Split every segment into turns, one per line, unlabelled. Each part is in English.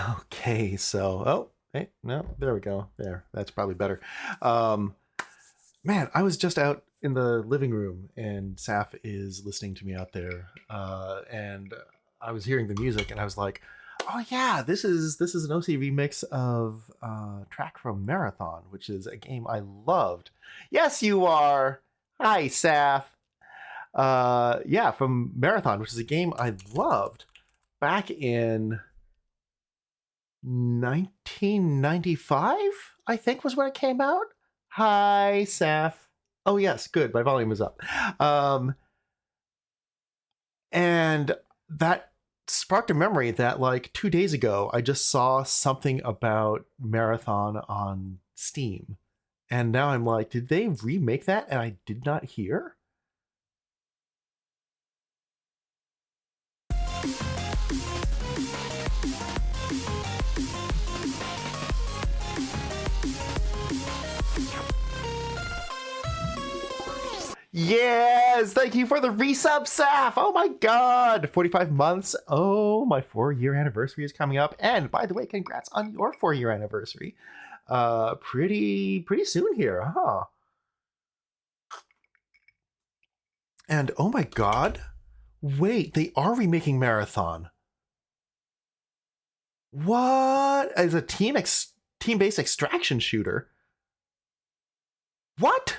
Okay, so hey, no, there we go. There, that's probably better. Um, Man, I was just out in the living room, and Saf is listening to me out there, and I was hearing the music, and I was like, "Oh yeah, this is an OC remix of track from Marathon, which is a game I loved." Yes, you are. Hi, Saf. Yeah, from Marathon, which is a game I loved back in 1995, I think was when it came out. Hi, Saf. Oh, yes, good. My volume is up. Um, and that sparked a memory that, like, 2 days ago, I just saw something about Marathon on Steam. And now I'm like, did they remake that? And I did not hear? Yes, thank you for the resub, Saf. Oh my god, 45 months. Oh, my 4-year anniversary is coming up. And by the way, congrats on your 4-year anniversary. Pretty soon here, huh? And oh my god, wait, they are remaking Marathon. What? As a team-based extraction shooter? What?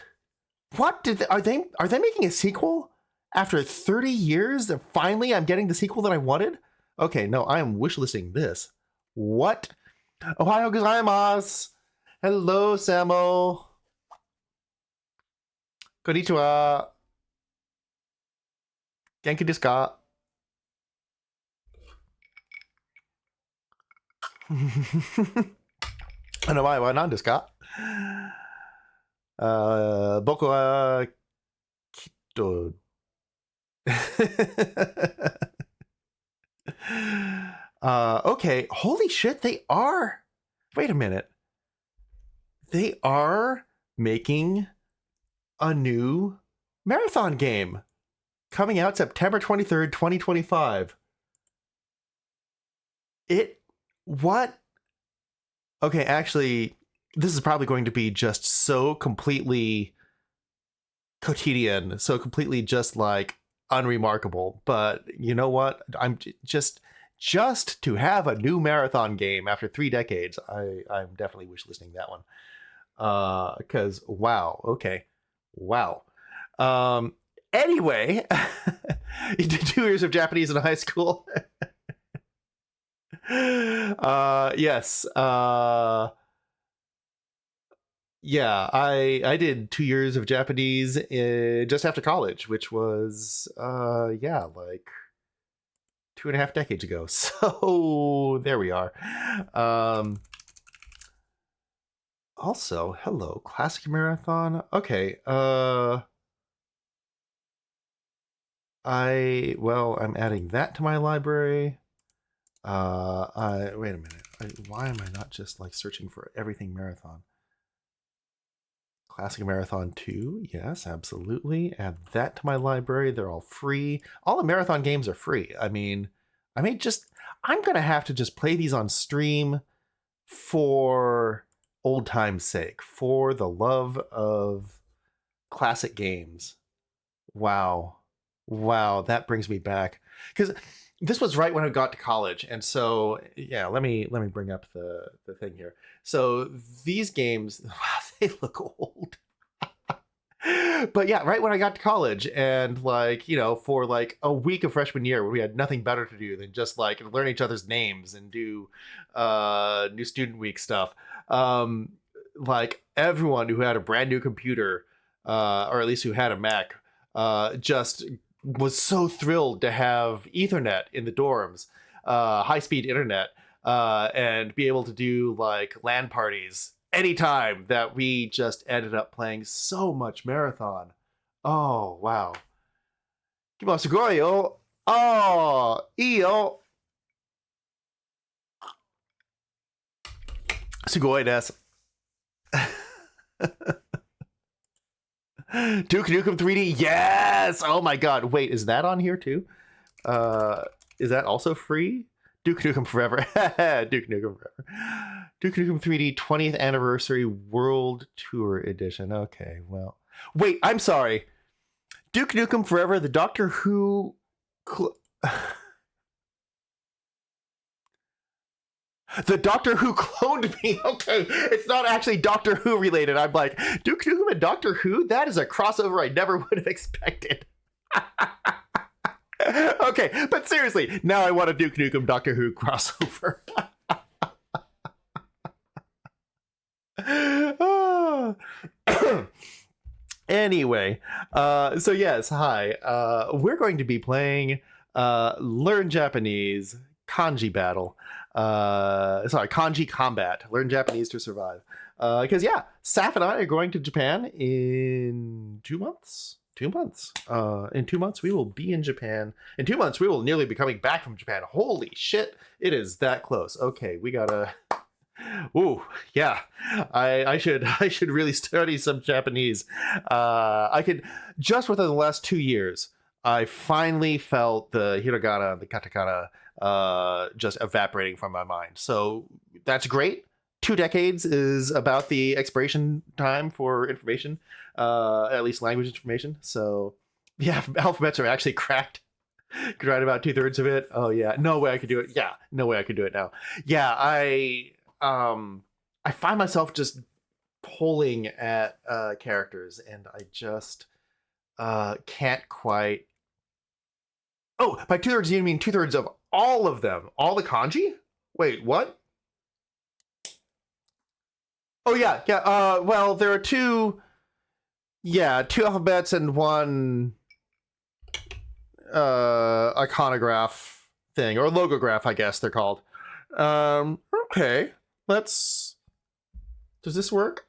What did are they making a sequel after 30 years? And finally, I'm getting the sequel that I wanted. Okay, no, I am wishlisting this. What? Ohio gozaimasu. Hello, Samo. Konnichiwa. Genki desu ka? 名前は何ですか？僕はきっとokay, holy shit, they are. Wait a minute. They are making a new Marathon game coming out September 23rd, 2025. What? Okay, actually, this is probably going to be just so completely quotidian, so completely just like unremarkable. But you know what? I'm just to have a new Marathon game after 3 decades. I'm definitely wish listing that one. Because wow, okay, wow. Anyway, you did 2 years of Japanese in high school. Yes. Yeah, I did 2 years of Japanese just after college, which was yeah, like 2.5 decades ago. So there we are. Um, Also, hello, Classic Marathon. Okay, I'm adding that to my library. I wait a minute. Why am I not just like searching for everything Marathon? Classic Marathon 2, yes, absolutely. Add that to my library. They're all free. All the Marathon games are free. I mean, I'm gonna have to just play these on stream for old time's sake, for the love of classic games. Wow. Wow, that brings me back. Because this was right when I got to college. And so yeah, let me bring up the thing here. So these games, wow, they look old. But yeah, right when I got to college, and like, for like a week of freshman year when we had nothing better to do than just like learn each other's names and do new student week stuff. Like everyone who had a brand new computer, or at least who had a Mac, just was so thrilled to have Ethernet in the dorms, high speed internet, and be able to do like LAN parties anytime, that we just ended up playing so much Marathon. Oh, wow. 今すごいよ。ああ、いいよ。すごいです。Duke Nukem 3D, yes! Oh my god, wait, is that on here too? Is that also free? Duke Nukem Forever. Duke Nukem Forever. Duke Nukem 3D 20th Anniversary World Tour Edition. Okay, well. Wait, I'm sorry. Duke Nukem Forever, the Doctor Who... The Doctor Who cloned me. Okay, it's not actually Doctor Who related. I'm like, Duke Nukem and Doctor Who? That is a crossover I never would have expected. Okay, but seriously, now I want a Duke Nukem Doctor Who crossover. Anyway, so yes, hi. We're going to be playing Learn Japanese Kanji Battle. Kanji Combat. Learn Japanese to survive. Because yeah, Saf and I are going to Japan in 2 months. 2 months. In 2 months, we will be in Japan. In 2 months, we will nearly be coming back from Japan. Holy shit, it is that close. Okay, we gotta... Ooh, yeah. I should really study some Japanese. I could... Just within the last 2 years, I finally felt the hiragana, the katakana, just evaporating from my mind. So that's great. 2 decades is about the expiration time for information, at least language information. So yeah, alphabets are actually cracked. Could write about 2/3 of it. Oh yeah, no way I could do it. Yeah, no way I could do it now. Yeah, I find myself just pulling at characters, and I just can't quite. Oh, by 2/3 you mean 2/3 of all of them, all the kanji? Wait, what? Oh yeah. Well, there are two alphabets and one iconograph thing, or logograph, I guess they're called. Okay, does this work?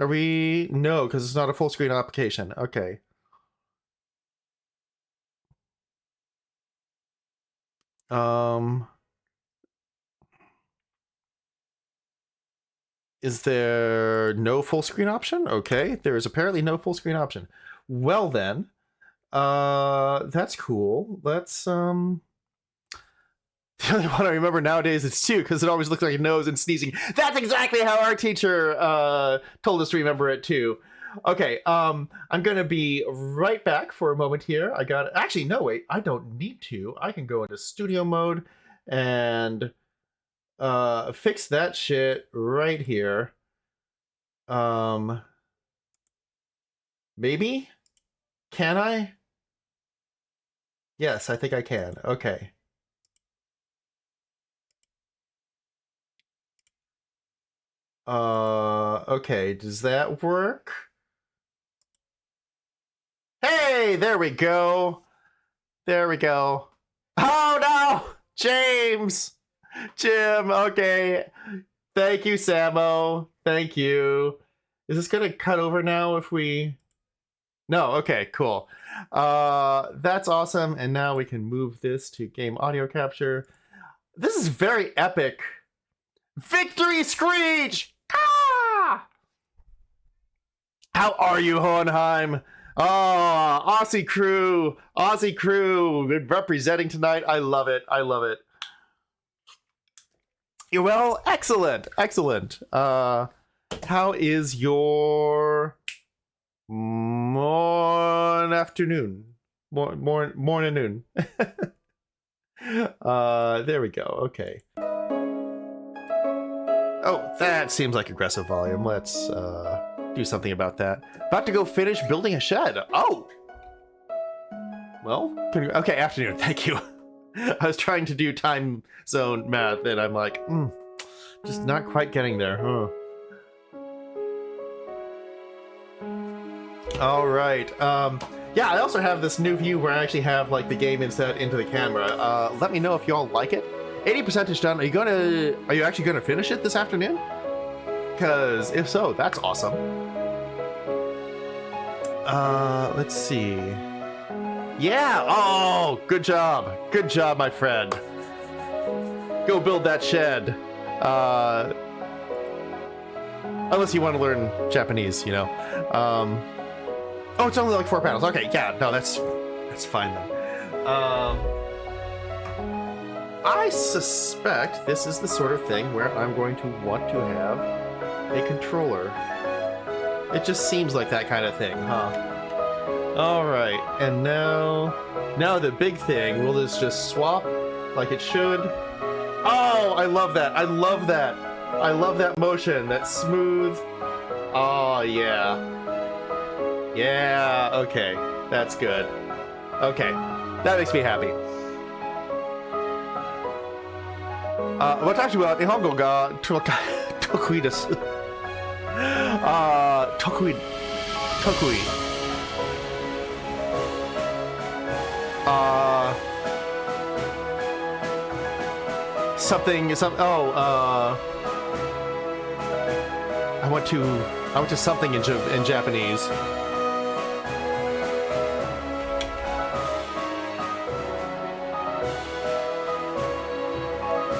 Are we? No, because it's not a full screen application. Okay. Is there no full screen option? Okay, there is apparently no full screen option. Well then, that's cool. Let's the only one I remember nowadays is 2, because it always looks like a nose and sneezing. That's exactly how our teacher told us to remember it too. Okay, I'm gonna be right back for a moment here. Actually, no, wait, I don't need to. I can go into studio mode and fix that shit right here. Maybe? Can I? Yes, I think I can. Okay. Okay, does that work? Hey, there we go. There we go. Oh no! James! Jim, okay. Thank you, Samo. Thank you. Is this gonna cut over now if we... No, okay, cool. That's awesome, and now we can move this to game audio capture. This is very epic. Victory Screech! Ah! How are you, Hohenheim? Oh, Aussie crew, representing tonight. I love it. I love it. Well, excellent. How is your afternoon? Morning noon. There we go. Okay. Oh, that seems like aggressive volume. Let's do something about that. About to go finish building a shed. Oh! Well, okay, afternoon, thank you. I was trying to do time zone math, and I'm like, just not quite getting there, huh? All right. Yeah, I also have this new view where I actually have like the game inset into the camera. Let me know if y'all like it. 80% is done. Are you actually gonna finish it this afternoon? Because if so, that's awesome. Let's see. Yeah. Oh, good job. Good job, my friend. Go build that shed. Unless you want to learn Japanese, you know. Oh, it's only like 4 panels. Okay, yeah, no, that's fine then. I suspect this is the sort of thing where I'm going to want to have a controller. It just seems like that kind of thing, huh? Alright, and now the big thing, will this just swap like it should? Oh, I love that, I love that! I love that motion, that smooth. Oh, yeah. Yeah, okay, that's good. Okay, that makes me happy. 私は日本語が得意です。得意。I went to something in Japanese.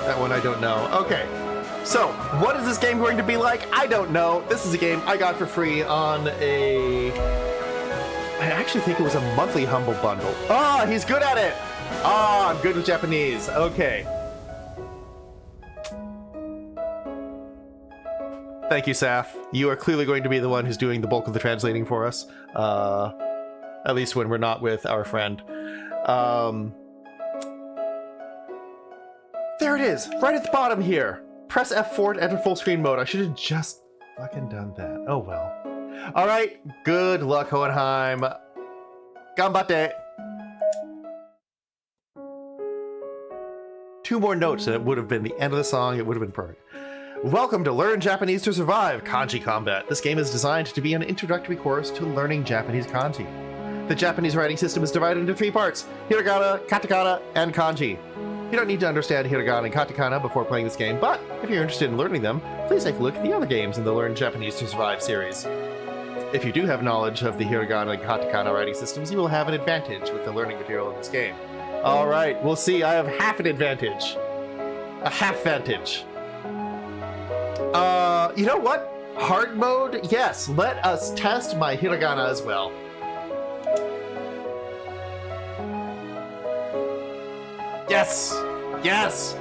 That one I don't know. Okay. So, what is this game going to be like? I don't know. This is a game I got for free on a... I actually think it was a monthly Humble Bundle. Ah, he's good at it! Ah, I'm good with Japanese. Okay. Thank you, Saf. You are clearly going to be the one who's doing the bulk of the translating for us. At least when we're not with our friend. There it is, right at the bottom here. Press F4 to enter full screen mode. I should have just fucking done that. Oh well. All right, good luck, Hohenheim. Ganbatte. 2 more notes and it would have been the end of the song. It would have been perfect. Welcome to Learn Japanese to Survive Kanji Combat. This game is designed to be an introductory course to learning Japanese kanji. The Japanese writing system is divided into 3 parts: hiragana, katakana, and kanji. You don't need to understand hiragana and katakana before playing this game, but if you're interested in learning them, please take a look at the other games in the Learn Japanese to Survive series. If you do have knowledge of the hiragana and katakana writing systems, you will have an advantage with the learning material in this game. Alright, we'll see. I have half an advantage. A half-vantage. You know what? Hard mode? Yes, let us test my hiragana as well. Yes! Yes!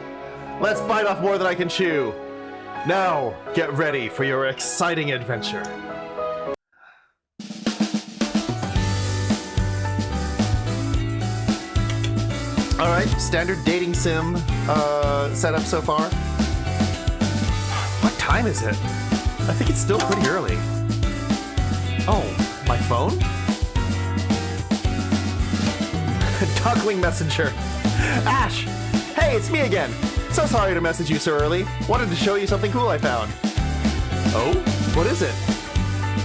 Let's bite off more than I can chew. Now, get ready for your exciting adventure. Alright, standard dating sim setup so far. What time is it? I think it's still pretty early. Oh, my phone? Duckling Messenger. Ash! Hey, it's me again! So sorry to message you so early. Wanted to show you something cool I found. Oh? What is it?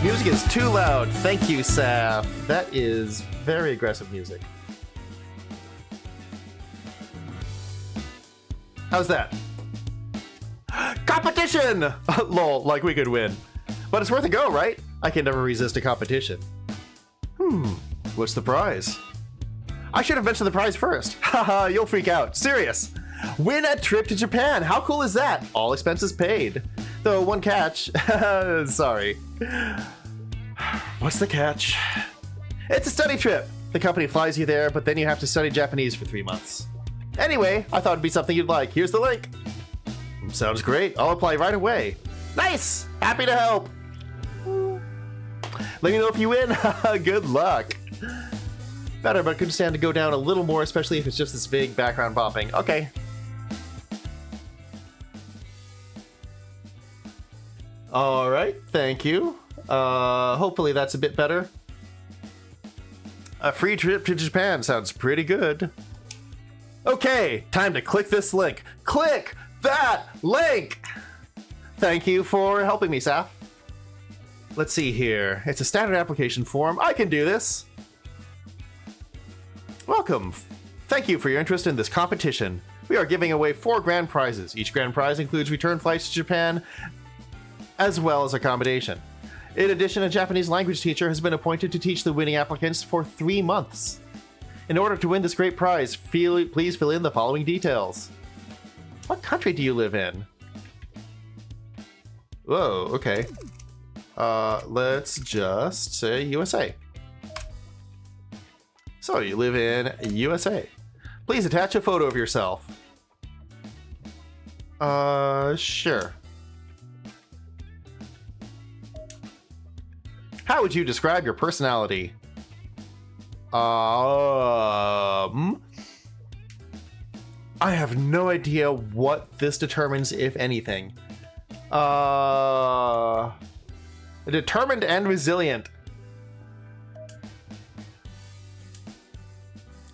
Music is too loud. Thank you, Saf. That is very aggressive music. How's that? Competition! Lol, like we could win. But it's worth a go, right? I can never resist a competition. What's the prize? I should have mentioned the prize first. Haha, you'll freak out. Serious. Win a trip to Japan. How cool is that? All expenses paid. Though one catch. Sorry. What's the catch? It's a study trip. The company flies you there, but then you have to study Japanese for 3 months. Anyway, I thought it'd be something you'd like. Here's the link. Sounds great. I'll apply right away. Nice! Happy to help. Let me know if you win. Good luck. Better, but could stand to go down a little more, especially if it's just this big background popping. Okay. All right, thank you. Hopefully that's a bit better. A free trip to Japan sounds pretty good. Okay, time to click this link. Click that link! Thank you for helping me, Saf. Let's see here. It's a standard application form. I can do this. Welcome. Thank you for your interest in this competition. We are giving away 4 grand prizes. Each grand prize includes return flights to Japan, as well as accommodation. In addition, a Japanese language teacher has been appointed to teach the winning applicants for 3 months. In order to win this great prize, please fill in the following details. What country do you live in? Whoa, okay. Let's just say USA. So you live in USA. Please attach a photo of yourself. Sure. How would you describe your personality? I have no idea what this determines, if anything. Determined and resilient.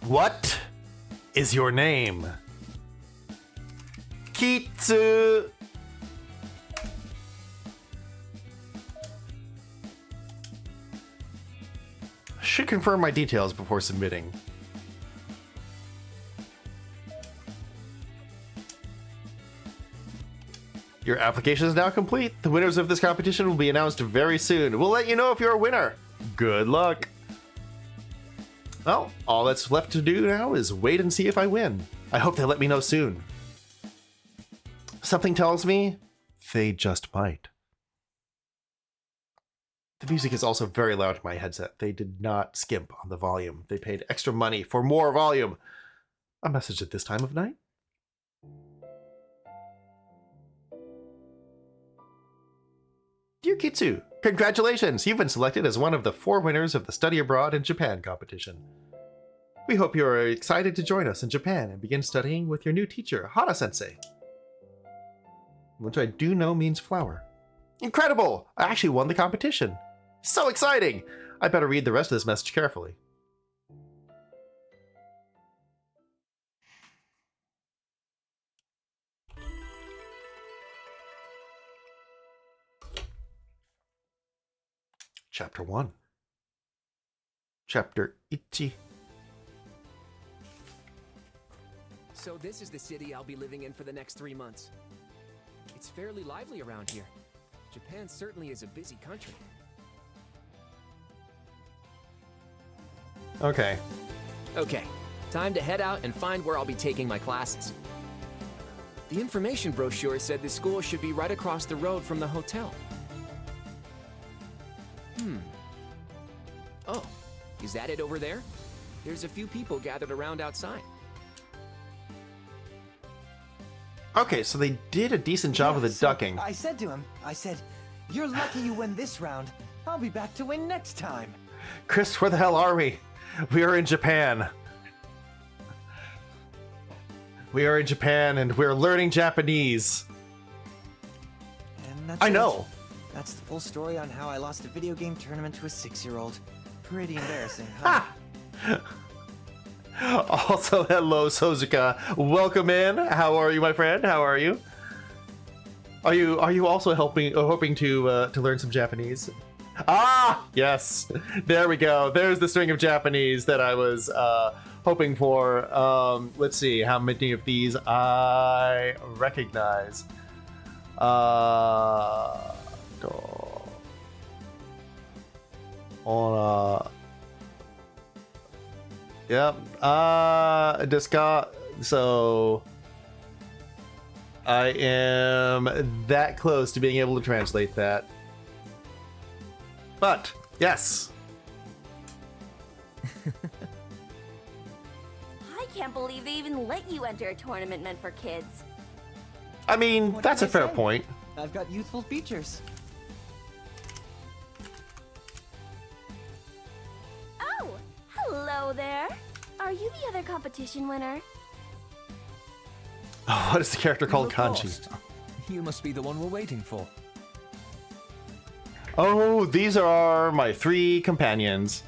What is your name? Kitsu. Should confirm my details before submitting. Your application is now complete. The winners of this competition will be announced very soon. We'll let you know if you're a winner. Good luck. Well, all that's left to do now is wait and see if I win. I hope they let me know soon. Something tells me they just might. The music is also very loud in my headset. They did not skimp on the volume. They paid extra money for more volume. A message at this time of night? Dear Kitsu, congratulations! You've been selected as one of the 4 winners of the Study Abroad in Japan competition. We hope you are excited to join us in Japan and begin studying with your new teacher, Hana-sensei. Which I do know means flower. Incredible! I actually won the competition. So exciting! I better read the rest of this message carefully. Chapter 1. Chapter 1.
So this is the city I'll be living in for the next 3 months. It's fairly lively around here. Japan certainly is a busy country.
Okay.
Okay, time to head out and find where I'll be taking my classes. The information brochure said the school should be right across the road from the hotel. Oh, is that it over there? There's a few people gathered around outside.
Okay, so they did a decent job of the
so
ducking.
I said to him, you're lucky you win this round. I'll be back to win next time.
Chris, where the hell are we? We are in Japan. We are in Japan and we're learning Japanese.
And that's
I
it.
know.
That's the full story on how I lost a video game tournament to a 6-year-old. Pretty embarrassing, huh?
Also, hello, Sozuka. Welcome in. How are you, my friend? How are you? Are you also hoping to learn some Japanese? Ah, yes. There we go. There's the string of Japanese that I was hoping for. Let's see how many of these I recognize. Yep. So I am that close to being able to translate that. But yes.
I can't believe they even let you enter a tournament meant for kids.
I mean,
What
that's a
can I
fair
say?
point.
I've got youthful features.
Oh, hello there. Are you the other competition winner?
Oh, what is the character called Kanji?
Lost. You must be the one we're waiting for.
Oh, these are my 3 companions.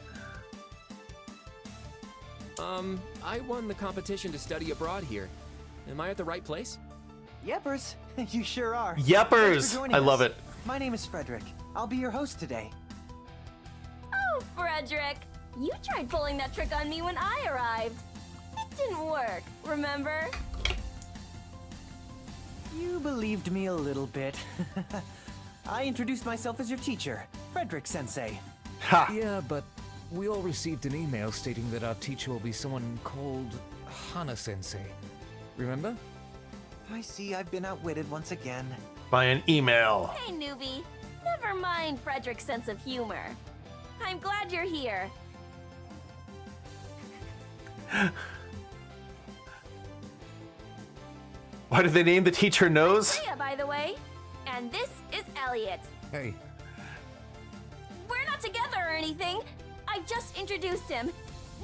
I won the competition to study abroad here. Am I at the right place?
Yepers, you sure are.
Yepers!
Thanks for joining
I
us.
love it.
My name is Frederick. I'll be your host today.
Oh, Frederick. You tried pulling that trick on me when I arrived. It didn't work, remember?
You believed me a little bit. I introduced myself as your teacher, Frederick Sensei.
Ha!
Yeah, but we all received an email stating that our teacher will be someone called Hana-sensei. Remember?
I see I've been outwitted once again.
By an email.
Hey, newbie. Never mind Frederick's sense of humor. I'm glad you're here.
Why did they name the teacher Nose?
Freya, by the way. And this is Elliot.
Hey,
We're not together or anything. I just introduced him.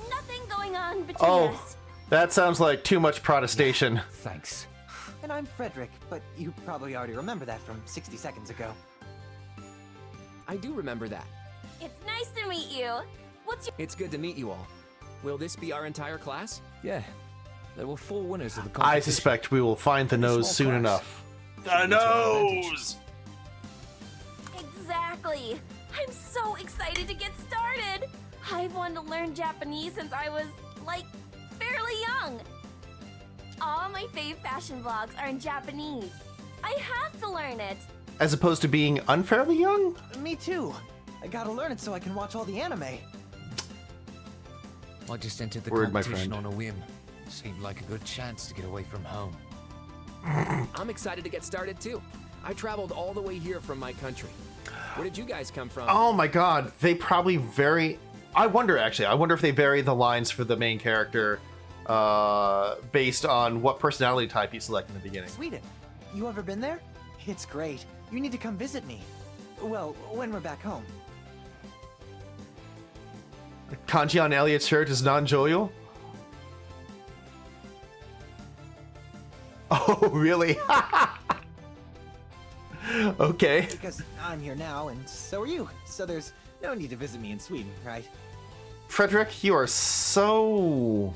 Nothing going on between
Oh,
us.
that sounds like too much protestation.
thanks.
And I'm Frederick, but you probably already remember that from 60 seconds ago.
I do remember that.
It's nice to meet you. What's your...
It's good to meet you all. Will this be our entire class?
Yeah, there were 4 winners of the
I
competition.
suspect we will find the nose
Small
soon
class.
enough.
Should
The
be to our
nose!
Exactly. I'm so excited to get started. I've wanted to learn Japanese since I was, like, fairly young. All my fave fashion vlogs are in Japanese. I have to learn it.
As opposed to being unfairly young?
Me too. I gotta learn it so I can watch all the anime.
I just entered the
Word, my
competition
friend.
on a whim. Seemed like a good chance to get away from home.
I'm excited to get started too. I traveled all the way here from my country. Where did you guys come from?
Oh my god, they probably vary. I wonder if they vary the lines for the main character based on what personality type you select in the beginning.
Sweden. You ever been there? It's great. You need to come visit me. Well, when we're back home.
Kanji on Elliot's shirt is non-jovial? Oh, really? Okay.
Because I'm here now, and so are you. So there's no need to visit me in Sweden, right?
Frederick, you are so...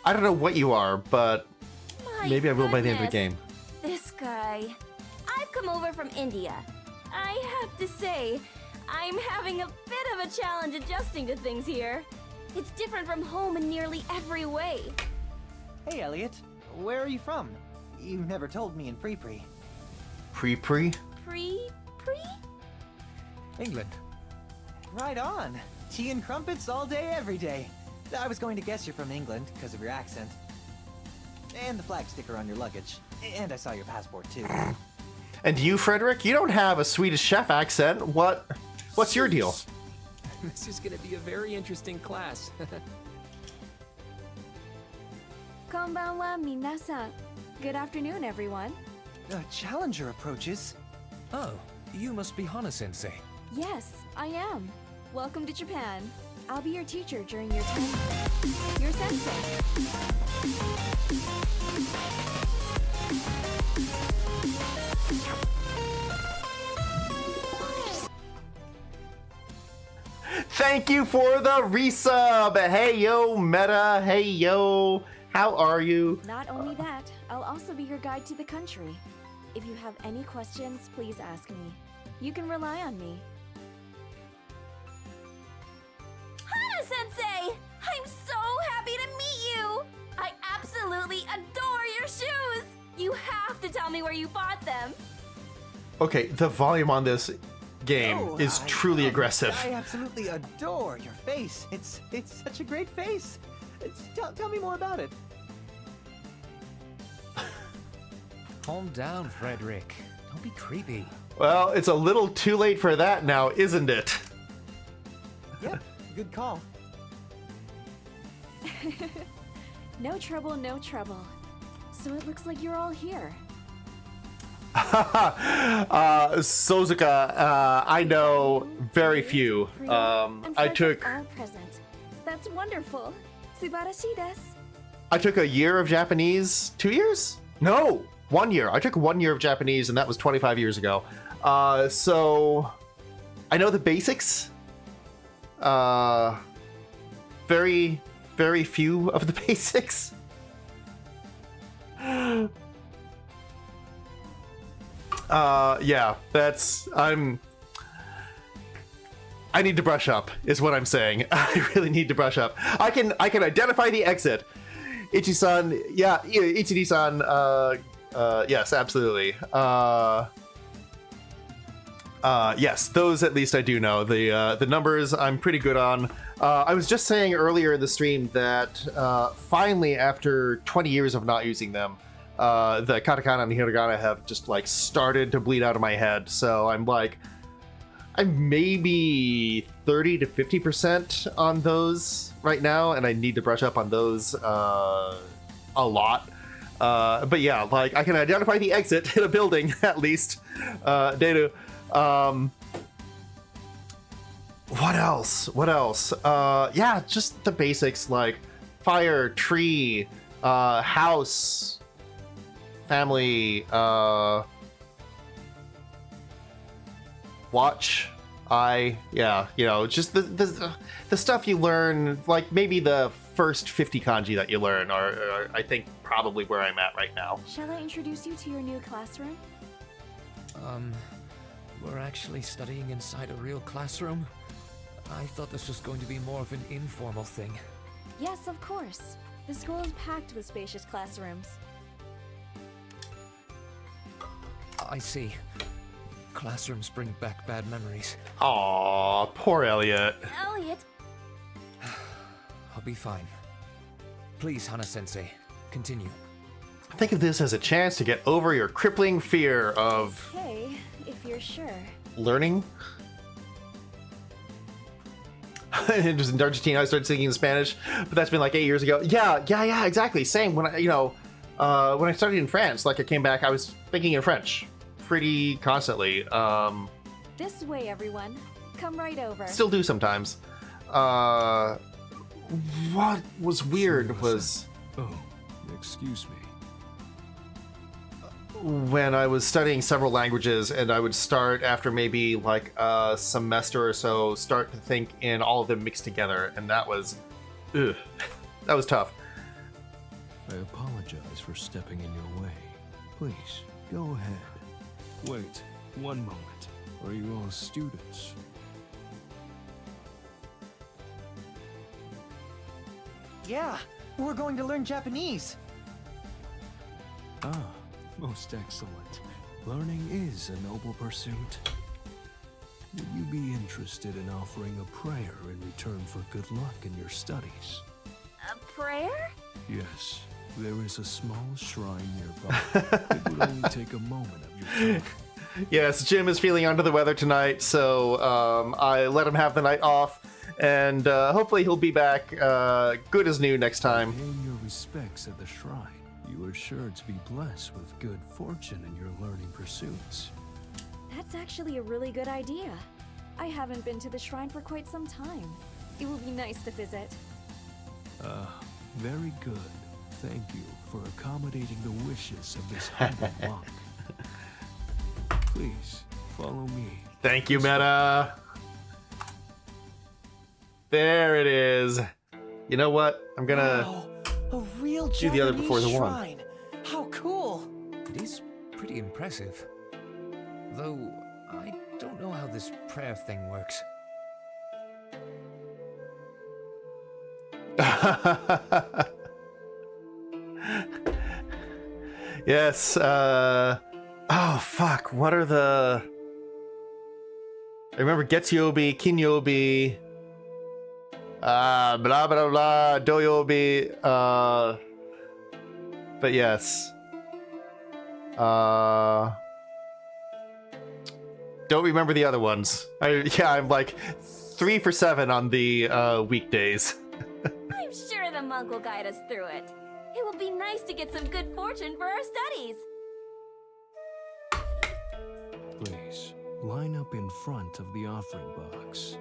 I don't know what you are, but
My
maybe I will by the end of the
goodness.
game.
This guy. I've come over from India. I have to say, I'm having a bit of a challenge adjusting to things here. It's different from home in nearly every way.
Hey, Elliot. Where are you from? You never told me in Pre-Pre.
Pre-pre?
Pre?
England.
Right on. Tea and crumpets all day, every day. I was going to guess you're from England because of your accent. And the flag sticker on your luggage. And I saw your passport, too.
And you, Frederick, you don't have a Swedish chef accent. What's your deal?
This is going to be a very interesting class.
Konbanwa minasan. Good afternoon, everyone.
A challenger approaches.
Oh, you must be Hana-sensei.
Yes, I am. Welcome to Japan. I'll be your teacher during your time. Your sensei.
Thank you for the resub. Hey yo, Meta. Hey yo. How are you?
Not only that, I'll also be your guide to the country. If you have any questions, please ask me. You can rely on me.
Hana-sensei! I'm so happy to meet you! I absolutely adore your shoes! You have to tell me where you bought them.
Okay, the volume on this game
Oh,
is truly aggressive.
I absolutely adore your face. It's such a great face. Tell me more about it.
Calm down, Frederick. Don't be creepy.
Well, it's a little too late for that now, isn't it?
Yep, good call.
No trouble, no trouble. So it looks like you're all here.
Sozuka, I know very few.
Priya, and
I
Frederick
took
are present. That's wonderful. Subarashi desu.
a year of Japanese. 2 years? No, 1 year. I took 1 year of Japanese, and that was 25 years ago. So I know the basics. Very, very few of the basics. Yeah, I need to brush up, is what I'm saying. I really need to brush up. I can identify the exit. Ichi-san, yeah, Ichiri-san, yes, absolutely. Yes, those at least I do know. The numbers I'm pretty good on. I was just saying earlier in the stream that finally, after 20 years of not using them, the katakana and hiragana have just like started to bleed out of my head. So I'm maybe 30 to 50% on those right now, and I need to brush up on those a lot. But yeah, like I can identify the exit in a building at least. Data. What else? What else? Yeah, just the basics like fire, tree, house, family, watch, eye. Yeah, you know, just the stuff you learn, like maybe the first 50 kanji that you learn are I think probably where I'm at right now.
Shall I introduce you to your new classroom?
We're actually studying inside a real classroom? I thought this was going to be more of an informal thing.
Yes, of course. The school is packed with spacious classrooms.
I see. Classrooms bring back bad memories.
Aw, poor Elliot.
Elliot,
I'll be fine. Please, Hana-sensei, continue.
Think of this as a chance to get over your crippling fear of
Okay, if you're sure.
learning. It was in Argentina. I started singing in Spanish, but that's been like 8 years ago. Yeah, exactly. Same. When I studied in France, like I came back, I was thinking in French pretty constantly.
This way, everyone. Come right over.
Still do sometimes. What was weird was
Oh, excuse me.
when I was studying several languages, and I would start after maybe like a semester or so, start to think in all of them mixed together, and that was, ugh, that was tough.
I apologize for stepping in your way. Please, go ahead. Wait, one moment. Are you all students?
Yeah, we're going to learn Japanese.
Ah, most excellent. Learning is a noble pursuit. Would you be interested in offering a prayer in return for good luck in your studies?
a prayer?
Yes, there is a small shrine nearby. It would only take a moment of your time.
Yes, Jim is feeling under the weather tonight, so I let him have the night off, and hopefully he'll be back good as new next time.
Paying your respects at the shrine, you are sure to be blessed with good fortune in your learning pursuits.
That's actually a really good idea. I haven't been to the shrine for quite some time. It will be nice to visit.
Very good. Thank you for accommodating the wishes of this humble monk. Please, follow me.
Thank you, Meta. There it is. You know what? I'm gonna...
Wow, a real
do the other
Japanese
before the one.
shrine. How cool!
It is pretty impressive. Though, I don't know how this prayer thing works.
Yes, oh, fuck. What are the... I remember Getsuyobi, Kinyobi, blah, blah, blah, Doyobi, but yes. Don't remember the other ones. I'm like 3 for 7 on the weekdays.
I'm sure the monk will guide us through it. It will be nice to get some good fortune for our studies.
Please, line up in front of the offering box.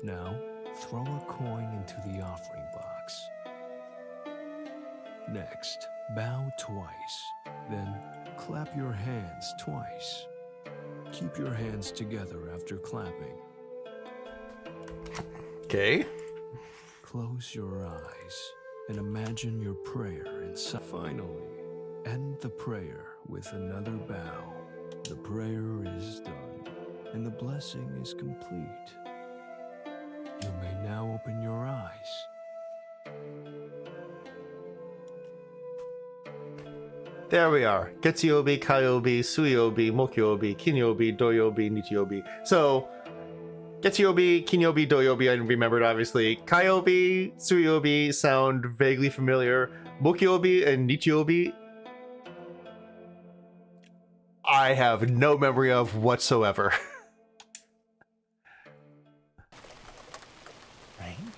Now, throw a coin into the offering box. Next, bow twice. Then, clap your hands twice. Keep your hands together after clapping.
Okay.
Close your eyes and imagine your prayer inside. Finally, end the prayer with another bow. The prayer is done, and the blessing is complete. You may now open your eyes.
There we are. Getsuyobi, Kaiobi, Suyobi, Mokyobi, Kinyobi, Doyobi, Nichiobi. So, Getsuyobi, Kinyobi, Doyobi, I remembered obviously. Kaiobi, Suyobi sound vaguely familiar. Mokyobi and Nichiobi, I have no memory of whatsoever.
Rain?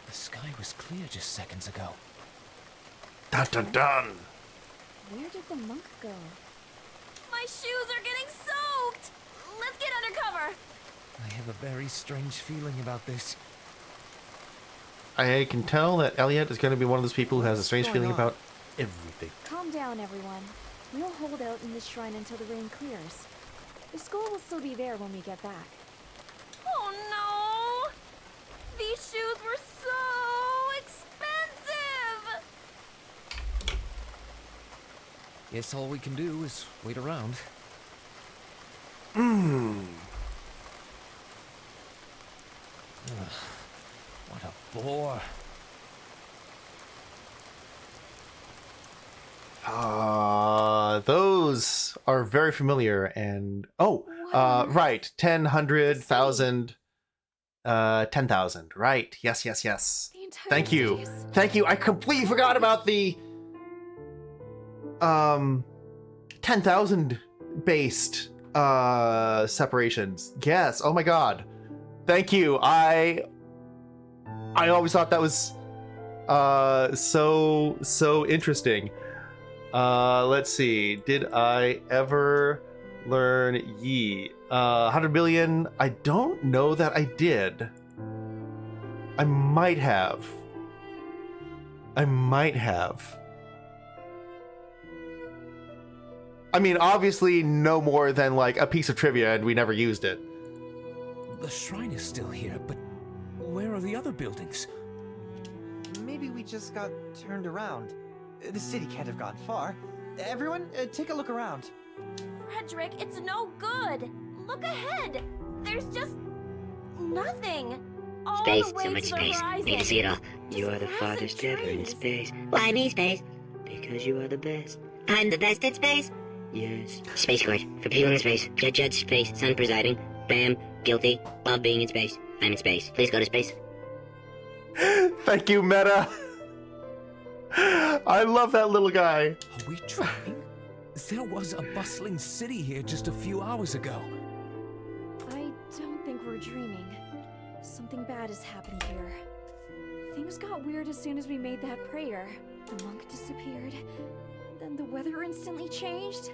The sky was clear just seconds ago.
Dun dun dun.
Where did the monk go?
My shoes are getting soaked! Let's get under cover!
I have a very strange feeling about this.
I can tell that Elliot is going to be one of those people who has a
What's
strange
going
feeling
on?
about everything.
Calm down, everyone. We'll hold out in this shrine until the rain clears. The school will still be there when we get back.
Oh no! These shoes were so expensive!
Guess all we can do is wait around. What a bore.
Those are very familiar and right, 10, 100, 1,000, 10,000. Right. Yes.
The entire
Thank you.
place.
Thank you. I completely forgot about the 10,000 based separations. Yes. Oh my god. Thank you. I always thought that was so interesting. Let's see. Did I ever learn Yi? 100 million? I don't know that I did. I might have. I mean, obviously no more than like a piece of trivia and we never used it.
The shrine is still here, but where are the other buildings?
Maybe we just got turned around. The city can't have gone far. Everyone, take a look around.
Frederick, it's no good! Look ahead! There's just nothing! All
Space,
the way
so much
to the
space.
horizon.
Need to see it all.
Just
You are the
grass and
farthest ever in
trees.
space. Why me space? Because you are the best. I'm the best at space. Yes. Space Court. For people in space. Judge space. Sun presiding. Bam. Guilty. Love being in space. I'm in space. Please go to space.
Thank you, Meta. I love that little guy.
Are we dreaming? There was a bustling city here just a few hours ago.
I don't think we're dreaming. Something bad has happened here. Things got weird as soon as we made that prayer. The monk disappeared. Then the weather instantly changed.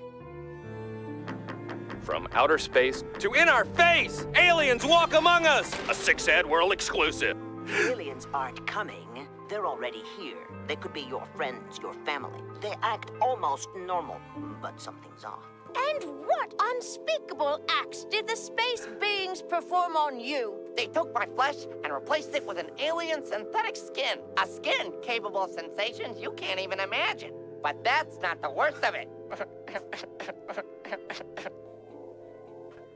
From outer space to in our face! Aliens walk among us! A Six Ed World exclusive.
Aliens aren't coming. They're already here. They could be your friends, your family. They act almost normal, but something's off.
And what unspeakable acts did the space beings perform on you?
They took my flesh and replaced it with an alien synthetic skin. A skin capable of sensations you can't even imagine. But that's not the worst of it.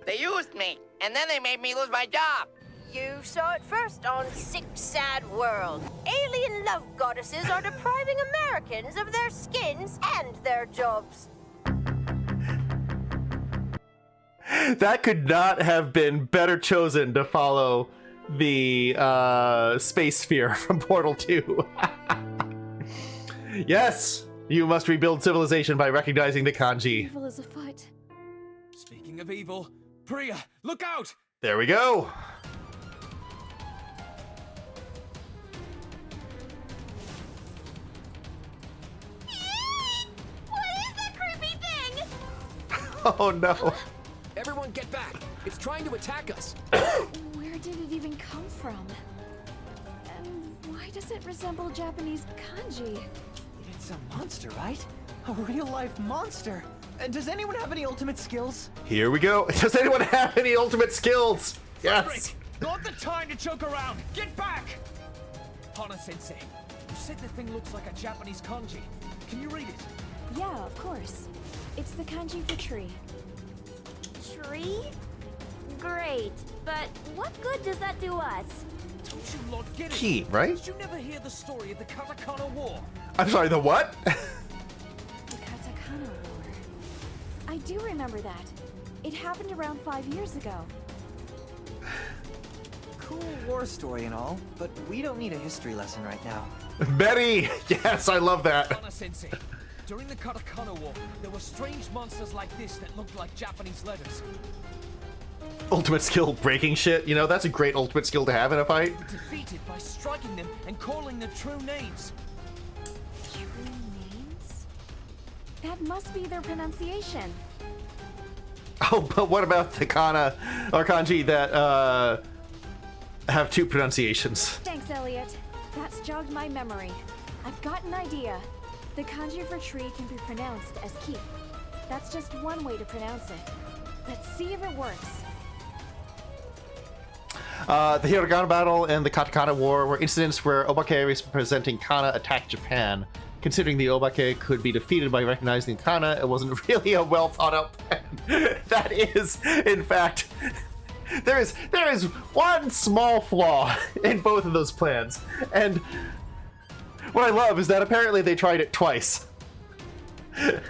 They used me, and then they made me lose my job.
You saw it first on Sick Sad World. Alien love goddesses are depriving Americans of their skins and their jobs.
That could not have been better chosen to follow the space sphere from Portal 2. Yes, you must rebuild civilization by recognizing the kanji.
Evil is afoot.
Speaking of evil, Priya, look out!
There we go.
What is that creepy thing?
Oh no.
Everyone get back! It's trying to attack us!
Where did it even come from? And why does it resemble Japanese kanji?
It's a monster, right? A real-life monster. And does anyone have any ultimate skills?
Here we go. Does anyone have any ultimate skills? Yes.
Frederick, not the time to choke around! Get back! Hana-sensei, you said the thing looks like a Japanese kanji. Can you read it?
Yeah, of course. It's the kanji for tree.
Tree? Great, but what good does that do us?
Don't you lot get it?
Key, right?
Did you never hear the story of the Katakana War?
I'm sorry, the what?
The Katakana War. I do remember that. It happened around 5 years ago.
Cool war story and all, but we don't need a history lesson right now.
Betty! Yes, I love that.
Hana-sensei, during the Katakana War, there were strange monsters like this that looked like Japanese letters.
Ultimate skill breaking shit. You know, that's a great ultimate skill to have in a fight.
Defeated by striking them and calling them true names.
True That must be their pronunciation.
Oh, but what about the kana or kanji that have two pronunciations?
Thanks, Elliot. That's jogged my memory. I've got an idea. The kanji for tree can be pronounced as ki. That's just one way to pronounce it. Let's see if it works.
The Hiragana battle and the Katakana war were incidents where Obake representing kana attacked Japan. Considering the Obake could be defeated by recognizing the kana, it wasn't really a well thought out plan. That is, in fact, there is one small flaw in both of those plans. And what I love is that apparently they tried it twice. The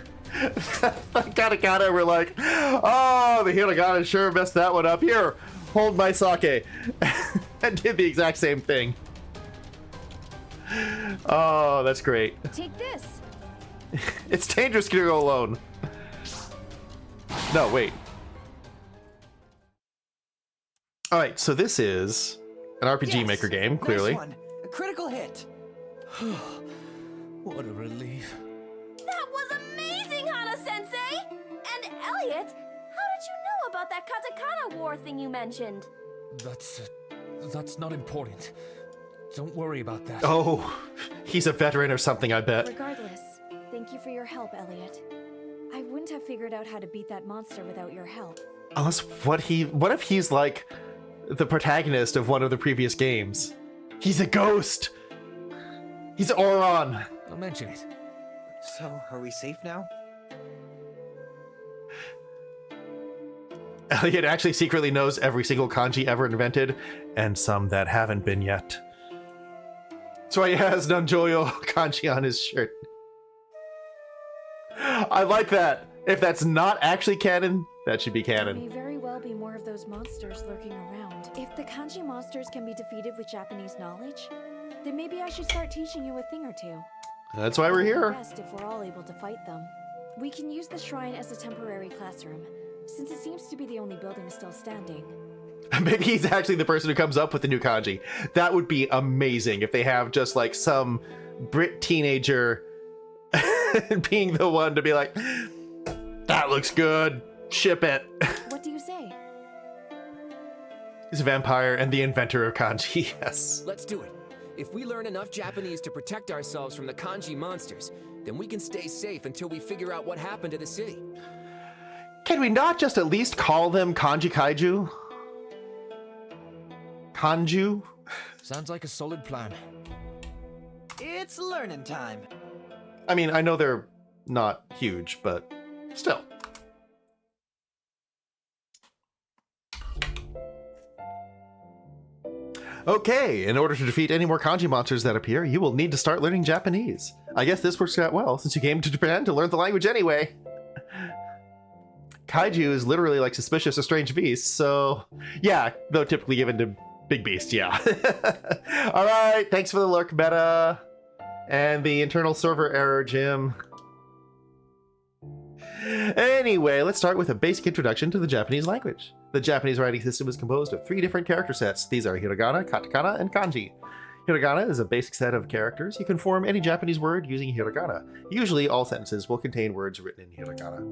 Katakana were like, oh, the Hiragana sure messed that one up. Here, hold my sake. And did the exact same thing. Oh, that's great.
Take this.
It's dangerous to go alone. No, wait. Alright, so this is an RPG Maker game, clearly.
Nice one. A critical hit.
What a relief.
That was amazing, Hana-sensei! And Elliot, how did you know about that katakana war thing you mentioned?
That's not important. Don't worry about that.
Oh, he's a veteran or something, I bet.
Regardless, thank you for your help, Elliot. I wouldn't have figured out how to beat that monster without your help.
Unless, what if he's like the protagonist of one of the previous games? He's a ghost! He's Auron!
Don't mention it.
So, are we safe now?
Elliot actually secretly knows every single kanji ever invented, and some that haven't been yet. That's why he has Nanjoyo kanji on his shirt. I like that. If that's not actually canon, that should be canon.
There may very well be more of those monsters lurking around. If the kanji monsters can be defeated with Japanese knowledge, then maybe I should start teaching you a thing or two.
That's why we're here.
Best if we're all able to fight them. We can use the shrine as a temporary classroom, since it seems to be the only building still standing.
Maybe he's actually the person who comes up with the new kanji. That would be amazing if they have just like some Brit teenager being the one to be like, that looks good, ship it.
What do you say?
He's a vampire and the inventor of kanji, yes.
Let's do it. If we learn enough Japanese to protect ourselves from the kanji monsters, then we can stay safe until we figure out what happened to the city.
Can we not just at least call them kanji kaiju? Kanju?
Sounds like a solid plan.
It's learning time.
I mean, I know they're not huge, but still. Okay, in order to defeat any more kanji monsters that appear, you will need to start learning Japanese. I guess this works out well, since you came to Japan to learn the language anyway. Kaiju is literally like suspicious or strange beasts, so yeah, though typically given to big beast, yeah. Alright, thanks for the lurk, Meta. And the internal server error, Jim. Anyway, let's start with a basic introduction to the Japanese language. The Japanese writing system is composed of 3 different character sets. These are hiragana, katakana, and kanji. Hiragana is a basic set of characters. You can form any Japanese word using hiragana. Usually, all sentences will contain words written in hiragana.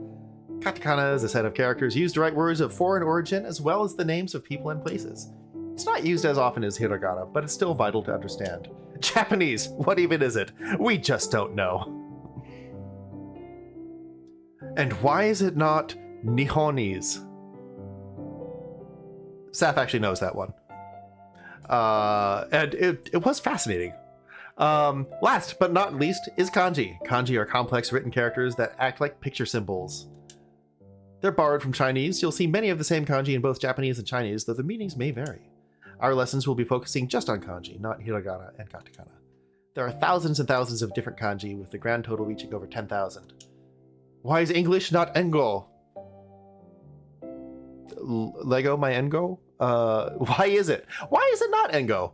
Katakana is a set of characters used to write words of foreign origin as well as the names of people and places. It's not used as often as hiragana, but it's still vital to understand. Japanese, what even is it? We just don't know. And why is it not Nihonese? Saf actually knows that one. And it was fascinating. Last but not least is kanji. Kanji are complex written characters that act like picture symbols. They're borrowed from Chinese. You'll see many of the same kanji in both Japanese and Chinese, though the meanings may vary. Our lessons will be focusing just on kanji, not hiragana and katakana. There are thousands and thousands of different kanji, with the grand total reaching over 10,000. Why is English not Engo? Lego my Engo? Why is it? Why is it not Engo?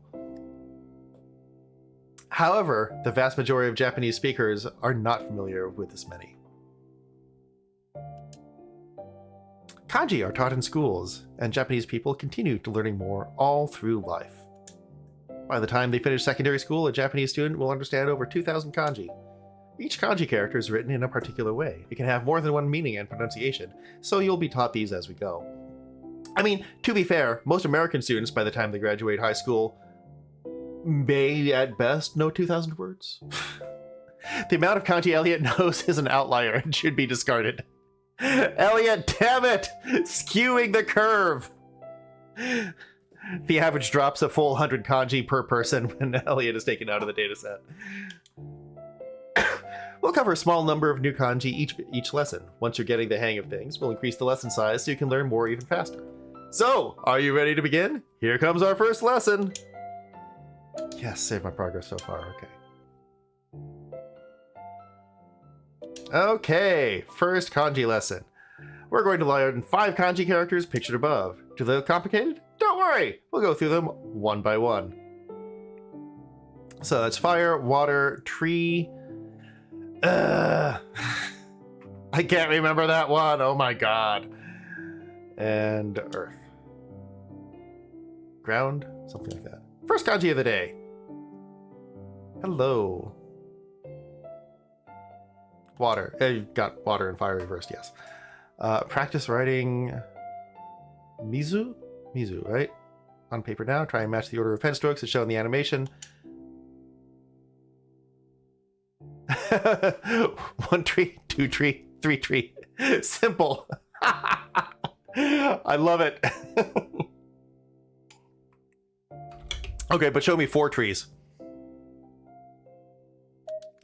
However, the vast majority of Japanese speakers are not familiar with this many. Kanji are taught in schools, and Japanese people continue to learning more all through life. By the time they finish secondary school, a Japanese student will understand over 2,000 kanji. Each kanji character is written in a particular way. It can have more than one meaning and pronunciation, so you'll be taught these as we go. I mean, to be fair, most American students, by the time they graduate high school, may at best know 2,000 words. The amount of kanji Elliot knows is an outlier and should be discarded. Elliot, damn it! Skewing the curve! The average drops a full 100 kanji per person when Elliot is taken out of the dataset. We'll cover a small number of new kanji each lesson. Once you're getting the hang of things, we'll increase the lesson size so you can learn more even faster. So, are you ready to begin? Here comes our first lesson! Yes, save my progress so far, okay. Okay, first kanji lesson. We're going to learn 5 kanji characters pictured above. Do they look complicated? Don't worry, we'll go through them one by one. So that's fire, water, tree. I can't remember that one, oh my god. And earth. Ground, something like that. First kanji of the day. Hello. Water. You got water and fire reversed, yes. Practice writing Mizu? Mizu, right? On paper now. Try and match the order of pen strokes as shown in the animation. 1 tree, 2 tree, 3 tree. Simple. I love it. Okay, but show me 4 trees.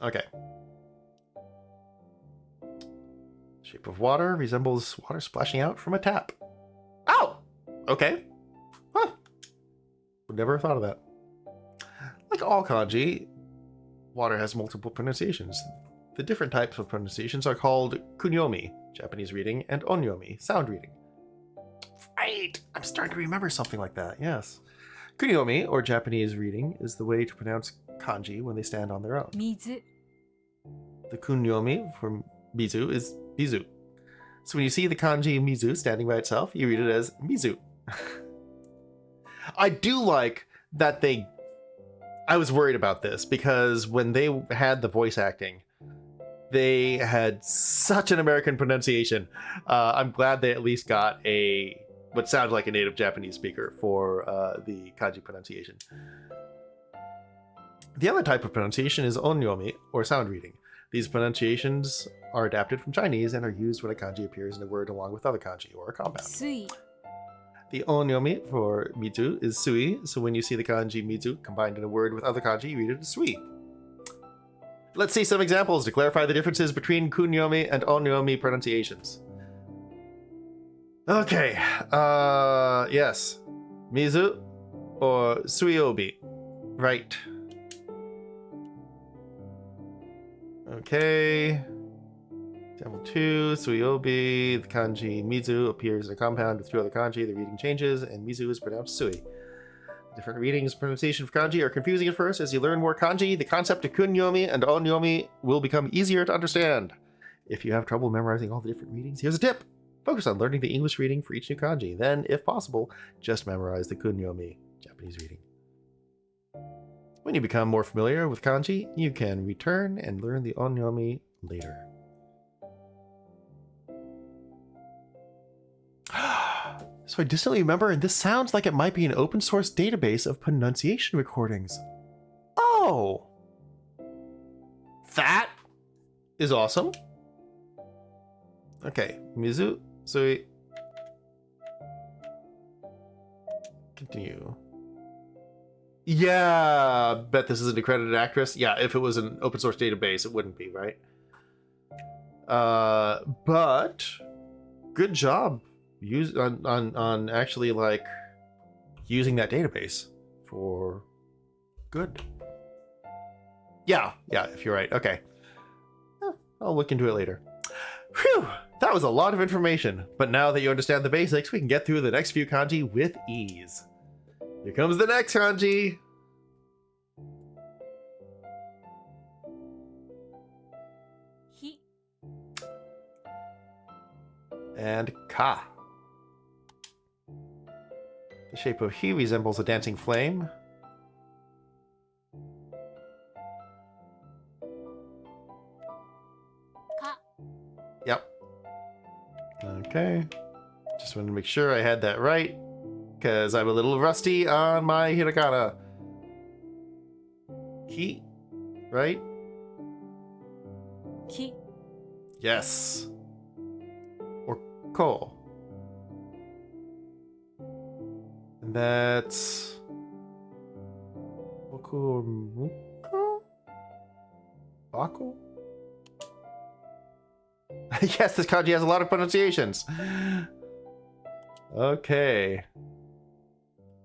Okay. Shape of water resembles water splashing out from a tap. Oh! Okay. Huh. Would never have thought of that. Like all kanji, water has multiple pronunciations. The different types of pronunciations are called kunyomi, Japanese reading, and onyomi, sound reading. Right! I'm starting to remember something like that, yes. Kunyomi, or Japanese reading, is the way to pronounce kanji when they stand on their own. Mizu. The kunyomi for mizu is mizu. So when you see the kanji mizu standing by itself, you read it as mizu. I do like that I was worried about this because when they had the voice acting, they had such an American pronunciation. I'm glad they at least got what sounds like a native Japanese speaker for the kanji pronunciation. The other type of pronunciation is onyomi, or sound reading. These pronunciations are adapted from Chinese and are used when a kanji appears in a word along with other kanji or a compound. Sui. The onyomi for mizu is sui, so when you see the kanji mizu combined in a word with other kanji, you read it as sui. Let's see some examples to clarify the differences between kunyomi and onyomi pronunciations. Okay, yes. Mizu or suiobi. Right. Okay. Example 2, suiobi. The kanji mizu appears in a compound with 2 other kanji. The reading changes, and mizu is pronounced sui. Different readings and pronunciation of kanji are confusing at first. As you learn more kanji, the concept of kunyomi and onyomi will become easier to understand. If you have trouble memorizing all the different readings, here's a tip. Focus on learning the English reading for each new kanji. Then, if possible, just memorize the kunyomi, Japanese reading. When you become more familiar with kanji, you can return and learn the onyomi later. So I distantly remember, and this sounds like it might be an open source database of pronunciation recordings. Oh! That is awesome. Okay, mizu, sui. Continue. Yeah, bet this is an accredited actress. Yeah, if it was an open source database, it wouldn't be, right? But good job on actually like using that database for good. Yeah, if you're right. Okay. I'll look into it later. Whew, that was a lot of information. But now that you understand the basics, we can get through the next few kanji with ease. Here comes the next kanji.
He.
And ka. The shape of he resembles a dancing flame. Okay. Just wanted to make sure I had that right, because I'm a little rusty on my hiragana. Ki, right?
Ki.
Yes. Or ko. And that's Boku or Muko? Baku? Yes, this kanji has a lot of pronunciations. Okay.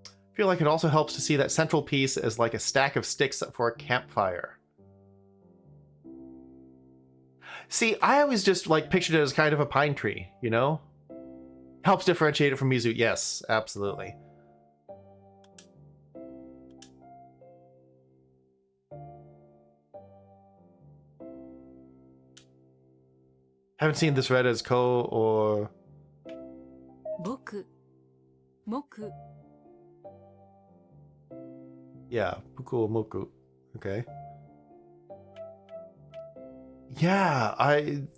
I feel like it also helps to see that central piece as like a stack of sticks for a campfire. See, I always just like pictured it as kind of a pine tree, you know? Helps differentiate it from Mizu. Yes, absolutely. Haven't seen this read as ko or...
Boku. Moku.
Yeah, Buku or Moku. Okay. Yeah,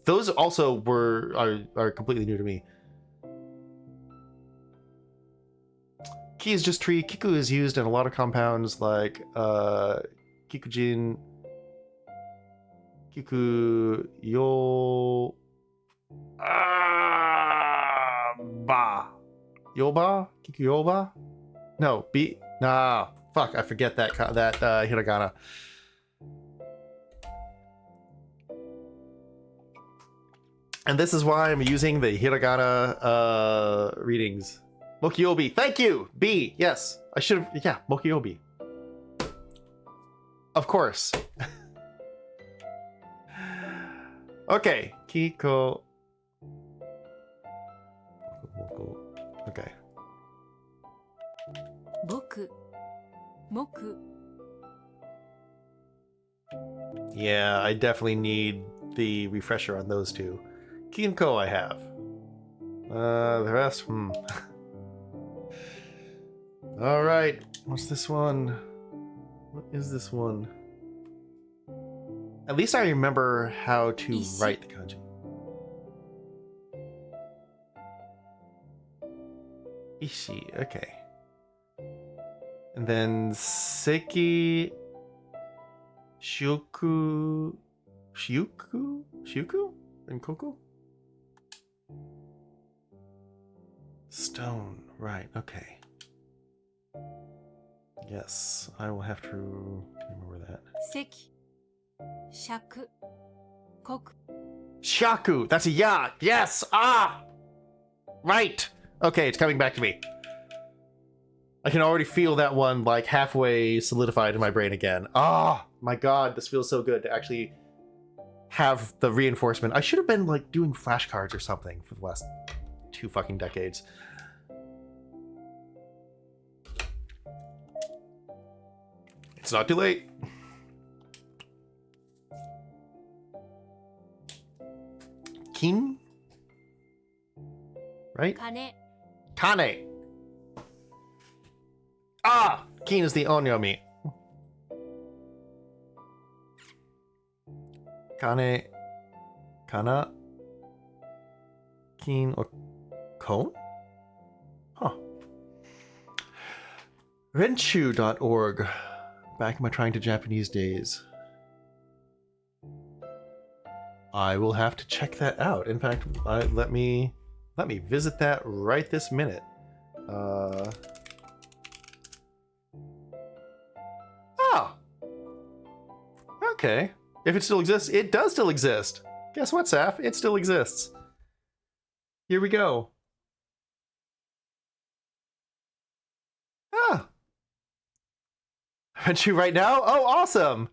those also are completely new to me. Ki is just tree. Kiku is used in a lot of compounds like Kikujin, Kiku Yo Ba. Yoba? Kiku Yoba? No, nah, fuck, I forget that hiragana. And this is why I'm using the hiragana readings. Mokiobi, thank you! B, yes. I should have, yeah, Mokiobi. Of course. Okay, Kiko. Okay.
Boku. Moku.
Yeah, I definitely need the refresher on those two. Ki and Ko I have. The rest, Alright, what's this one? What is this one? At least I remember how to write the kanji. Ishi, okay. And then Seki Shiuku and Koku? Stone, right, okay. Yes, I will have to remember that.
Seki. Shaku. Koku.
Shaku! That's a ya! Yes! Ah! Right! Okay, it's coming back to me. I can already feel that one like halfway solidified in my brain again. Ah! My god, this feels so good to actually have the reinforcement. I should have been like doing flashcards or something for the last 2 fucking decades. It's not too late. Kin? Right?
Kane.
Kane. Ah! Kin is the onyomi. Kane. Kana. Kin or Kon? Huh. Renchu.org. Back in my trying to Japanese days. I will have to check that out. In fact, let me visit that right this minute. Oh. Okay. If it still exists, it does still exist. Guess what, Saf? It still exists. Here we go. Ah. Aren't you right now? Oh, awesome.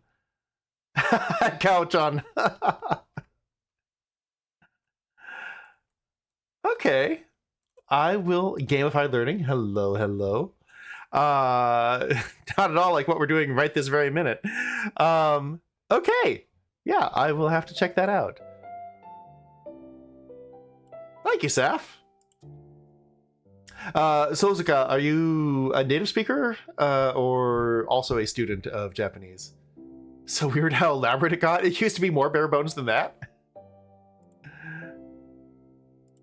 Couch on. Okay. I will gamify learning. Hello, hello. Not at all like what we're doing right this very minute. Okay. Yeah, I will have to check that out. Thank you, Saf. Sozuka, are you a native speaker or also a student of Japanese? So weird how elaborate it got. It used to be more bare bones than that.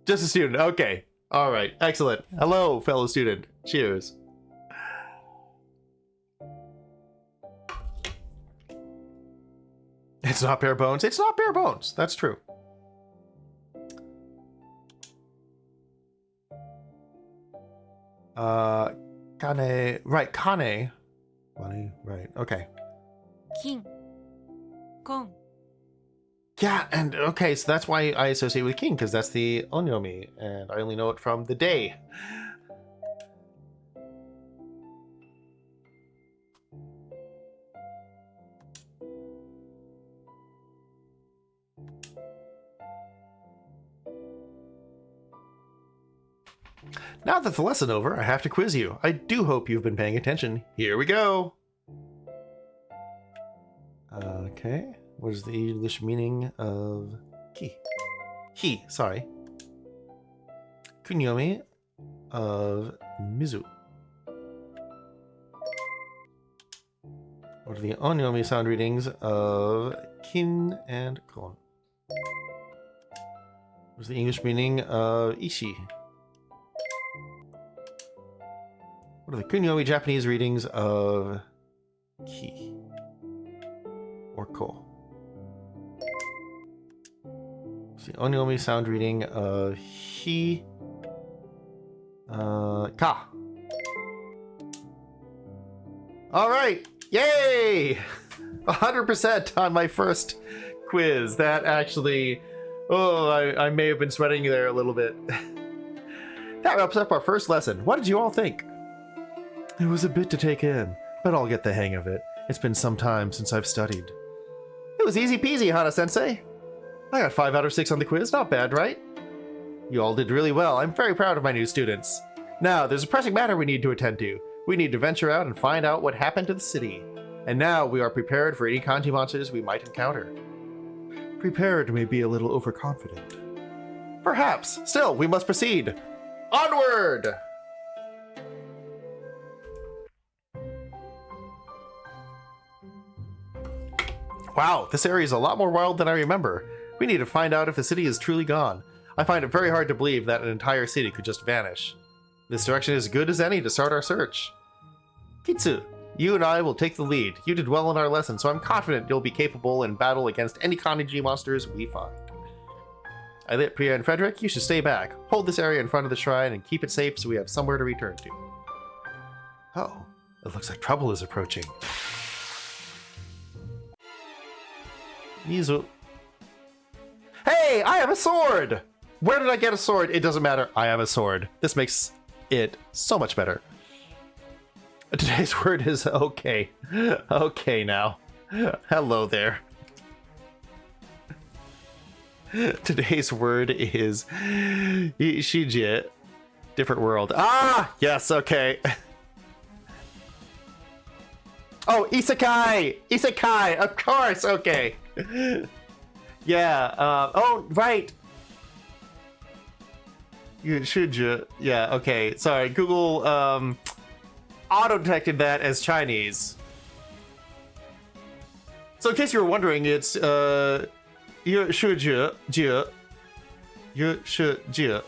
Just a student. Okay. All right. Excellent. Hello, fellow student. Cheers. It's not bare bones. It's not bare bones. That's true. Kane. Right. Kane. Money. Right. Okay.
King. Kong.
Yeah, and okay, so that's why I associate with king, because that's the onyomi, and I only know it from the day. Now that the lesson over, I have to quiz you. I do hope you've been paying attention. Here we go. Okay. What is the English meaning of he? He, sorry. Kunyomi of Mizu. What are the onyomi sound readings of kin and kon? What is the English meaning of ishi? What are the kunyomi Japanese readings of ki or ko? The onyomi sound reading of he, ka. All right, yay! 100% on my first quiz. That actually, I may have been sweating there a little bit. That wraps up our first lesson. What did you all think? It was a bit to take in, but I'll get the hang of it. It's been some time since I've studied. It was easy peasy, Hana-sensei. I got 5 out of 6 on the quiz, not bad, right? You all did really well. I'm very proud of my new students. Now, there's a pressing matter we need to attend to. We need to venture out and find out what happened to the city. And now we are prepared for any kanji monsters we might encounter. Prepared may be a little overconfident. Perhaps. Still, we must proceed. Onward! Wow, this area is a lot more wild than I remember. We need to find out if the city is truly gone. I find it very hard to believe that an entire city could just vanish. This direction is as good as any to start our search. Kitsu, you and I will take the lead. You did well in our lesson, so I'm confident you'll be capable in battle against any kanji monsters we find. Alit, Priya, and Frederick, you should stay back. Hold this area in front of the shrine and keep it safe so we have somewhere to return to. Oh, it looks like trouble is approaching. Mizu. Hey, I have a sword! Where did I get a sword? It doesn't matter. I have a sword. This makes it so much better. Today's word is okay. Okay now. Hello there. Today's word is Shiji. Different world. Ah! Yes, okay. Oh, isekai! Isekai! Of course! Okay. Yeah, oh, right. You should you? Yeah, okay. Sorry, Google auto-detected that as Chinese. So in case you were wondering, it's you should you should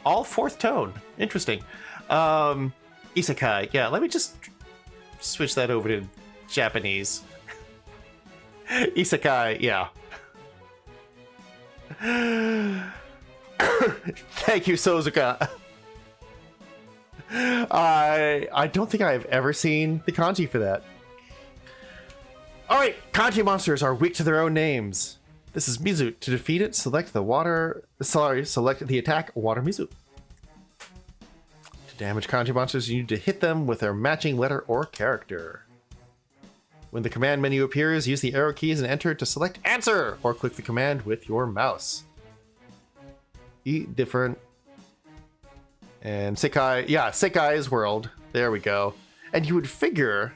all fourth tone. Interesting. Isekai. Yeah, let me just switch that over to Japanese. Isekai, yeah. Thank you, Sozuka. I don't think I've ever seen the kanji for that. Alright, kanji monsters are weak to their own names. This is Mizu. To defeat it, select the attack Water Mizu. To damage kanji monsters, you need to hit them with their matching letter or character. When the command menu appears, use the arrow keys and enter to select answer, or click the command with your mouse. Eat different. And Sekai, yeah, Sekai's world. There we go. And you would figure,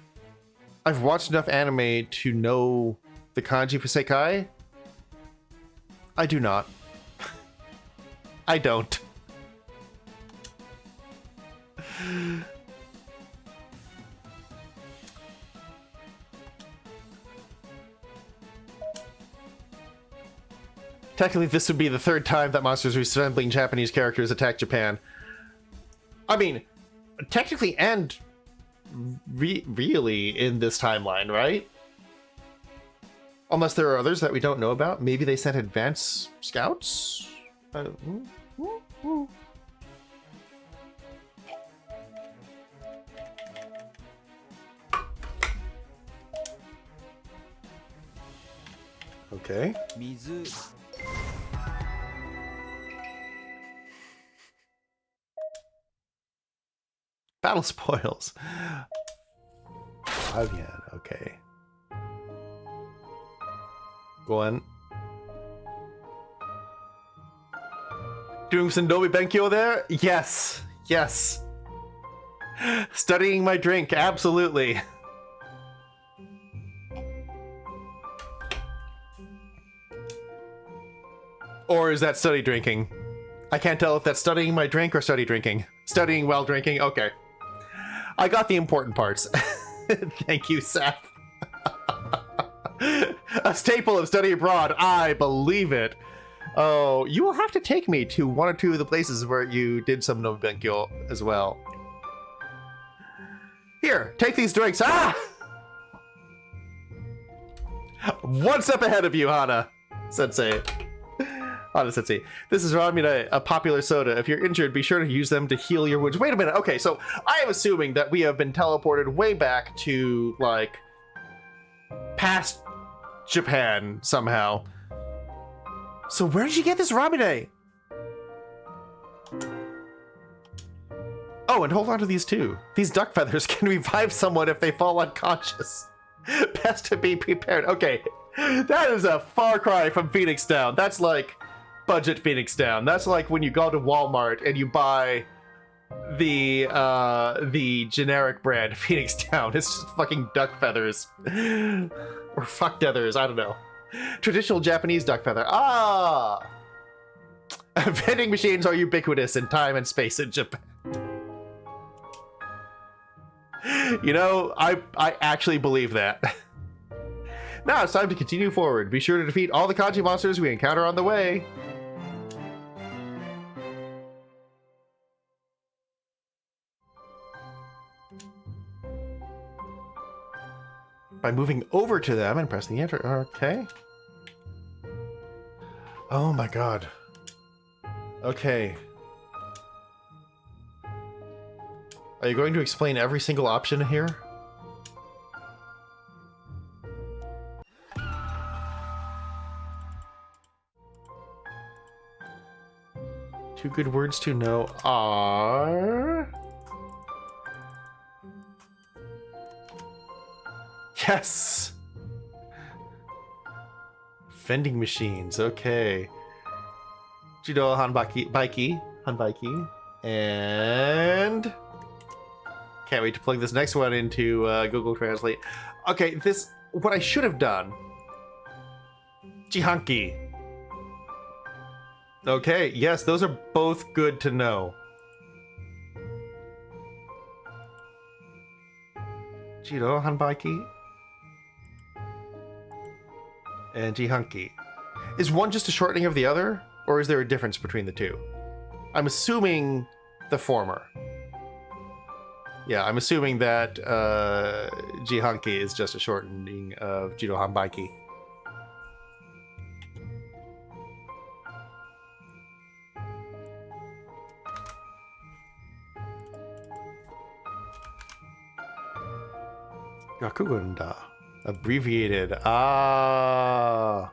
I've watched enough anime to know the kanji for Sekai. I do not. I don't. Technically, this would be the third time that monsters resembling Japanese characters attack Japan. I mean, technically and really in this timeline, right? Unless there are others that we don't know about. Maybe they sent advance scouts? Okay. Battle spoils. 5 yen, okay. Go on. Doing some Nobi Benkyo there? Yes. Yes. Studying my drink, absolutely. Or is that study drinking? I can't tell if that's studying my drink or study drinking. Studying while drinking, okay. I got the important parts. Thank you, Seth. A staple of study abroad, I believe it. Oh, you will have to take me to one or two of the places where you did some Nobenkyo as well. Here, take these drinks. Ah! One step ahead of you, Hana Sensei. Hana Sensei. This is Ramune, a popular soda. If you're injured, be sure to use them to heal your wounds. Wait a minute. Okay, so I am assuming that we have been teleported way back to, like, past Japan somehow. So where did you get this Ramune? Oh, and hold on to these too. These duck feathers can revive someone if they fall unconscious. Best to be prepared. Okay, that is a far cry from Phoenix Down. That's like budget Phoenix Down. That's like when you go to Walmart and you buy the generic brand Phoenix Down. It's just fucking duck feathers. Or fuck feathers, I don't know. Traditional Japanese duck feather. Ah! Vending machines are ubiquitous in time and space in Japan. You know, I actually believe that. Now it's time to continue forward. Be sure to defeat all the kanji monsters we encounter on the way. By moving over to them and pressing the enter. Okay. Oh my god. Okay. Are you going to explain every single option here? Two good words to know are... Yes! Vending machines, okay. Judo Hanbaiki, and... Can't wait to plug this next one into Google Translate. Okay, what I should have done... Jihanki. Okay, yes, those are both good to know. Judo Hanbaiki. And Jihanki. Is one just a shortening of the other? Or is there a difference between the two? I'm assuming the former. Yeah, I'm assuming that Jihanki is just a shortening of Judo Hanbaiki. Gakugunda. Abbreviated. Ah.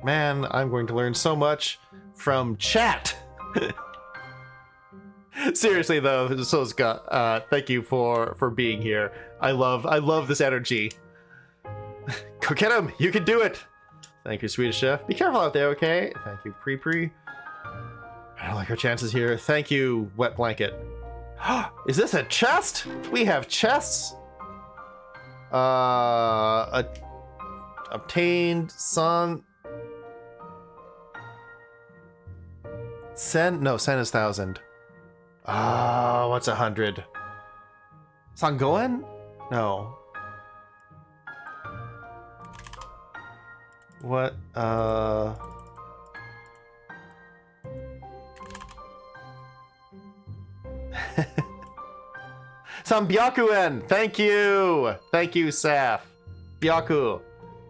Man, I'm going to learn so much from chat. Seriously though, Soska, thank you for being here. I love this energy. Go get him! You can do it! Thank you, Swedish Chef. Be careful out there, okay? Thank you, Pre. I don't like our chances here. Thank you, Wet Blanket. Is this a chest? We have chests? Obtained Sen is 1,000. What's 100? Sangoen? No. What? Sambyakuen! Thank you! Thank you, Saf. Byaku.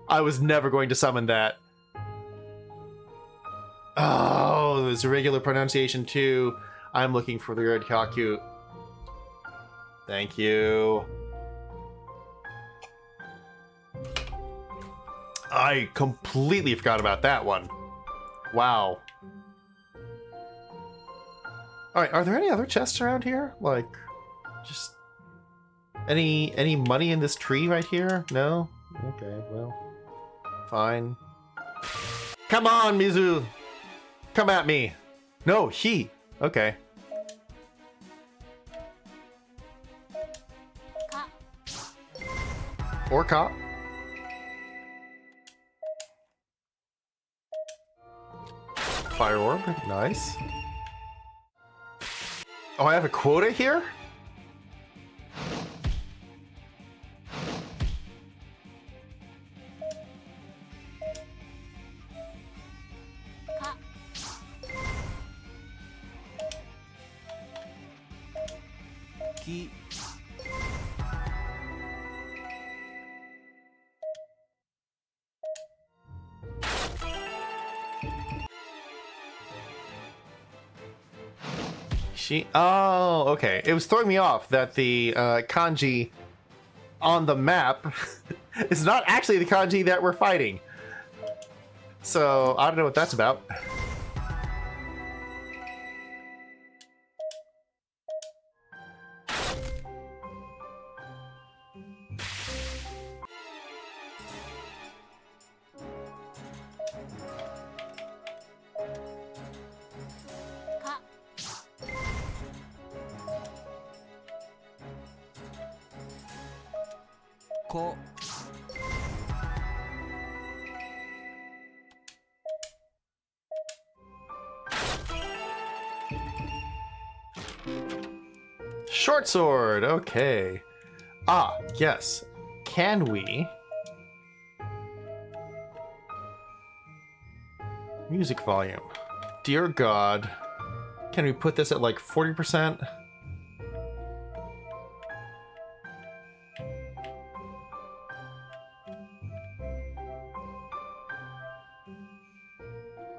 I was never going to summon that. Oh, there's a regular pronunciation too. I'm looking for the red Kyaku. Thank you. I completely forgot about that one. Wow. Alright, are there any other chests around here? Like, just... Any money in this tree right here? No? Okay, well... Fine. Come on, Mizu! Come at me! No, he! Okay. Or cop. Fire orb, nice. Oh, I have a quota here?
Key.
Oh, okay. It was throwing me off that the kanji on the map is not actually the kanji that we're fighting. So, I don't know what that's about.
Ko.
Short sword, okay. Ah, yes. Can we... Music volume. Dear God. Can we put this at like 40%?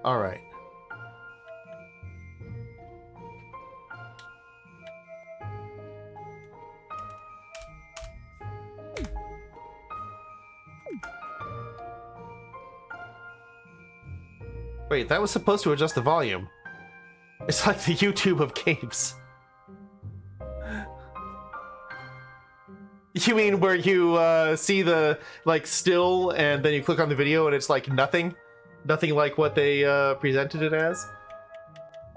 All right. Wait, that was supposed to adjust the volume. It's like the YouTube of games. You mean where you see the like still and then you click on the video and it's like nothing? Nothing like what they presented it as?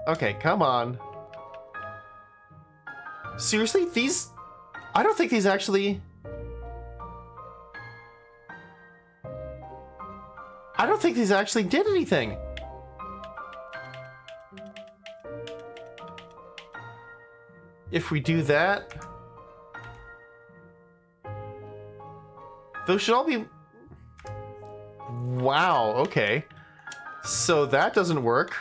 Okay, come on. Seriously? These... I don't think these actually... I don't think these actually did anything. If we do that... Those should all be... Wow, okay. So that doesn't work.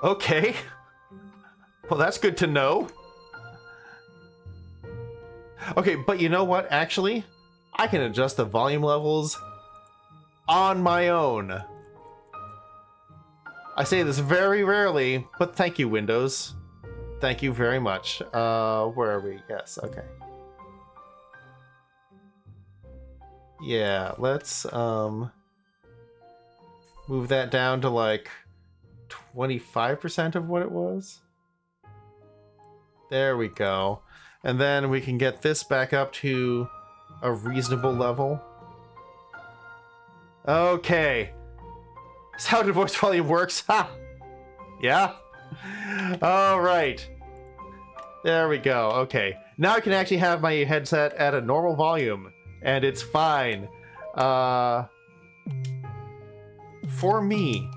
Okay. Well, that's good to know. Okay, but you know what? Actually, I can adjust the volume levels on my own. I say this very rarely, but thank you, Windows. Thank you very much. Where are we? Yes, okay. Yeah, let's move that down to like 25% of what it was. There we go. And then we can get this back up to a reasonable level. Okay. That's how the voice volume works. Ha! Yeah? All right. There we go. Okay. Now I can actually have my headset at a normal volume, and it's fine. For me.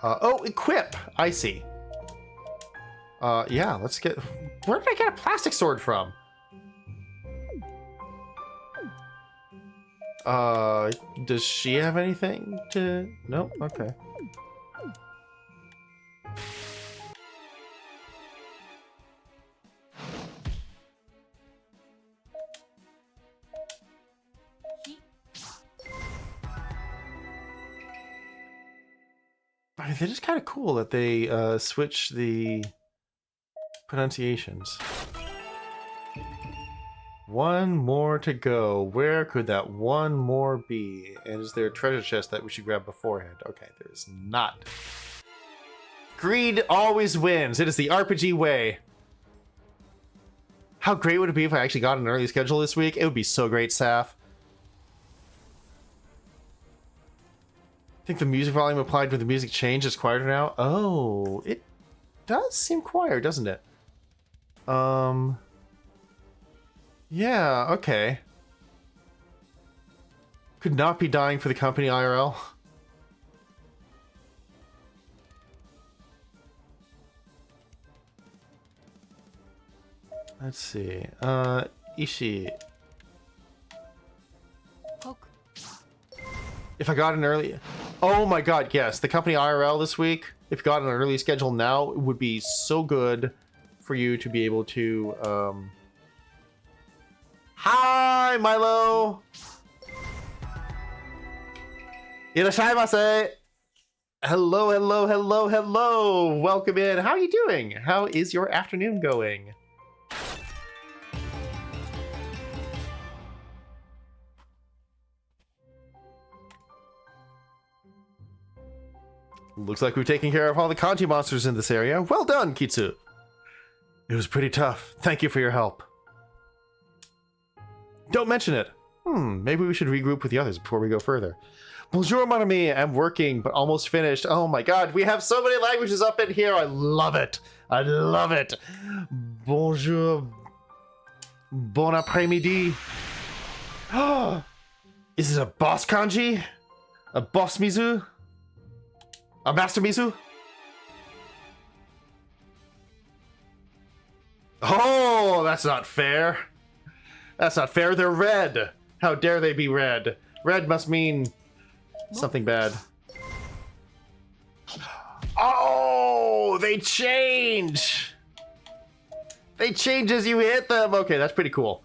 Oh, equip. I see. Yeah, let's get... Where did I get a plastic sword from? Does she have anything to... No? Okay. I mean, that is kind of cool that they switch the pronunciations. One more to go. Where could that one more be? And is there a treasure chest that we should grab beforehand? Okay, there is not. Greed always wins. It is the RPG way. How great would it be if I actually got an early schedule this week? It would be so great, Saf. I think the music volume applied with the music change is quieter now. Oh, it does seem quieter, doesn't it? Yeah, okay. Could not be dying for the company IRL. Let's see. Ishii.
Poke.
If I got an early... Oh my god, yes. The company IRL this week, if you got an early schedule now, it would be so good for you to be able to... Hi, Milo! Irashaimase! Hello, hello, hello, hello! Welcome in. How are you doing? How is your afternoon going? Looks like we've taken care of all the kanji monsters in this area. Well done, Kitsu! It was pretty tough. Thank you for your help. Don't mention it. Maybe we should regroup with the others before we go further. Bonjour, mon ami. I'm working, but almost finished. Oh my god, we have so many languages up in here. I love it. I love it. Bonjour. Bon après-midi. Is it a boss kanji? A boss Mizu? A master Mizu? Oh, that's not fair. That's not fair. They're red. How dare they be red? Red must mean something bad. Oh, they change. They change as you hit them. Okay, that's pretty cool.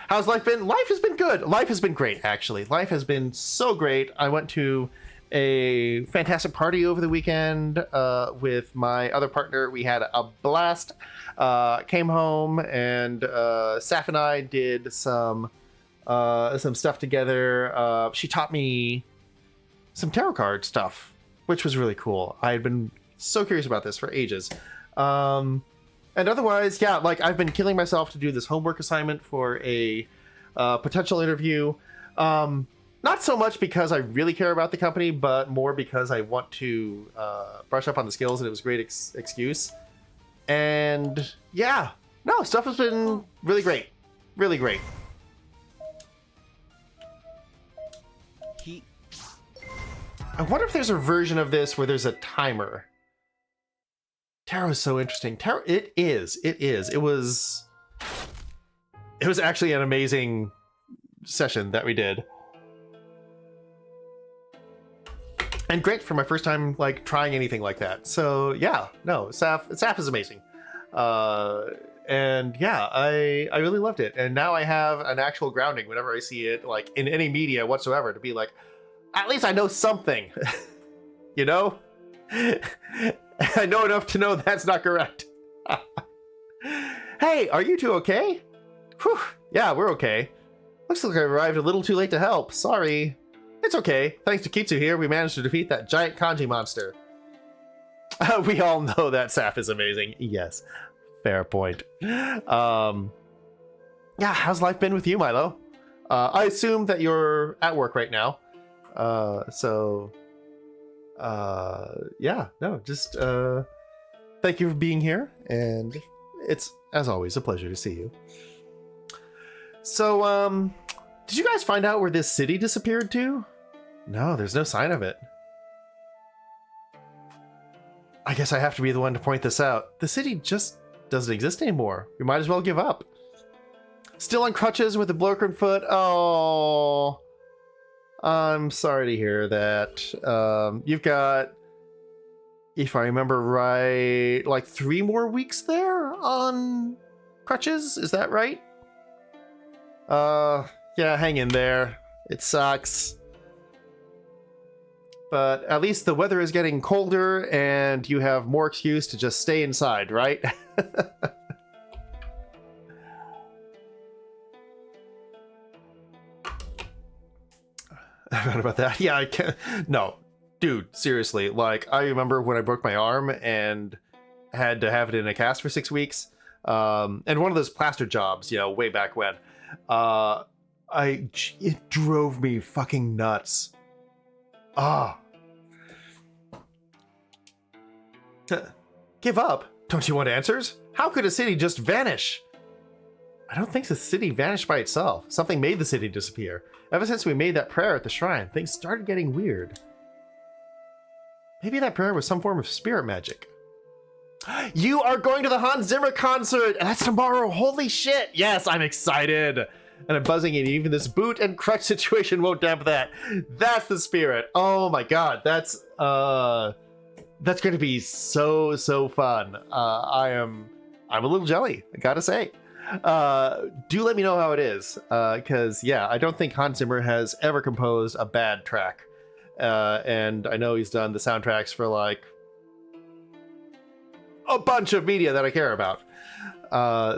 How's life been? Life has been good. Life has been great, actually. Life has been so great. I went to a fantastic party over the weekend with my other partner. We had a blast. Came home and Saf and I did some stuff together. She taught me some tarot card stuff, which was really cool. I had been so curious about this for ages. And otherwise, yeah, like I've been killing myself to do this homework assignment for a potential interview. Not so much because I really care about the company, but more because I want to brush up on the skills, and it was a great excuse. And yeah, no, stuff has been really great. Really great. I wonder if there's a version of this where there's a timer. Tarot is so interesting. Tarot, it is. It was actually an amazing session that we did. And great for my first time, like, trying anything like that. So, yeah, no, Saf is amazing. And yeah, I really loved it. And now I have an actual grounding whenever I see it, like, in any media whatsoever, to be like, at least I know something. You know? I know enough to know that's not correct. Hey, are you two okay? Whew, yeah, we're okay. Looks like I arrived a little too late to help. Sorry. It's okay. Thanks to Kitsu here, we managed to defeat that giant kanji monster. We all know that Saf is amazing. Yes, fair point. Yeah, how's life been with you, Milo? I assume that you're at work right now. Yeah, no, just thank you for being here, and it's, as always, a pleasure to see you. So, did you guys find out where this city disappeared to? No, there's no sign of it. I guess I have to be the one to point this out. The city just doesn't exist anymore. We might as well give up. Still on crutches with a broken foot. Oh, I'm sorry to hear that. You've got, if I remember right, like 3 more weeks there on crutches. Is that right? Yeah, hang in there. It sucks. But at least the weather is getting colder and you have more excuse to just stay inside, right? I forgot about that. Yeah, I can't. No, dude, seriously. Like, I remember when I broke my arm and had to have it in a cast for 6 weeks. And one of those plaster jobs, you know, way back when. It drove me fucking nuts. Give up? Don't you want answers? How could a city just vanish? I don't think the city vanished by itself. Something made the city disappear. Ever since we made that prayer at the shrine, things started getting weird. Maybe that prayer was some form of spirit magic. You are going to the Hans Zimmer concert! And that's tomorrow! Holy shit! Yes, I'm excited! And I'm buzzing, and even this boot and crutch situation won't damp that. That's the spirit. Oh my god, that's going to be so fun. I'm a little jelly, I gotta say. Do let me know how it is, because yeah, I don't think Hans Zimmer has ever composed a bad track. And I know he's done the soundtracks for like a bunch of media that I care about.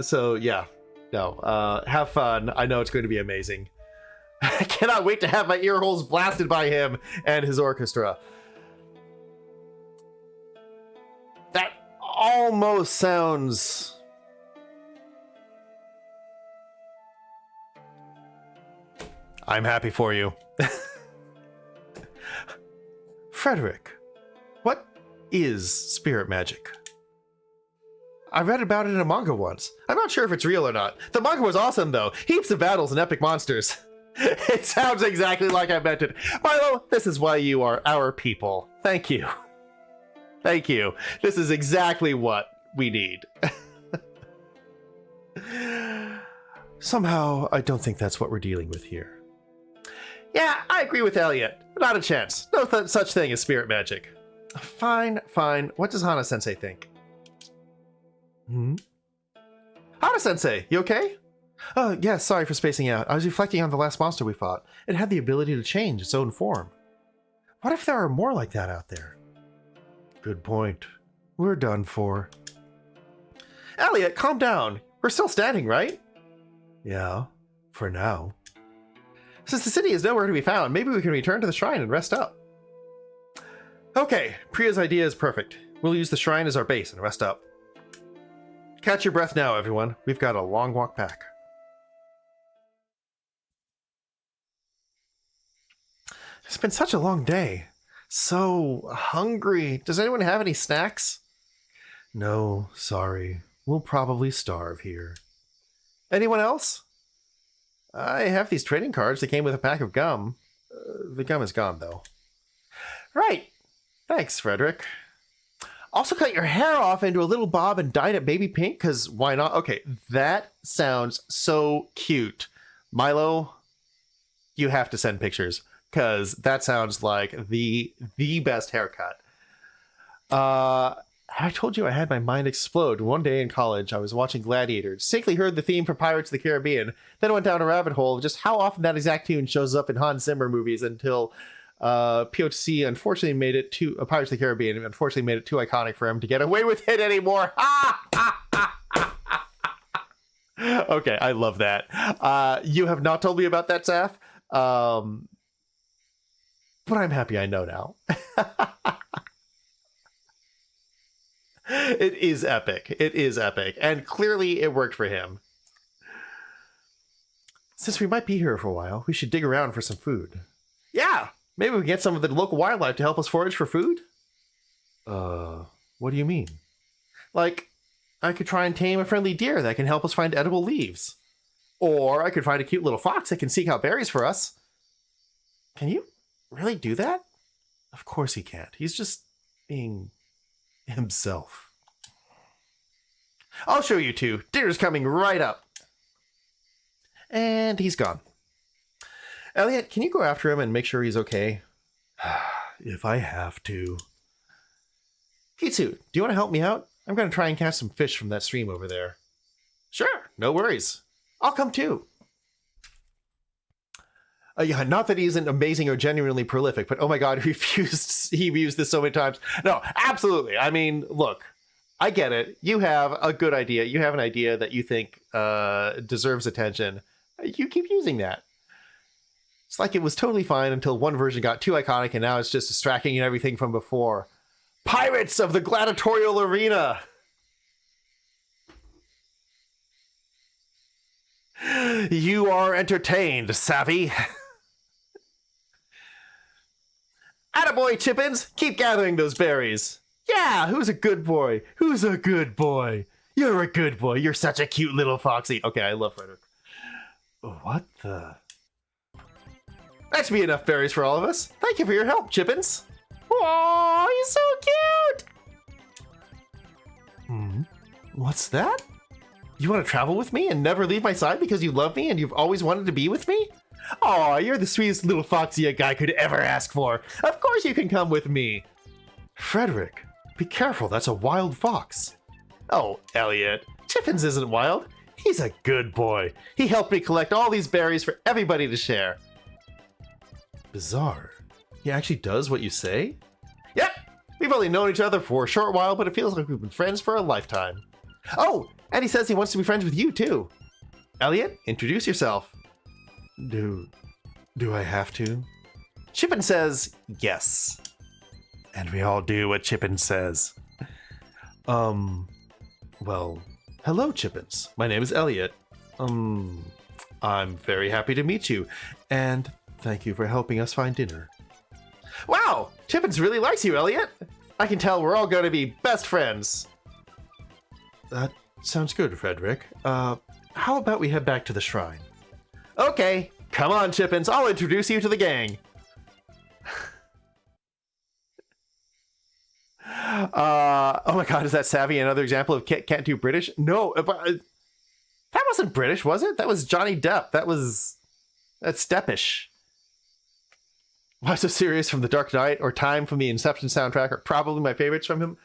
So yeah, no, have fun. I know it's going to be amazing. I cannot wait to have my ear holes blasted by him and his orchestra. That almost sounds... I'm happy for you. Frederick, what is spirit magic? I read about it in a manga once. I'm not sure if it's real or not. The manga was awesome though. Heaps of battles and epic monsters. It sounds exactly like I meant it. Milo, this is why you are our people. Thank you. Thank you. This is exactly what we need. Somehow, I don't think that's what we're dealing with here. Yeah, I agree with Elliot. Not a chance. No such thing as spirit magic. Fine, fine. What does Hana-sensei think? Hana-sensei, you okay? Oh, yeah, sorry for spacing out. I was reflecting on the last monster we fought. It had the ability to change its own form. What if there are more like that out there? Good point. We're done for. Elliot, calm down. We're still standing, right? Yeah, for now. Since the city is nowhere to be found, maybe we can return to the shrine and rest up. Okay, Priya's idea is perfect. We'll use the shrine as our base and rest up. Catch your breath now, everyone. We've got a long walk back. It's been such a long day. So hungry. Does anyone have any snacks? No, sorry. We'll probably starve here. Anyone else? I have these trading cards that came with a pack of gum. The gum is gone, though. Right. Thanks, Frederick. Also cut your hair off into a little bob and dyed it baby pink, because why not? Okay, that sounds so cute. Milo, you have to send pictures, because that sounds like the best haircut. I told you I had my mind explode. One day in college, I was watching Gladiator, distinctly heard the theme for Pirates of the Caribbean, then went down a rabbit hole of just how often that exact tune shows up in Hans Zimmer movies until POTC unfortunately made it to Pirates of the Caribbean, unfortunately made it too iconic for him to get away with it anymore. Okay, I love that. You have not told me about that, Saf. But I'm happy I know now. It is epic. It is epic. And clearly it worked for him. Since we might be here for a while, we should dig around for some food. Yeah! Maybe we can get some of the local wildlife to help us forage for food? What do you mean? Like, I could try and tame a friendly deer that can help us find edible leaves. Or I could find a cute little fox that can seek out berries for us. Can you really do that? Of course he can't. He's just being himself. I'll show you two. Dinner's coming right up. And he's gone. Elliot, can you go after him and make sure he's okay? If I have to. Hitsu, do you want to help me out? I'm going to try and catch some fish from that stream over there. Sure, no worries. I'll come too. Yeah, not that he isn't amazing or genuinely prolific, but oh my god, he used this so many times. No, absolutely. I mean, look, I get it. You have a good idea. You have an idea that you think deserves attention. You keep using that. It's like it was totally fine until one version got too iconic and now it's just distracting and everything from before. Pirates of the Gladiatorial Arena! You are entertained, savvy. Attaboy, Chippins! Keep gathering those berries. Yeah, who's a good boy? Who's a good boy? You're a good boy. You're such a cute little foxy. Okay, I love Frederick. What the... That should be enough berries for all of us. Thank you for your help, Chippins. Aw, he's so cute! What's that? You want to travel with me and never leave my side because you love me and you've always wanted to be with me? Aw, you're the sweetest little foxy a guy could ever ask for. Of course you can come with me. Frederick, be careful, that's a wild fox. Oh, Elliot, Chippins isn't wild. He's a good boy. He helped me collect all these berries for everybody to share. Bizarre. He actually does what you say? Yep! We've only known each other for a short while, but it feels like we've been friends for a lifetime. Oh, and he says he wants to be friends with you, too. Elliot, introduce yourself. Do I have to? Chippin says yes. And we all do what Chippin says. Well, hello, Chippins. My name is Elliot. I'm very happy to meet you, and thank you for helping us find dinner. Wow! Chippins really likes you, Elliot! I can tell we're all going to be best friends. That sounds good, Frederick. How about we head back to the shrine? Okay, come on, Chippins. I'll introduce you to the gang. Oh my god, is that Savvy another example of can't do British? No, that wasn't British, was it? That was Johnny Depp. That's Deppish. Why So Serious from The Dark Knight or Time from the Inception soundtrack are probably my favorites from him.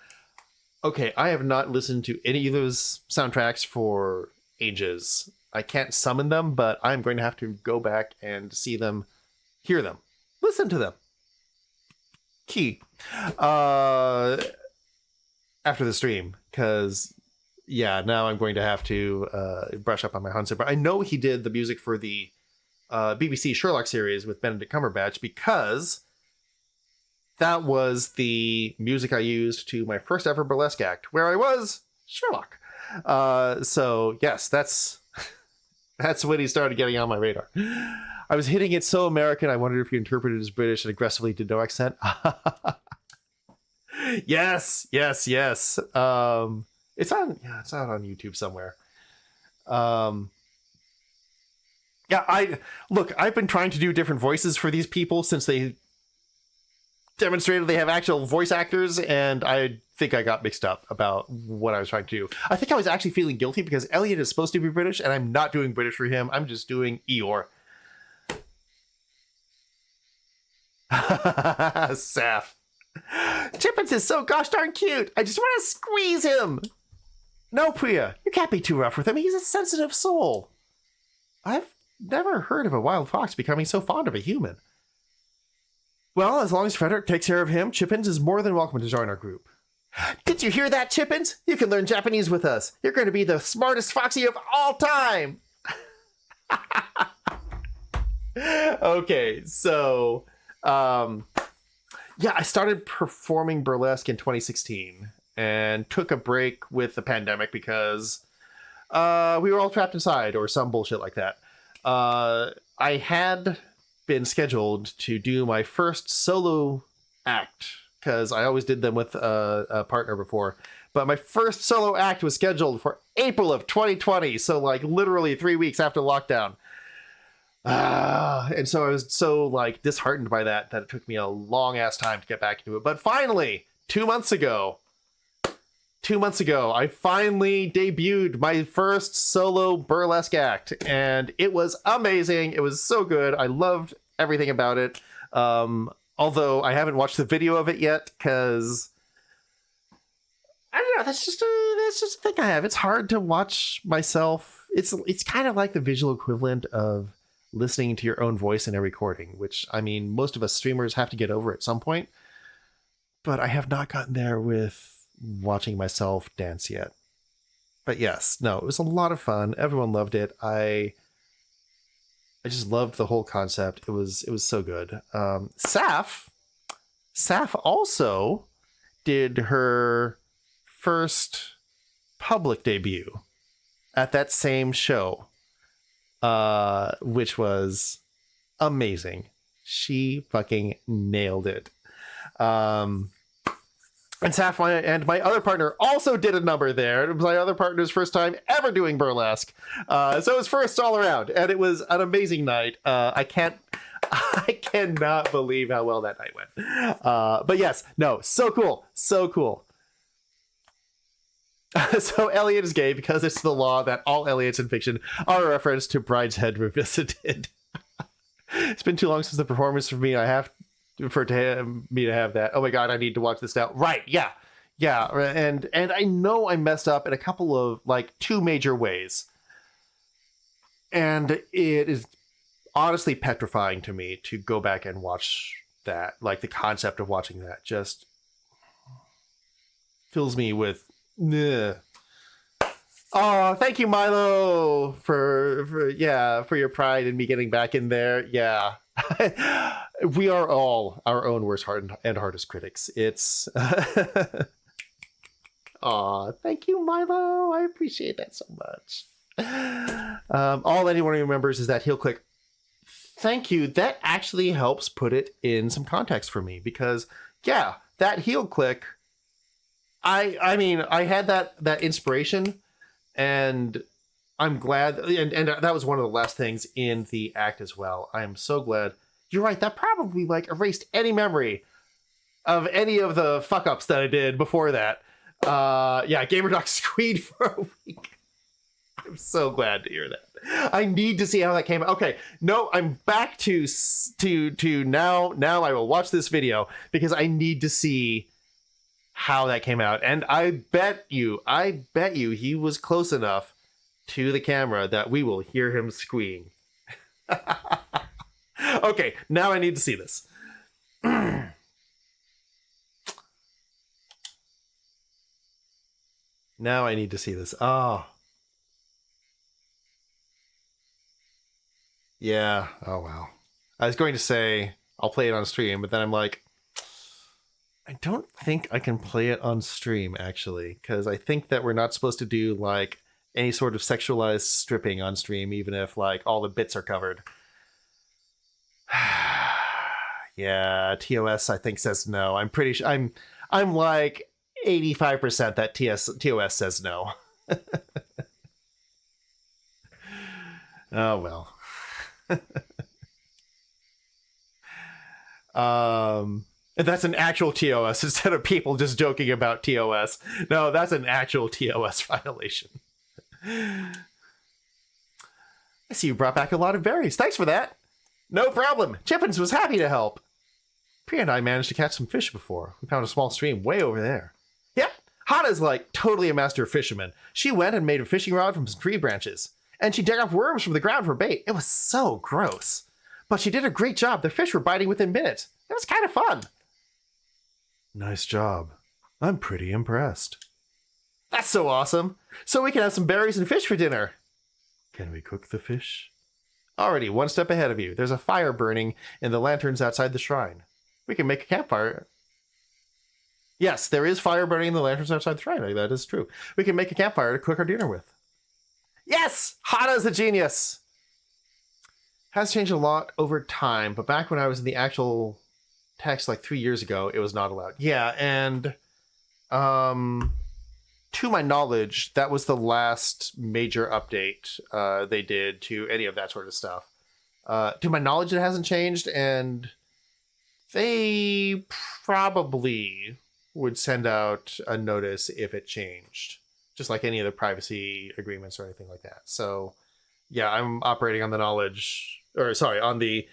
Okay, I have not listened to any of those soundtracks for ages. I can't summon them, but I'm going to have to go back and see them, hear them, listen to them. Key. After the stream, because yeah, now I'm going to have to brush up on my Hansen. But I know he did the music for the BBC Sherlock series with Benedict Cumberbatch because that was the music I used to my first ever burlesque act, where I was Sherlock. So yes, that's when he started getting on my radar. I was hitting it so American, I wondered if you interpreted it as British and aggressively did no accent. Yes. It's out on YouTube somewhere. I've been trying to do different voices for these people since they demonstrated they have actual voice actors, and I think I got mixed up about what I was trying to do. I think I was actually feeling guilty because Elliot is supposed to be British, and I'm not doing British for him. I'm just doing Eeyore. Saf. Chippins is so gosh darn cute. I just want to squeeze him. No, Priya, you can't be too rough with him. He's a sensitive soul. I've never heard of a wild fox becoming so fond of a human. Well, as long as Frederick takes care of him, Chippins is more than welcome to join our group. Did you hear that, Chippins? You can learn Japanese with us. You're going to be the smartest foxy of all time. Okay, so I started performing burlesque in 2016 and took a break with the pandemic because we were all trapped inside or some bullshit like that. I had been scheduled to do my first solo act because I always did them with a partner before, but my first solo act was scheduled for April of 2020, so like literally 3 weeks after lockdown. And so I was so like disheartened by that it took me a long ass time to get back into it. But finally, 2 months ago, 2 months ago, I finally debuted my first solo burlesque act, and it was amazing. It was so good. I loved everything about it. Although I haven't watched the video of it yet, because I don't know. That's just a thing I have. It's hard to watch myself. It's kind of like the visual equivalent of listening to your own voice in a recording, which, I mean, most of us streamers have to get over at some point. But I have not gotten there with watching myself dance yet. But yes, no, it was a lot of fun. Everyone loved it. I just loved the whole concept. It was so good. Saf also did her first public debut at that same show, which was amazing. She fucking nailed it. And Saf and my other partner also did a number there. It was my other partner's first time ever doing burlesque. So it was first all around, and it was an amazing night. I cannot believe how well that night went. But yes, no, so cool. So cool. So Elliot is gay because it's the law that all Elliots in fiction are a reference to Brideshead Revisited. It's been too long since the performance for me. I have me to have that. Oh my god, I need to watch this now. Right, yeah. And I know I messed up in a couple of, like, 2 major ways. And it is honestly petrifying to me to go back and watch that. Like, the concept of watching that just fills me with oh, thank you, Milo, for your pride in me getting back in there. Yeah. We are all our own worst and hardest critics. It's aw, thank you, Milo. I appreciate that so much. All anyone remembers is that heel click. Thank you. That actually helps put it in some context for me, because yeah, that heel click, I mean, I had that inspiration, and I'm glad, and that was one of the last things in the act as well. I am so glad. You're right, that probably, like, erased any memory of any of the fuck-ups that I did before that. Yeah, GamerDoc squeed for a week. I'm so glad to hear that. I need to see how that came out. Okay, no, I'm back to now I will watch this video, because I need to see how that came out. And I bet you he was close enough to the camera that we will hear him squeeing. Okay, now I need to see this. Now I need to see this. Oh. Yeah. Oh, wow. I was going to say I'll play it on stream, but then I'm like, I don't think I can play it on stream, actually, because I think that we're not supposed to do, like, any sort of sexualized stripping on stream, even if, like, all the bits are covered. Yeah, TOS I think says no. I'm pretty sure I'm like 85% that TOS says no. Oh well. That's an actual TOS instead of people just joking about TOS. No, that's an actual TOS violation. I see you brought back a lot of berries. Thanks for that. No problem. Chippins was happy to help. Priya and I managed to catch some fish before. We found a small stream way over there. Yep, Hana's like totally a master fisherman. She went and made a fishing rod from some tree branches. And she dug up worms from the ground for bait. It was so gross. But she did a great job. The fish were biting within minutes. It was kind of fun. Nice job. I'm pretty impressed. That's so awesome. So we can have some berries and fish for dinner. Can we cook the fish? Already one step ahead of you. There's a fire burning in the lanterns outside the shrine. We can make a campfire. Yes, there is fire burning in the lanterns outside the shrine. That is true. We can make a campfire to cook our dinner with. Yes! Hana's a genius! Has changed a lot over time, but back when I was in the actual text like 3 years ago, it was not allowed. Yeah, and to my knowledge, that was the last major update they did to any of that sort of stuff. To my knowledge, it hasn't changed, and they probably would send out a notice if it changed, just like any of the privacy agreements or anything like that. So yeah, I'm operating on the knowledge, or sorry, on the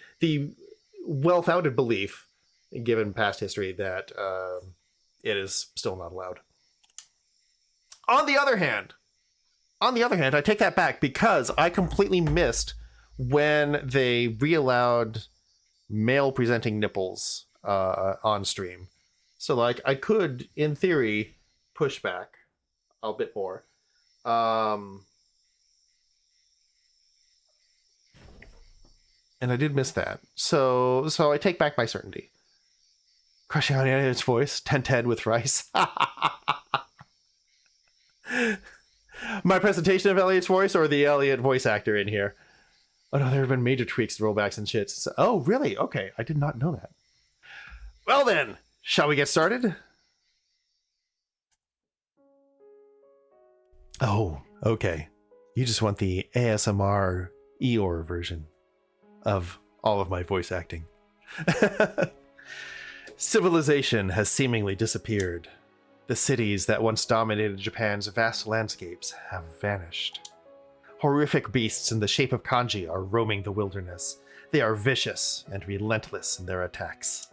well-founded belief, given past history, that it is still not allowed. On the other hand, I take that back, because I completely missed when they re-allowed male presenting nipples on stream. So like, I could, in theory, push back a bit more. And I did miss that. So I take back my certainty. Crushing on Elliot's voice, 10-10 with rice. My presentation of Elliot's voice, or the Elliot voice actor in here? Oh no, there have been major tweaks, rollbacks, and shits. So, oh, really? Okay, I did not know that. Well then, shall we get started? Oh, okay. You just want the ASMR Eeyore version of all of my voice acting. Civilization has seemingly disappeared. The cities that once dominated Japan's vast landscapes have vanished. Horrific beasts in the shape of kanji are roaming the wilderness. They are vicious and relentless in their attacks.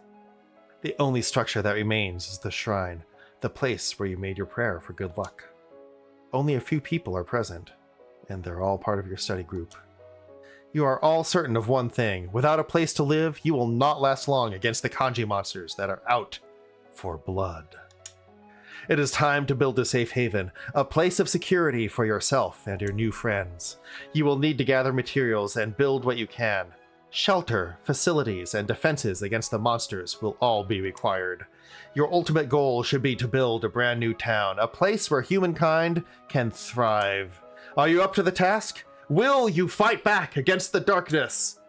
The only structure that remains is the shrine, the place where you made your prayer for good luck. Only a few people are present, and they're all part of your study group. You are all certain of one thing: without a place to live, you will not last long against the kanji monsters that are out for blood. It is time to build a safe haven, a place of security for yourself and your new friends. You will need to gather materials and build what you can. Shelter, facilities, and defenses against the monsters will all be required. Your ultimate goal should be to build a brand new town, a place where humankind can thrive. Are you up to the task? Will you fight back against the darkness?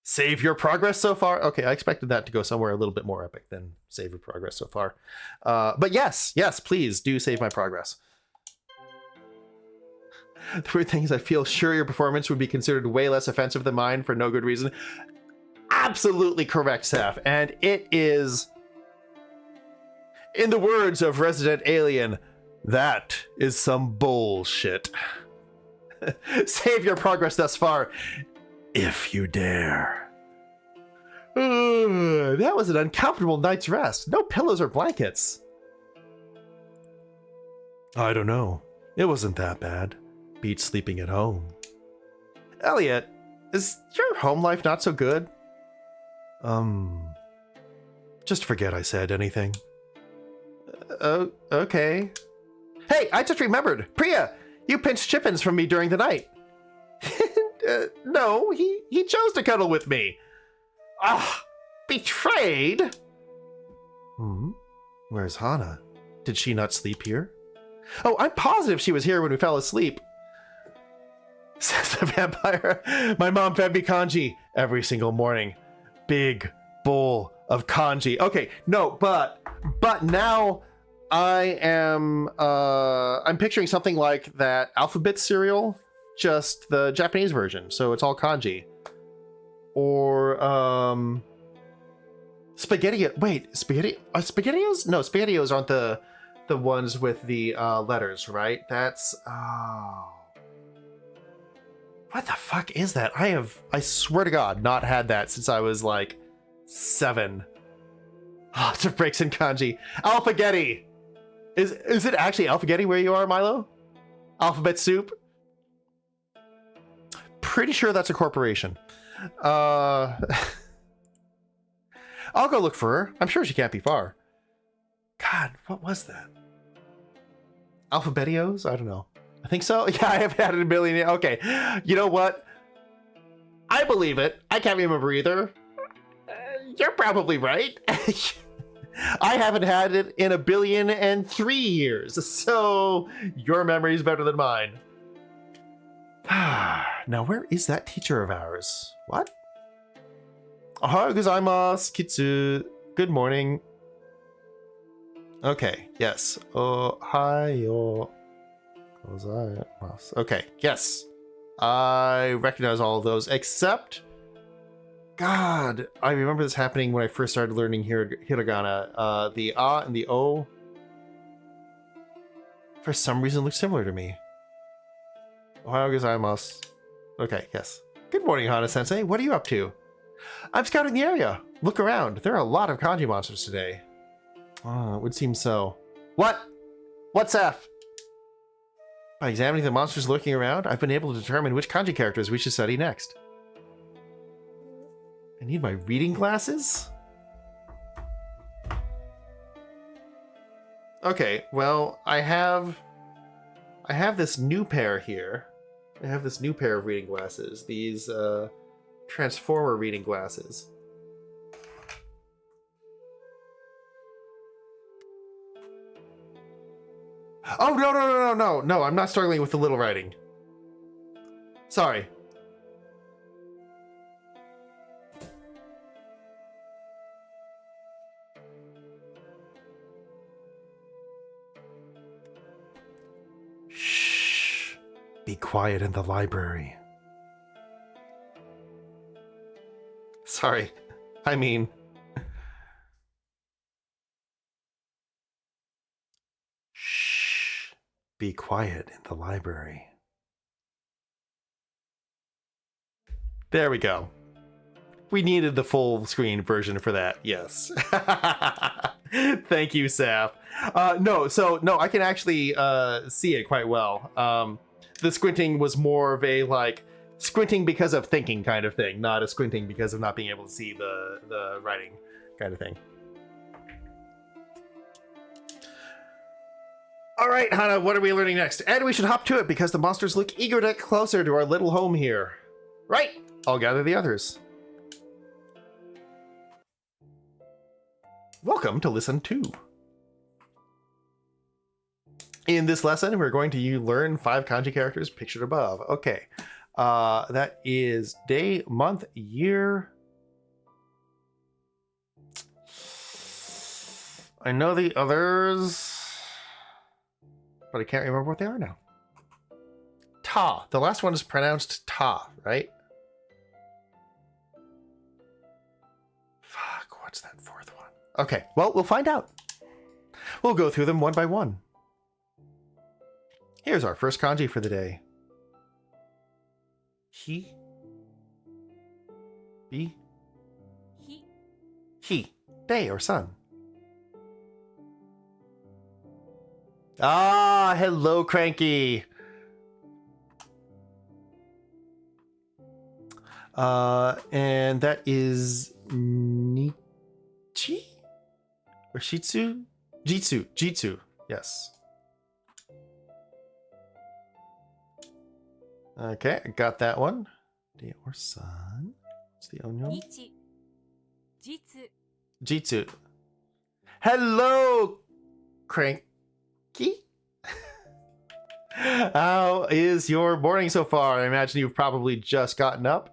Save your progress so far? Okay, I expected that to go somewhere a little bit more epic than save your progress so far. But yes, please do save my progress. The weird thing is, I feel sure your performance would be considered way less offensive than mine for no good reason. Absolutely correct, Seth. And it is, in the words of Resident Alien, that is some bullshit. Save your progress thus far, if you dare. That was an uncomfortable night's rest. No pillows or blankets. I don't know. It wasn't that bad. Beats sleeping at home. Elliot, is your home life not so good? Just forget I said anything. Okay. Hey, I just remembered. Priya, you pinched chickens from me during the night. No, he chose to cuddle with me. Ah, betrayed. Where's Hana? Did she not sleep here? Oh, I'm positive she was here when we fell asleep. Says the vampire. My mom fed me kanji every single morning. Big bowl of kanji. Okay, no, but now I am I'm picturing something like that alphabet cereal, just the Japanese version, so it's all kanji. Or spaghetti. Wait, spaghetti? SpaghettiOs? No, SpaghettiOs aren't the ones with the letters, right? That's what the fuck is that? I swear to God, not had that since I was like 7. Lots of breaks in kanji. Alphagetti. Is it actually Alphagetti where you are, Milo? Alphabet Soup? Pretty sure that's a corporation. I'll go look for her. I'm sure she can't be far. God, what was that? Alphabetios? I don't know. I think so. Yeah, I have had it a billion. Okay, you know what? I believe it. I can't remember either. You're probably right. I haven't had it in 1,000,003 years, so your memory's better than mine. Now, where is that teacher of ours? What? Ohayou gozaimasu, Kitsu. Good morning. Okay, yes. Ohayou gozaimasu. Okay, yes. I recognize all of those, except God, I remember this happening when I first started learning hiragana. The A and the O, for some reason, look similar to me. Ohayou gozaimasu. Okay, yes. Good morning, Hana-sensei. What are you up to? I'm scouting the area. Look around. There are a lot of kanji monsters today. It would seem so. What? What's F? By examining the monsters lurking around, I've been able to determine which kanji characters we should study next. I need my reading glasses? Okay, well, I have this new pair here. I have this new pair of reading glasses. These, Transformer reading glasses. Oh, no, I'm not struggling with the little writing. Sorry. Shh. Be quiet in the library. Sorry. I mean... Shh. Be quiet in the library. There we go. We needed the full screen version for that, yes. Thank you, Saf. No, I can actually see it quite well. The squinting was more of a, like, squinting because of thinking kind of thing, not a squinting because of not being able to see the writing kind of thing. All right, Hana, what are we learning next? And we should hop to it because the monsters look eager to get closer to our little home here. Right, I'll gather the others. Welcome to Listen 2. In this lesson, we're going to learn 5 kanji characters pictured above. Okay, that is day, month, year. I know the others, but I can't remember what they are now. Ta. The last one is pronounced ta, right? Fuck, what's that fourth one? Okay, well, we'll find out. We'll go through them one by one. Here's our first kanji for the day. He. Be. He. Day or sun. Ah, hello, Cranky. And that is Nichi? Or Shitsu? Jitsu, yes. Okay, I got that one. Day or sun. What's the onion? Jitsu. Hello, Cranky. How is your morning so far? I imagine you've probably just gotten up.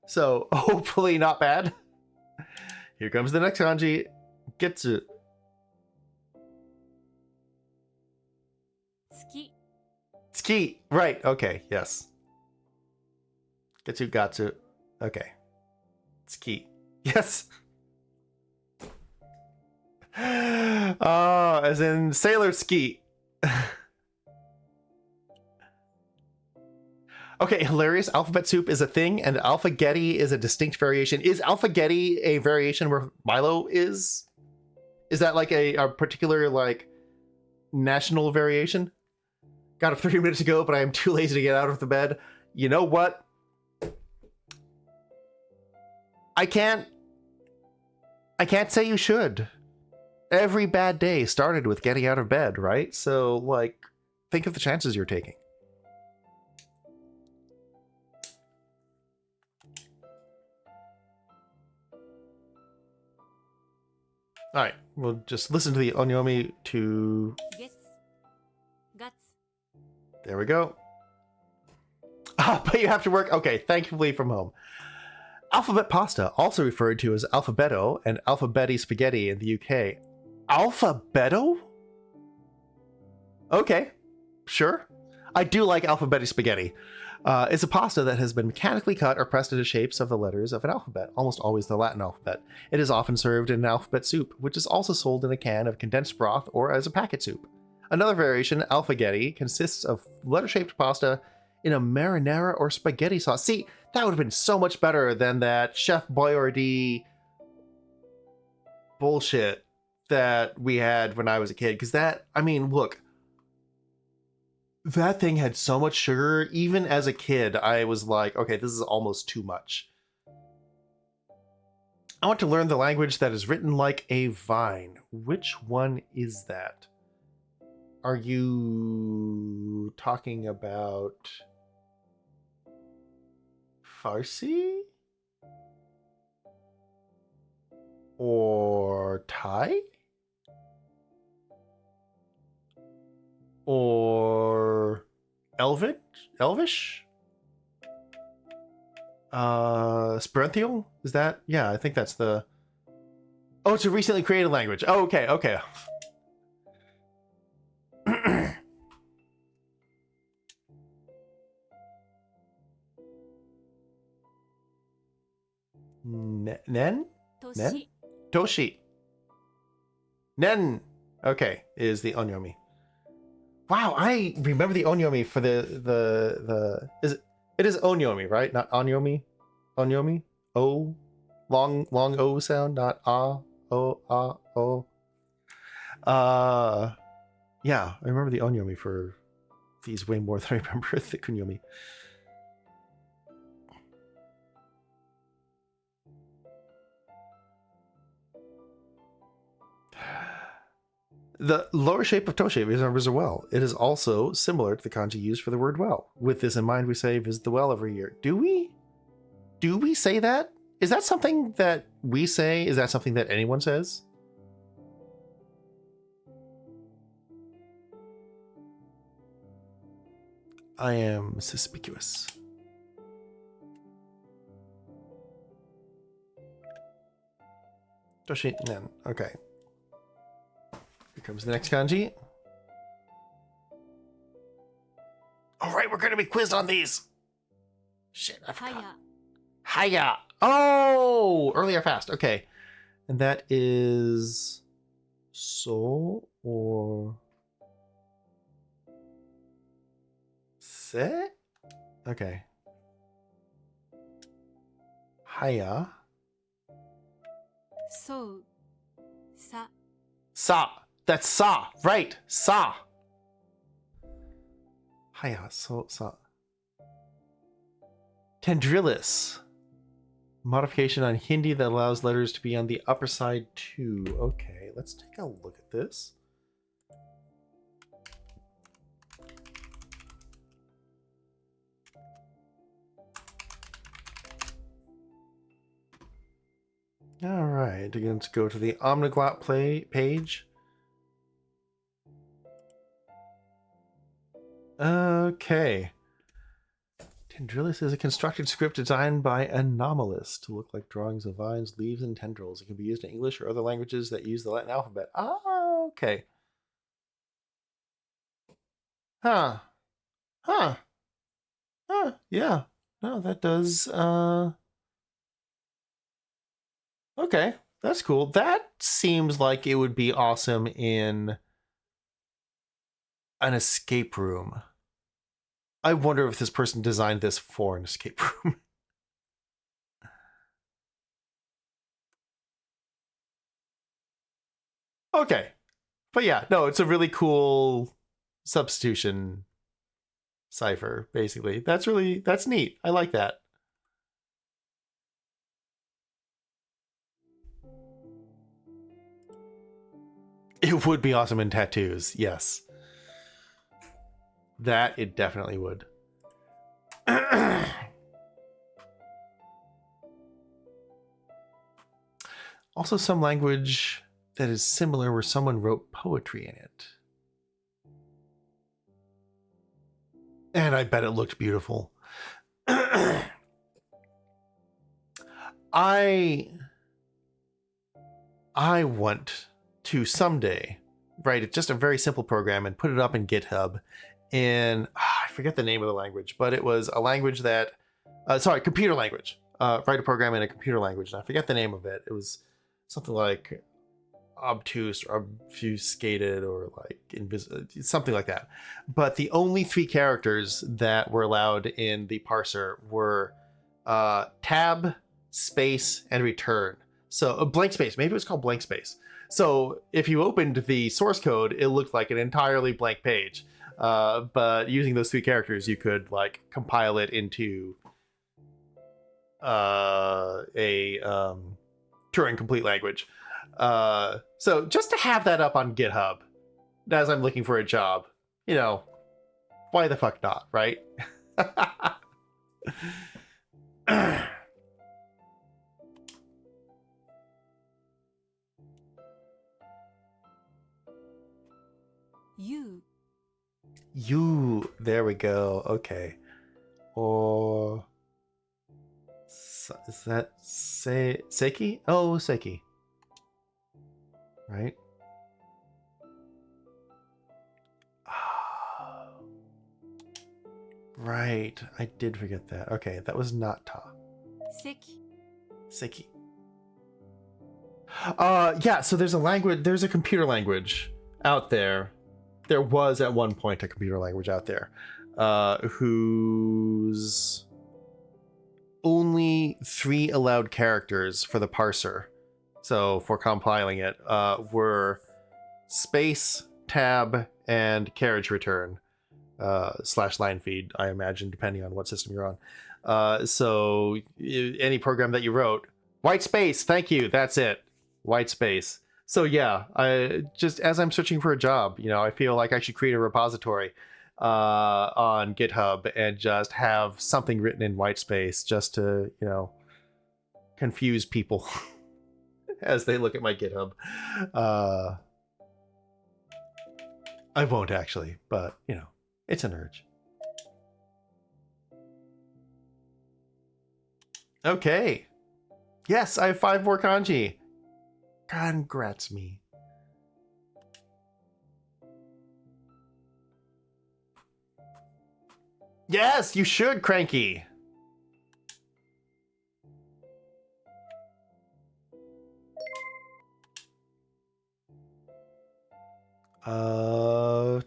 So, hopefully not bad. Here comes the next kanji. Getsu. Ski. Right, okay, yes. Getsu, gatsu. Okay. Ski. Yes. As in sailor ski. Okay, hilarious. Alphabet soup is a thing, and alphagetti is a distinct variation. Is alphagetti a variation where Milo is? Is that like a particular, like, national variation? Got up 30 minutes ago, but I am too lazy to get out of the bed. You know what? I can't say you should. Every bad day started with getting out of bed, right? So, like, think of the chances you're taking. Alright, we'll just listen to the onyomi to...
Guts.
There we go. Ah, but you have to work... Okay, thankfully from home. Alphabet pasta, also referred to as alphabetto and alphabetti spaghetti in the UK. Alphabetto? Okay, sure. I do like alphabetti spaghetti. It's a pasta that has been mechanically cut or pressed into shapes of the letters of an alphabet, almost always the Latin alphabet. It is often served in an alphabet soup, which is also sold in a can of condensed broth or as a packet soup. Another variation, alfaghetti, consists of letter-shaped pasta in a marinara or spaghetti sauce. See, that would have been so much better than that Chef Boyardee bullshit that we had when I was a kid. Because that, I mean, look, that thing had so much sugar. Even as a kid, I was like, okay, this is almost too much. I want to learn the language that is written like a vine. Which one is that? Are you talking about Farsi? Or Thai? Or Elvish? Esperanto? Is that? Yeah, I think that's the... Oh, it's a recently created language. Oh, okay, okay. Nen? Nen? Toshi. Nen. Okay, is the onyomi. Wow, I remember the onyomi for the it is onyomi, right? Not onyomi? Onyomi? O? Long O sound, not ah, o, ah, o. Yeah, I remember the onyomi for these way more than I remember the kunyomi. The lower shape of toshe resembles a well. It is also similar to the kanji used for the word well. With this in mind, we say visit the well every year. Do we? Do we say that? Is that something that we say? Is that something that anyone says? I am suspicious. Toshi nen. Okay. Here comes the next kanji. All right, we're going to be quizzed on these. Shit, I forgot. Haya. Oh, early or fast. Okay. And that is so or se? Okay. Haya.
So. Sa.
Sa. That's sa. Right. Sa. Haya. So. Sa. Tendrilis. Modification on Hindi that allows letters to be on the upper side too. Okay, let's take a look at this. All right, again, let's go to the Omniglot page. Okay. Tendrilis is a constructed script designed by Anomalous to look like drawings of vines, leaves, and tendrils. It can be used in English or other languages that use the Latin alphabet. Ah, okay. Huh. Yeah. No, that does, okay, that's cool. That seems like it would be awesome in an escape room. I wonder if this person designed this for an escape room. Okay. But yeah, no, it's a really cool substitution cipher, basically. That's neat. I like that. It would be awesome in tattoos, yes. That it definitely would. Also, some language that is similar where someone wrote poetry in it. And I bet it looked beautiful. I want to someday write just a very simple program and put it up in GitHub. And I forget the name of the language, but it was a language that, computer language. Write a program in a computer language, and I forget the name of it. It was something like obtuse or obfuscated or like something like that. But the only 3 characters that were allowed in the parser were tab, space, and return. So blank space. Maybe it was called blank space. So if you opened the source code, it looked like an entirely blank page. But using those 3 characters, you could like compile it into a Turing complete language. So just to have that up on GitHub as I'm looking for a job, you know, why the fuck not, right? You, there we go. Okay. Or is that Seki? Oh, Seki. Right? Oh. Right. I did forget that. Okay, that was not Ta. Seki. Yeah, so there's a computer language out there. There was at one point a computer language out there whose only 3 allowed characters for the parser, so for compiling it, were space, tab, and carriage return / line feed, I imagine, depending on what system you're on. So any program that you wrote, white space, thank you, that's it, white space. So yeah, I just, as I'm searching for a job, you know, I feel like I should create a repository on GitHub and just have something written in white space just to, you know, confuse people as they look at my GitHub. I won't actually, but you know, it's an urge. Okay. Yes, I have 5 more kanji. Congrats me. Yes, you should, Cranky.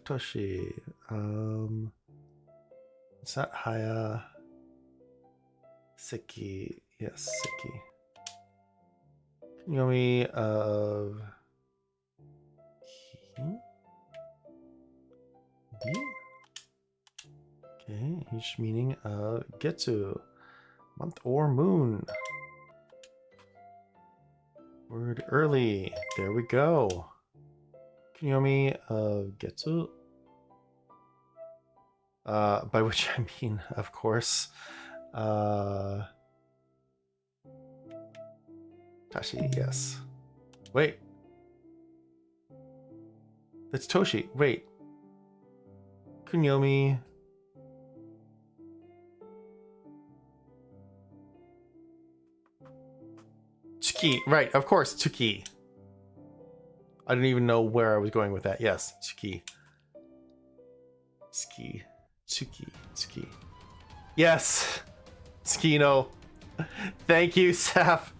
Toshi. Is that Haya? Seki. Yes, Seki. Yomi of D. Okay, each meaning of Getsu, month or moon. Word early. There we go. Kunyomi of Getsu. By which I mean, of course, Tashi, yes. Wait. That's Toshi. Wait. Kunyomi. Tsuki. Right, of course, Tsuki. I didn't even know where I was going with that. Yes, Tsuki. Tsuki. Tsuki. Tsuki. Yes! Tsukino. Thank you, Saf.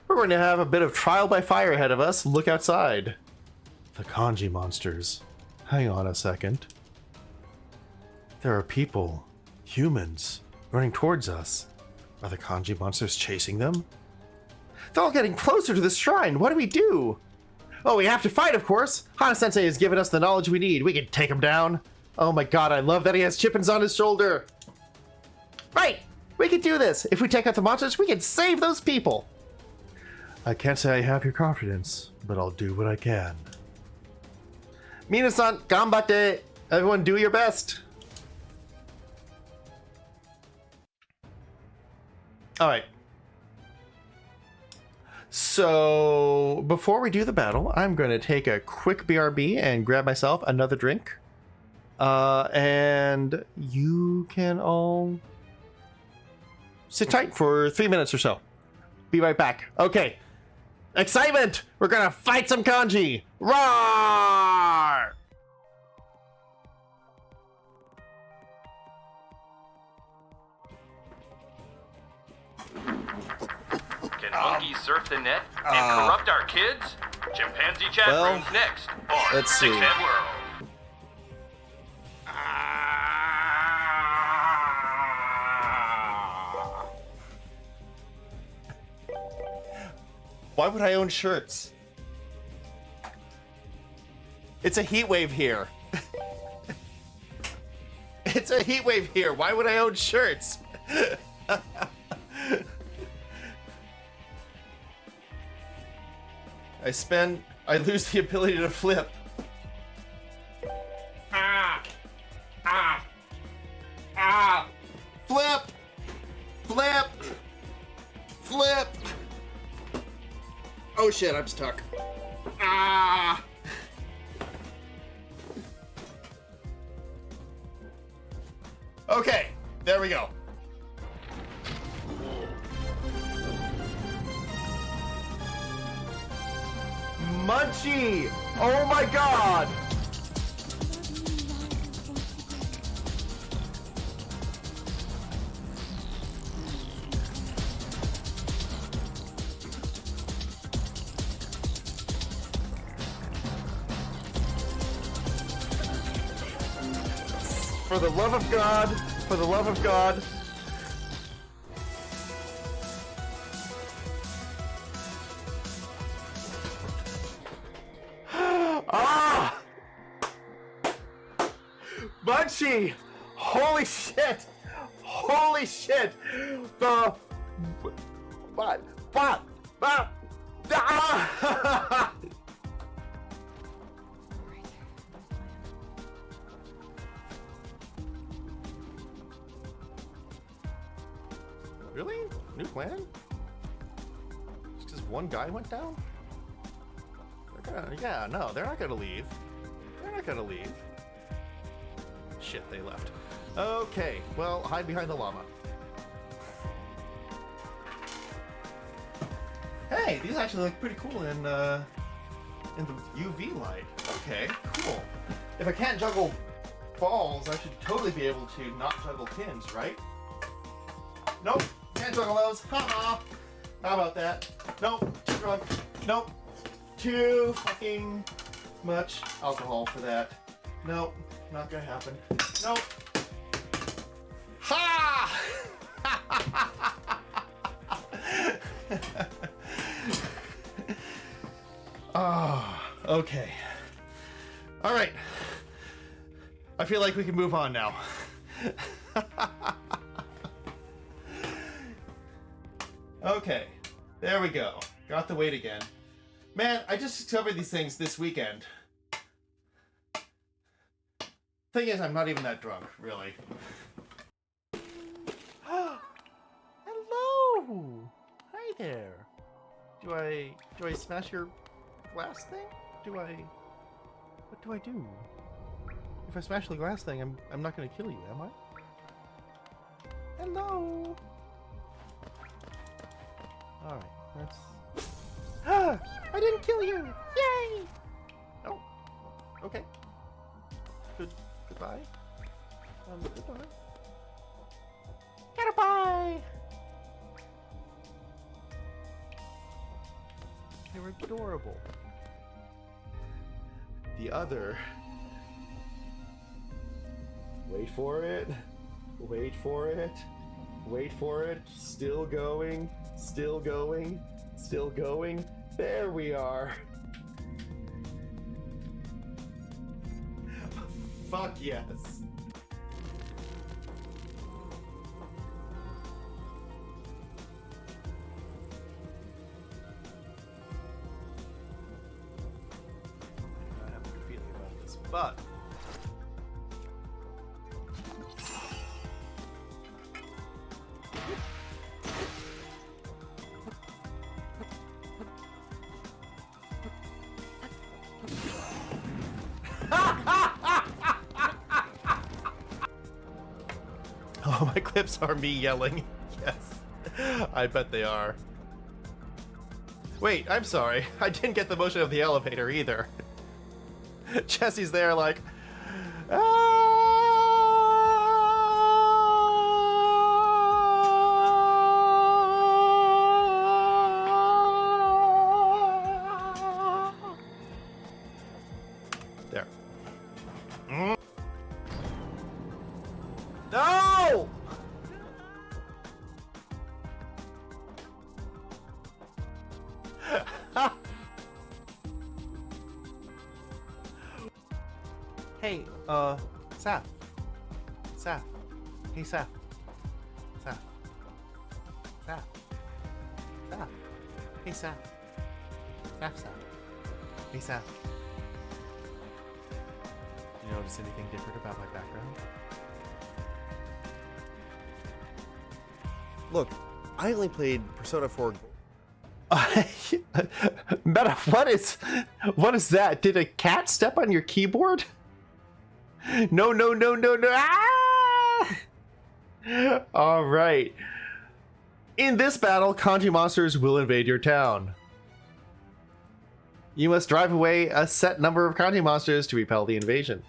We're going to have a bit of trial by fire ahead of us. Look outside. The kanji monsters. Hang on a second. There are people, humans, running towards us. Are the kanji monsters chasing them? They're all getting closer to the shrine. What do we do? Oh, we have to fight, of course. Hana-sensei has given us the knowledge we need. We can take him down. Oh my god, I love that he has chippins on his shoulder. Right! We can do this. If we take out the monsters, we can save those people. I can't say I have your confidence, but I'll do what I can. Mina-san, ganbatte! Everyone do your best! Alright. So, before we do the battle, I'm going to take a quick BRB and grab myself another drink. And you can all sit tight for 3 minutes or so. Be right back. Okay. Excitement! We're gonna fight some kanji! Roar!
monkeys surf the net and corrupt our kids? Chimpanzee chat
Well,
rooms next on
let's see.
Six Ed World.
Why would I own shirts? It's a heat wave here. It's a heat wave here. Why would I own shirts? I lose the ability to flip. Flip! Flip! Flip! Oh shit, I'm stuck. Okay, there we go. Munchie! Oh my god! For the love of God, for the love of God. Ah! Munchie! Holy shit! Holy shit! The... What? Ah! Really? New plan? Just because one guy went down? Yeah, no, they're not gonna leave. They're not gonna leave. Shit, they left. Okay, well, hide behind the llama. Hey, these actually look pretty cool in the UV light. Okay, cool. If I can't juggle balls, I should totally be able to not juggle pins, right? Nope, can't juggle those. Ha-ha. How about that? Nope, too drunk. Nope, too fucking much alcohol for that. Nope, not gonna happen. Nope. Ha! Oh, okay. All right. I feel like we can move on now. Okay, there we go. Got the weight again. Man, I just discovered these things this weekend. Thing is, I'm not even that drunk, really. Hello! Hi there. Do I smash your glass thing? What do I do? If I smash the glass thing, I'm not gonna kill you, am I? Hello! Alright, let's... Ah! I didn't kill you! Yay! Oh. Okay. Goodbye. Goodbye. Goodbye! They were adorable. The other... Wait for it. Wait for it. Wait for it. Still going. Still going. Still going. There we are. Fuck yes. I have a good feeling about this, but oh, my clips are me yelling. Yes, I bet they are. Wait, I'm sorry. I didn't get the motion of the elevator either. Jesse's there like... There. No! Hey, Saf. Saf. Hey, Saf. Saf. Saf. Saf. Hey, Saf. Saf, Saf. Hey, Saf. You notice anything different about my background?
Look, I only played Persona 4.
Meta, what is that? Did a cat step on your keyboard? No, no, no, no, no. Ah! All right. In this battle, kanji monsters will invade your town. You must drive away a set number of kanji monsters to repel the invasion.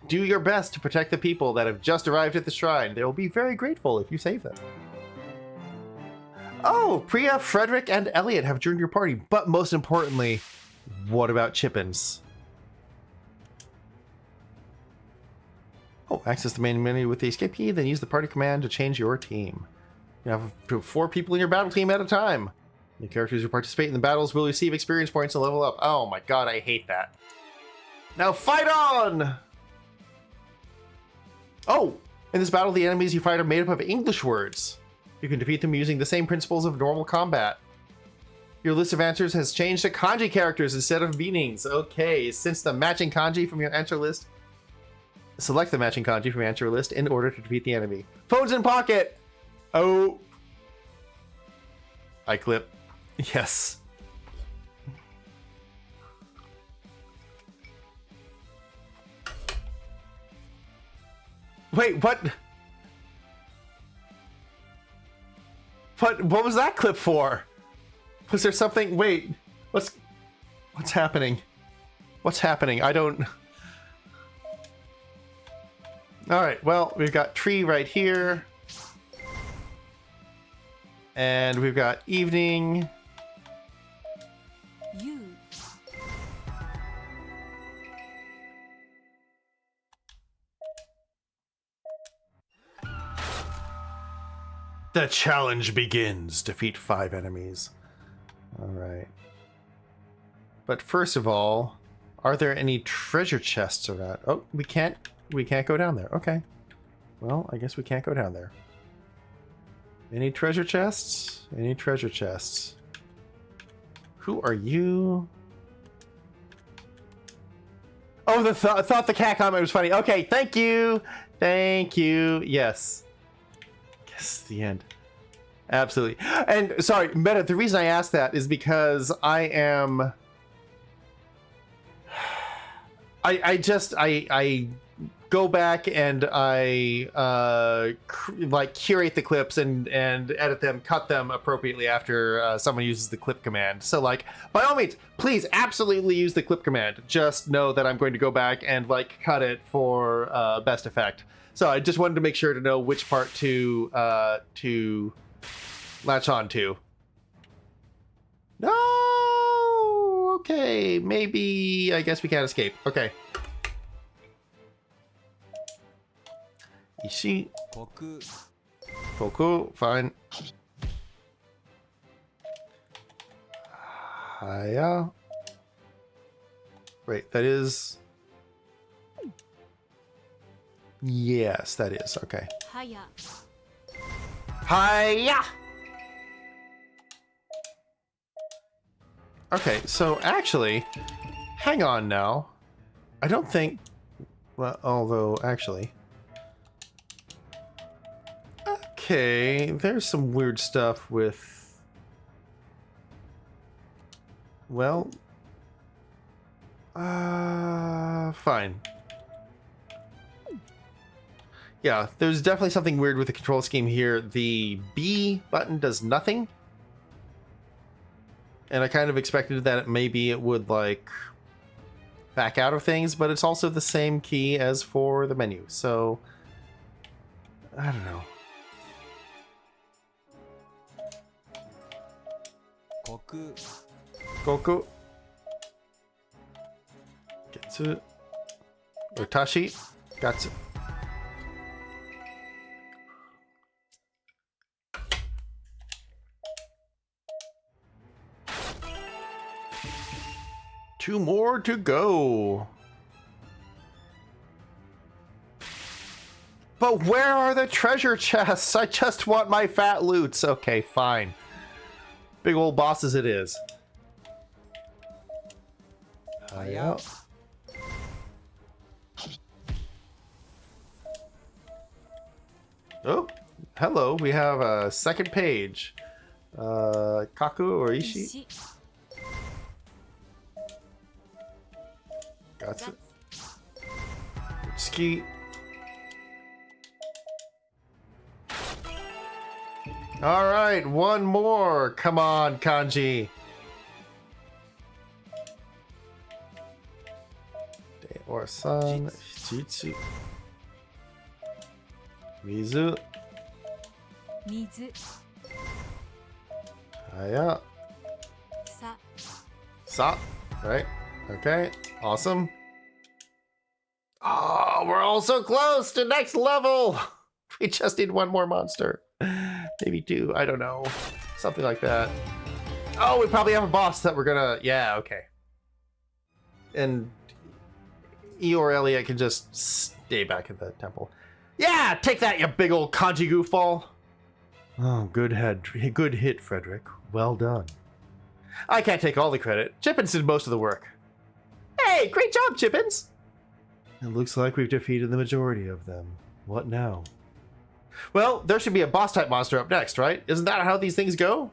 Do your best to protect the people that have just arrived at the shrine. They will be very grateful if you save them. Oh, Priya, Frederick, and Elliot have joined your party, but most importantly, what about Chippins? Oh, access the main menu with the escape key, then use the party command to change your team. You have 4 people in your battle team at a time. The characters who participate in the battles will receive experience points and level up. Oh my god, I hate that. Now fight on! Oh, in this battle, the enemies you fight are made up of English words. You can defeat them using the same principles of normal combat. Your list of answers has changed to kanji characters instead of meanings. Okay, since the matching kanji from your answer list, select the matching kanji from your answer list in order to defeat the enemy. Phones in pocket! Oh. I clip. Yes. Wait, what? What was that clip for? Was there something? Wait, what's happening? What's happening? I don't. All right, well, we've got tree right here. And we've got evening.
You.
The challenge begins. Defeat 5 enemies. All right. But first of all, are there any treasure chests around? Oh, we can't go down there. Okay. Well, I guess we can't go down there. Any treasure chests? Any treasure chests? Who are you? Oh, the thought the cat comment was funny. Okay, thank you. Thank you. Yes. Yes, the end. Absolutely. And sorry, Meta, the reason I asked that is because I am... I go back and I like curate the clips and edit them, cut them appropriately after someone uses the clip command. So like, by all means, please absolutely use the clip command. Just know that I'm going to go back and like cut it for best effect. So I just wanted to make sure to know which part to latch on to. No. Okay, maybe I guess we can't escape. Okay. Ishi. Koku, fine. Haya. Wait, that is... Yes, that is. Okay.
Haya.
Hiya! Okay, so actually, hang on now. I don't think... Well, although, actually... Okay, there's some weird stuff with... Well... fine. Yeah, there's definitely something weird with the control scheme here. The B button does nothing. And I kind of expected that maybe it would, like, back out of things, but it's also the same key as for the menu. So, I don't know. Goku. Getsu. Or Tashi. Gotcha. Two more to go. But where are the treasure chests? I just want my fat loots. Okay, fine. Big old bosses it is. Yeah. Oh, hello. We have a second page. Kaku or Ishii? Gotcha. Ski. All right, one more. Come on, Kanji. Day or Sun. Jitsu. Mizu. Aya. Sa. Right. Okay. Awesome. Oh, we're all so close to next level. We just need one more monster. Maybe two. I don't know. Something like that. Oh, we probably have a boss that we're gonna... Yeah, okay. And Eeyore Elliott can just stay back at the temple. Yeah, take that, you big old kanji goofball. Oh, good hit, Frederick. Well done. I can't take all the credit. Chippins did most of the work. Hey, great job, Chippins! It looks like we've defeated the majority of them. What now? Well, there should be a boss-type monster up next, right? Isn't that how these things go?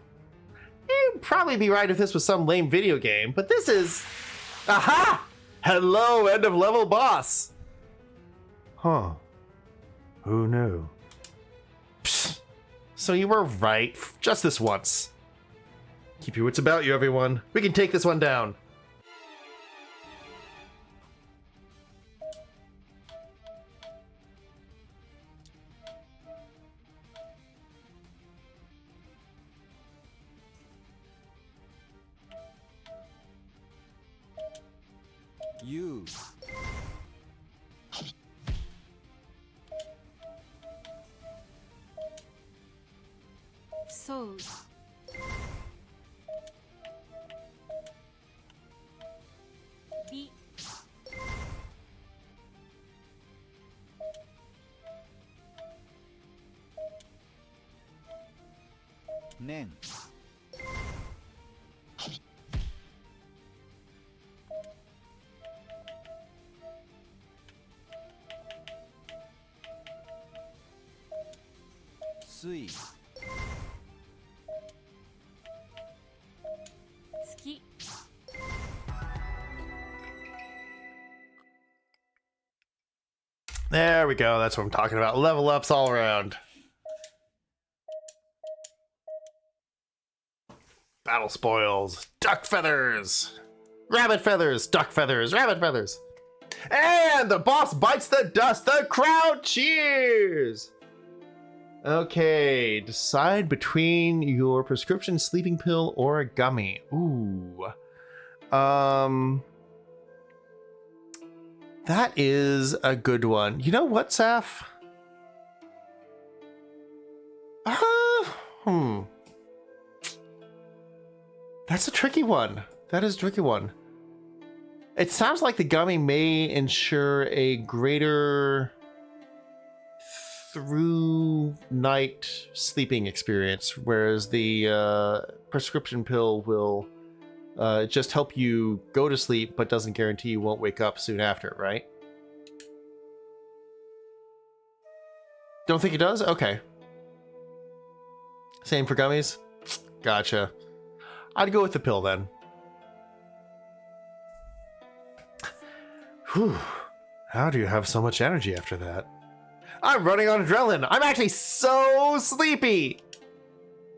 You'd probably be right if this was some lame video game, but this is... Aha! Hello, end-of-level boss! Huh. Who knew? Psst. So you were right, just this once. Keep your wits about you, everyone. We can take this one down.
You.
So. Be.
Nen. Sui.
Ski.
There we go. That's what I'm talking about. Level ups all around. Battle spoils. Duck feathers. Rabbit feathers. Duck feathers. Rabbit feathers. And the boss bites the dust. The crowd cheers. Okay. Decide between your prescription sleeping pill or a gummy. Ooh. That is a good one. You know what, Saf? That's a tricky one. That is a tricky one. It sounds like the gummy may ensure a greater through night sleeping experience, whereas the prescription pill will just help you go to sleep, but doesn't guarantee you won't wake up soon after, right? Don't think it does? Okay. Same for gummies? Gotcha. I'd go with the pill then. Whew. How do you have so much energy after that? I'm running on adrenaline. I'm actually so sleepy.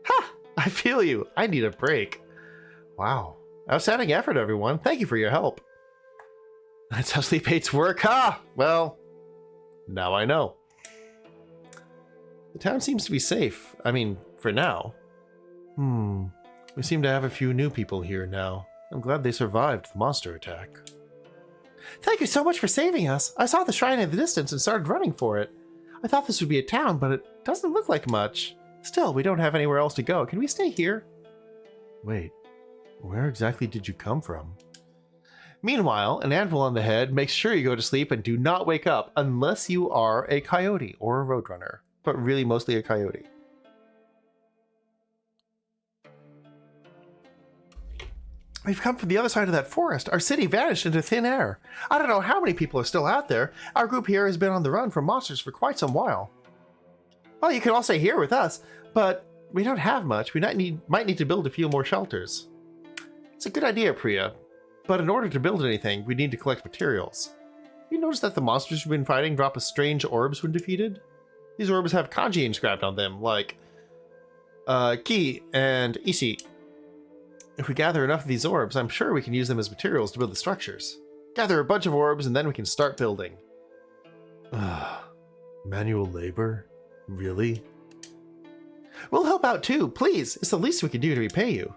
Ha! I feel you. I need a break. Wow. Outstanding effort, everyone. Thank you for your help. That's how sleep aids work, huh? Well, now I know. The town seems to be safe. I mean, for now. We seem to have a few new people here now. I'm glad they survived the monster attack. Thank you so much for saving us. I saw the shrine in the distance and started running for it. I thought this would be a town, but it doesn't look like much. Still, we don't have anywhere else to go. Can we stay here? Wait, where exactly did you come from? Meanwhile, an anvil on the head makes sure you go to sleep and do not wake up unless you are a coyote or a roadrunner, but really mostly a coyote. We've come from the other side of that forest. Our city vanished into thin air. I don't know how many people are still out there. Our group here has been on the run from monsters for quite some while. Well, you can all stay here with us, but we don't have much. We might need to build a few more shelters. It's a good idea, Priya. But in order to build anything, we need to collect materials. You notice that the monsters we've been fighting drop us strange orbs when defeated? These orbs have kanji inscribed on them, like Ki and Ishi. If we gather enough of these orbs, I'm sure we can use them as materials to build the structures. Gather a bunch of orbs and then we can start building. Manual labor? Really? We'll help out too, please. It's the least we can do to repay you.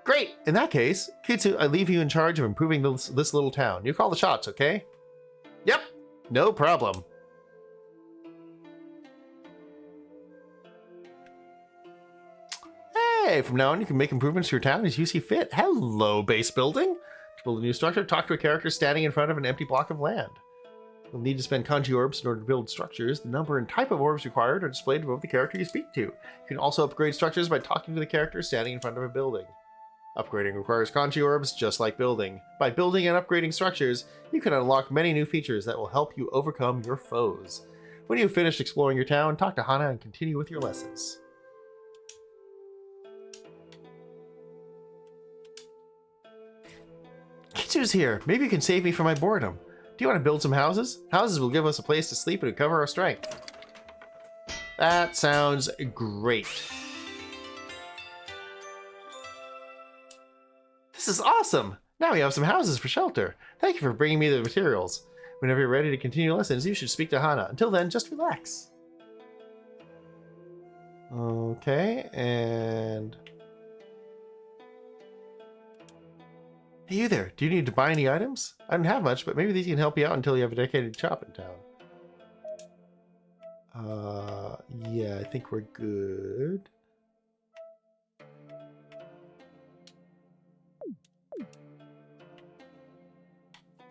Great! In that case, Kitsu, I leave you in charge of improving this little town. You call the shots, okay? Yep, no problem. Hey, from now on you can make improvements to your town as you see fit. Hello, base building. To build a new structure, talk to a character standing in front of an empty block of land. You'll need to spend kanji orbs in order to build structures. The number and type of orbs required are displayed above the character you speak to. You can also upgrade structures by talking to the character standing in front of a building. Upgrading requires kanji orbs, just like building. By building and upgrading structures, you can unlock many new features that will help you overcome your foes. When you've finished exploring your town, talk to Hana and continue with your lessons. Kitsu's here. Maybe you can save me from my boredom. Do you want to build some houses? Houses will give us a place to sleep and recover our strength. That sounds great. This is awesome! Now we have some houses for shelter. Thank you for bringing me the materials. Whenever you're ready to continue lessons, you should speak to Hana. Until then, just relax. Okay, and... Hey, you there. Do you need to buy any items? I don't have much, but maybe these can help you out until you have a dedicated shop in town. Yeah, I think we're good.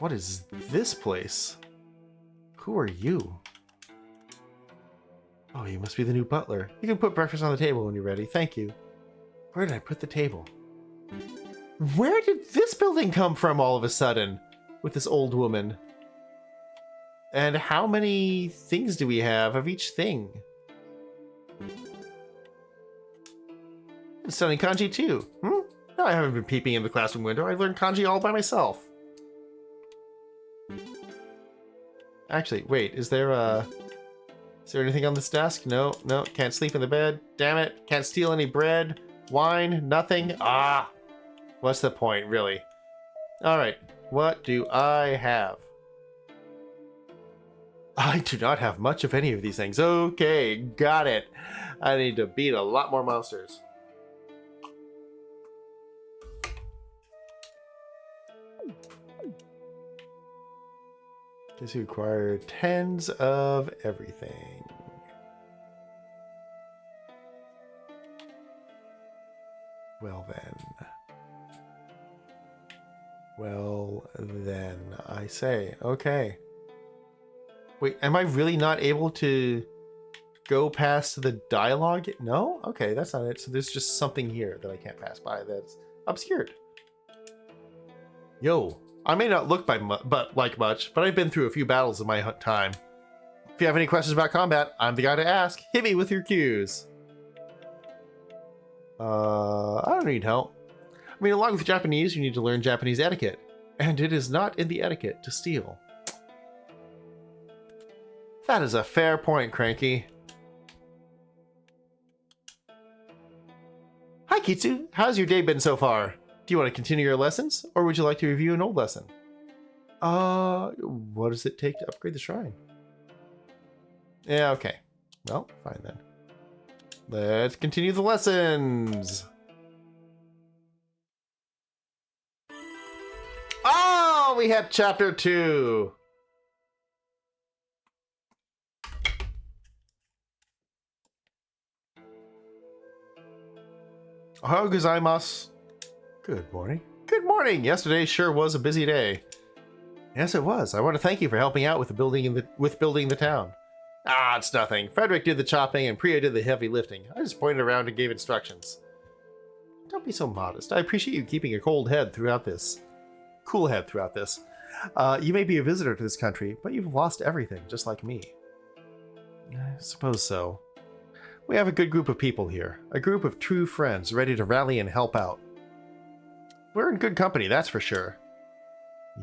What is this place? Who are you? Oh, you must be the new butler. You can put breakfast on the table when you're ready. Thank you. Where did I put the table? Where did this building come from all of a sudden? With this old woman. And how many things do we have of each thing? And studying kanji too. No, I haven't been peeping in the classroom window. I learned kanji all by myself. Actually, wait, is there anything on this desk? No, can't sleep in the bed. Damn it, can't steal any bread, wine, nothing. Ah, what's the point, really? All right, what do I have? I do not have much of any of these things. Okay, got it. I need to beat a lot more monsters. Does require tens of everything. Well then, I say, okay. Wait, am I really not able to go past the dialogue? No? Okay, that's not it. So there's just something here that I can't pass by that's obscured. Yo. I may not look like much, but I've been through a few battles in my time. If you have any questions about combat, I'm the guy to ask. Hit me with your cues. I don't need help. I mean, along with Japanese, you need to learn Japanese etiquette. And it is not in the etiquette to steal. That is a fair point, Cranky. Hi, Kitsu. How's your day been so far? Do you want to continue your lessons, or would you like to review an old lesson? What does it take to upgrade the shrine? Yeah, okay. Well, fine then. Let's continue the lessons. Oh! Oh, we have chapter 2. Ohayou gozaimasu. Good morning. Good morning. Yesterday sure was a busy day. Yes, it was. I want to thank you for helping out with building the town. Ah, it's nothing. Frederick did the chopping and Priya did the heavy lifting. I just pointed around and gave instructions. Don't be so modest. I appreciate you keeping a cool head throughout this. You may be a visitor to this country, but you've lost everything, just like me. I suppose so. We have a good group of people here. A group of true friends ready to rally and help out. We're in good company, that's for sure.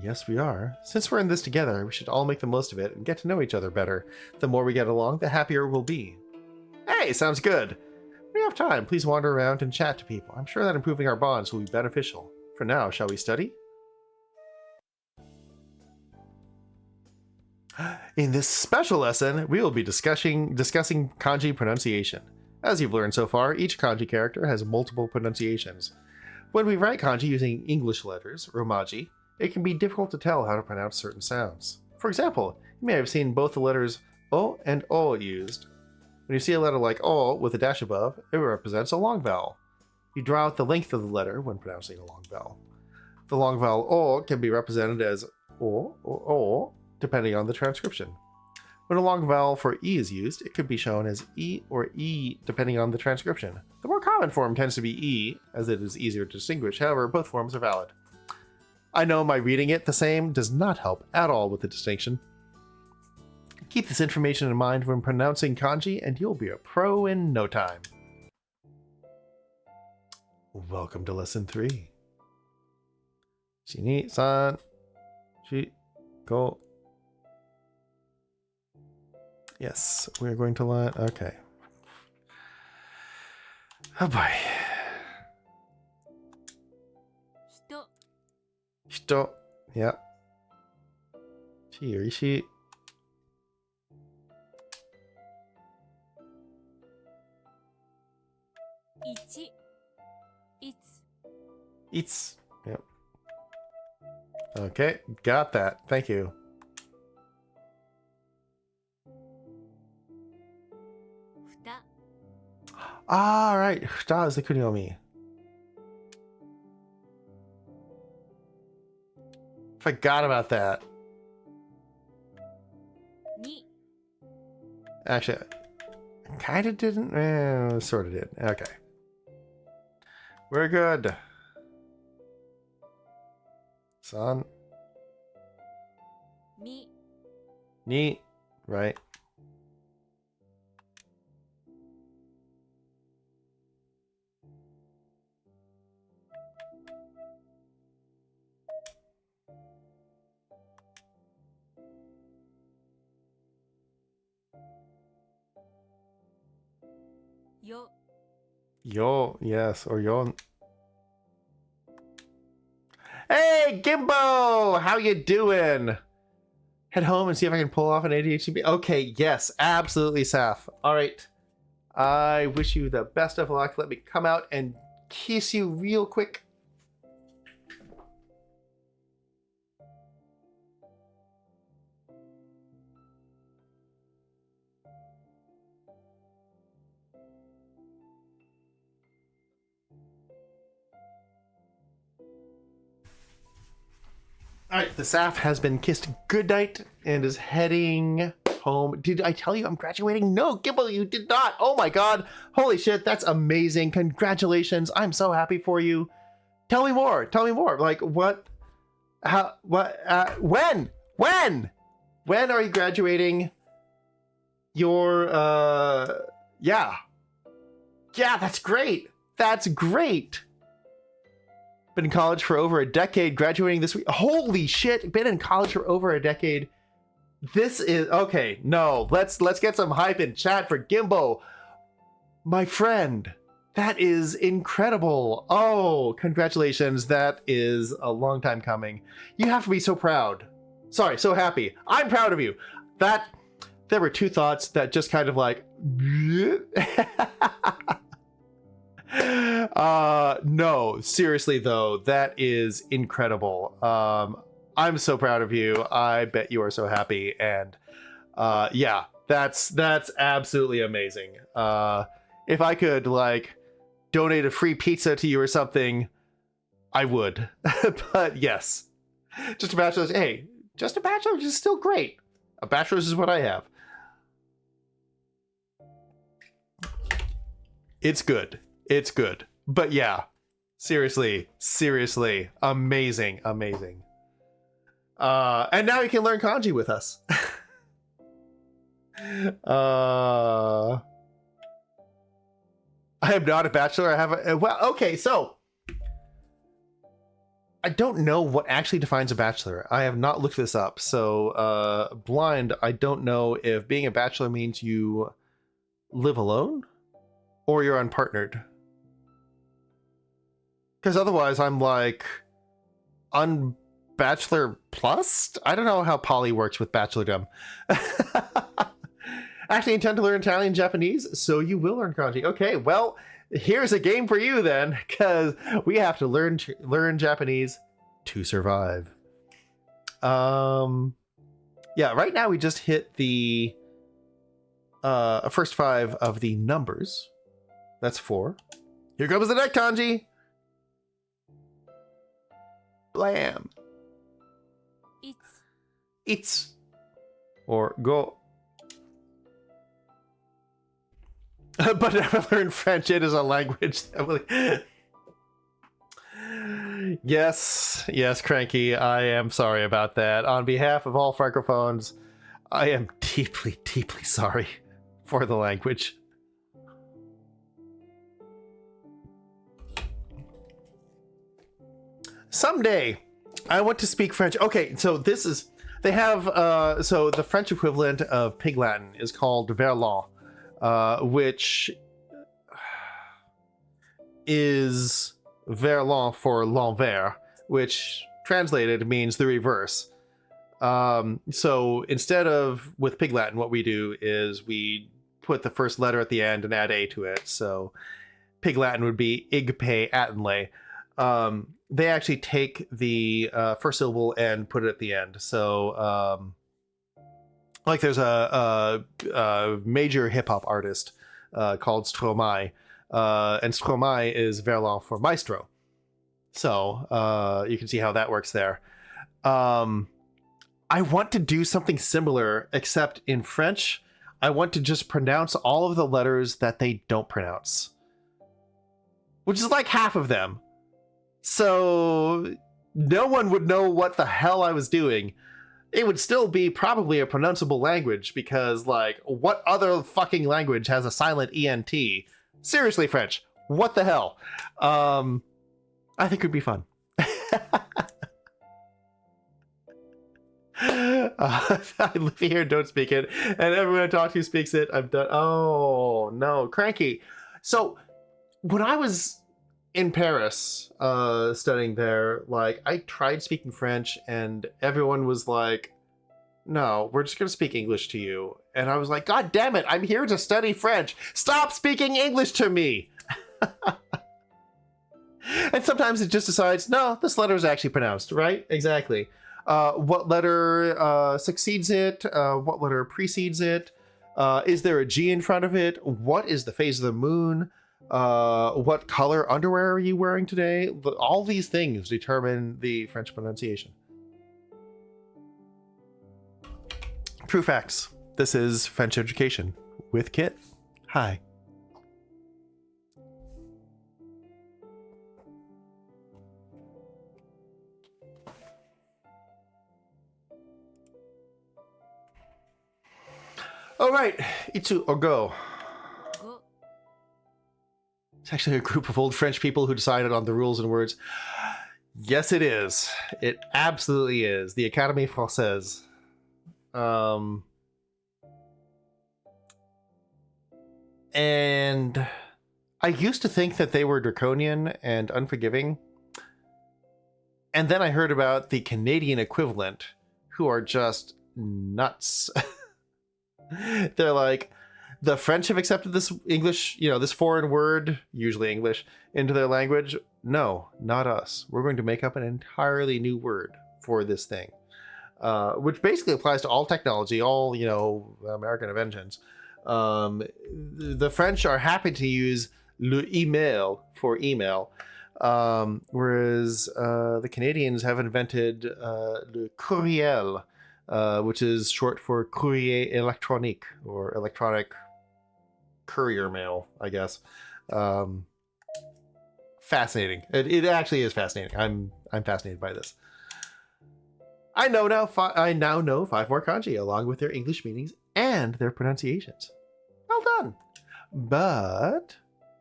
Yes, we are. Since we're in this together, we should all make the most of it and get to know each other better. The more we get along, the happier we'll be. Hey, sounds good. When you have time, please wander around and chat to people. I'm sure that improving our bonds will be beneficial. For now, shall we study? In this special lesson, we will be discussing kanji pronunciation. As you've learned so far, each kanji character has multiple pronunciations. When we write kanji using English letters, romaji, it can be difficult to tell how to pronounce certain sounds. For example, you may have seen both the letters O and O used. When you see a letter like O with a dash above, it represents a long vowel. You draw out the length of the letter when pronouncing a long vowel. The long vowel O can be represented as O or O, depending on the transcription. When a long vowel for E is used, it could be shown as E or E, depending on the transcription. The more common form tends to be E, as it is easier to distinguish. However, both forms are valid. I know my reading it the same does not help at all with the distinction. Keep this information in mind when pronouncing kanji, and you'll be a pro in no time. Welcome to lesson 3. Shini, san, shi, go. Yes, we're going to learn. Okay. Oh boy. Hito. Yeah. Shi or ishi.
Ichi.
It's. Yep. Okay, got that. Thank you. All right, Futa is the kunyomi. Forgot about that.
Ni.
Actually, kind of didn't. Sort of did. Okay. We're good. San.
Mi.
Ni. Right.
Yo.
Yo, yes, or yon. Hey, Gimbo! How you doing? Head home and see if I can pull off an ADHD. Okay, yes, absolutely, Saf. All right. I wish you the best of luck. Let me come out and kiss you real quick. Alright, the Saf has been kissed goodnight and is heading home. Did I tell you I'm graduating? No, Gimble, you did not. Oh my god. Holy shit, that's amazing. Congratulations. I'm so happy for you. Tell me more. Tell me more. Like, what? How? What? When? When? When are you graduating? Your, yeah. Yeah, that's great. That's great. Been in college for over a decade, graduating this week. Holy shit, been in college for over a decade. This is, okay, no, let's get some hype in chat for Gimbo. My friend, that is incredible. Oh, congratulations, that is a long time coming. You have to be so proud. Sorry, so happy. I'm proud of you. There were two thoughts that just kind of like, no, seriously though, that is incredible. I'm so proud of you. I bet you are so happy. And yeah, that's absolutely amazing. If I could like donate a free pizza to you or something, I would. But yes, just a bachelor's. Hey, just a bachelor's is still great. A bachelor's is what I have. It's good. It's good. But yeah, seriously, amazing. And now you can learn kanji with us. I am not a bachelor. I have a, well, okay, so I don't know what actually defines a bachelor. I have not looked this up. So blind, I don't know if being a bachelor means you live alone or you're unpartnered. Because otherwise I'm like unbachelor plus? I don't know how poly works with bachelordom. Actually intend to learn Italian and Japanese, so you will learn kanji. Okay, well, here's a game for you then, because we have to learn Japanese to survive. Yeah, right now we just hit the first 5 of the numbers. That's 4. Here comes the next kanji. Blam. It's. Or go. But never learned French. It is a language. Yes, Cranky. I am sorry about that. On behalf of all francophones, I am deeply sorry for the language. Someday, I want to speak French. Okay, so this is... They have... so the French equivalent of Pig Latin is called Verlan, which is Verlan for l'envers, which translated means the reverse. So instead of with Pig Latin, what we do is we put the first letter at the end and add A to it. So Pig Latin would be Igpe Attenlay. They actually take the first syllable and put it at the end. So like there's a major hip hop artist called Stromae, and Stromae is Verlan for maestro. So you can see how that works there. I want to do something similar, except in French, I want to just pronounce all of the letters that they don't pronounce, which is like half of them. So no one would know what the hell I was doing. It would still be probably a pronounceable language, because like what other fucking language has a silent ENT? Seriously, French, what the hell? I think it would be fun. I live here, don't speak it, and everyone I talk to speaks it. I'm done. Oh no, Cranky. So when I was in Paris studying there, like I tried speaking French and everyone was like, no, we're just gonna speak English to you. And I was like, God damn it, I'm here to study French, stop speaking English to me. And sometimes it just decides, no, this letter is actually pronounced right. Exactly. What letter succeeds it? What letter precedes it? Is there a G in front of it? What is the phase of the moon? What color underwear are you wearing today? All these things determine the French pronunciation. True facts. This is French Education with Kit. Hi. All right, Itsu or go. It's actually a group of old French people who decided on the rules and words. Yes, it is. It absolutely is. The Académie Française. And I used to think that they were draconian and unforgiving. And then I heard about the Canadian equivalent, who are just nuts. They're like, the French have accepted this English, this foreign word, usually English, into their language. No, not us. We're going to make up an entirely new word for this thing, which basically applies to all technology, all American inventions. The French are happy to use le email for email, whereas the Canadians have invented le courriel, which is short for courrier électronique, or electronic courier mail, I guess. Fascinating. It actually is fascinating. I'm fascinated by this. I now know 5 more kanji along with their English meanings and their pronunciations. Well done. But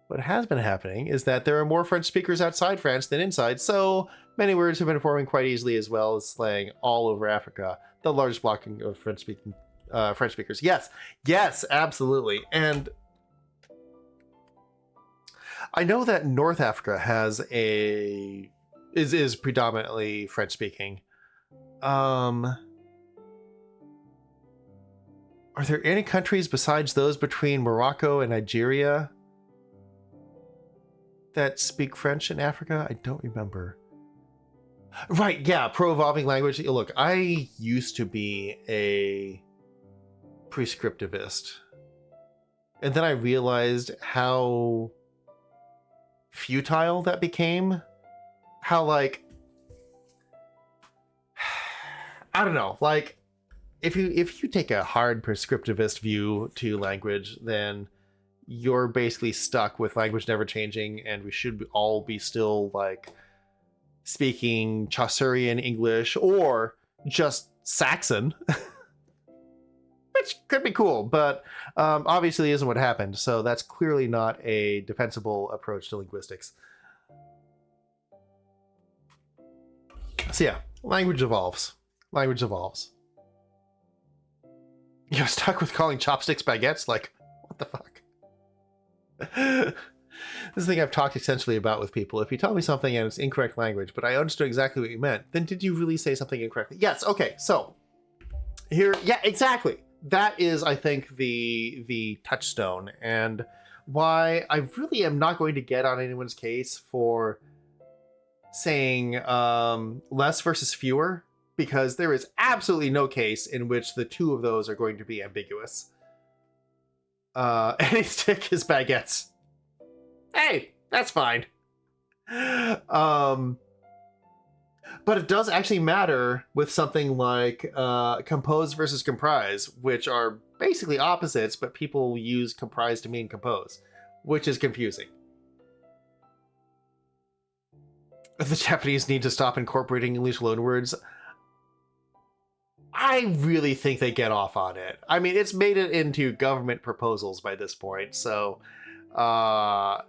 what has been happening is that there are more French speakers outside France than inside, so many words have been forming quite easily, as well as slang all over Africa, the largest block of French speakers. Yes, absolutely. And I know that North Africa is predominantly French speaking. Are there any countries besides those between Morocco and Nigeria that speak French in Africa? I don't remember. Right, yeah, pro-evolving language. Look, I used to be a prescriptivist. And then I realized how futile that became. How, like, I don't know, like, if you take a hard prescriptivist view to language, then you're basically stuck with language never changing, and we should all be still, like, speaking Chaucerian English or just Saxon, which could be cool, but obviously isn't what happened, so that's clearly not a defensible approach to linguistics. So yeah, language evolves. Language evolves. You're stuck with calling chopsticks baguettes? Like, what the fuck? This is the thing I've talked extensively about with people. If you tell me something and it's incorrect language, but I understood exactly what you meant, then did you really say something incorrectly? Yes, okay, so here, yeah, exactly. That is, I think, the touchstone, and why I really am not going to get on anyone's case for saying less versus fewer, because there is absolutely no case in which the two of those are going to be ambiguous. Any stick is baguettes. Hey, that's fine. But it does actually matter with something like compose versus comprise, which are basically opposites, but people use comprise to mean compose, which is confusing. The Japanese need to stop incorporating English loanwords. I really think they get off on it. I mean, it's made it into government proposals by this point, so yeah,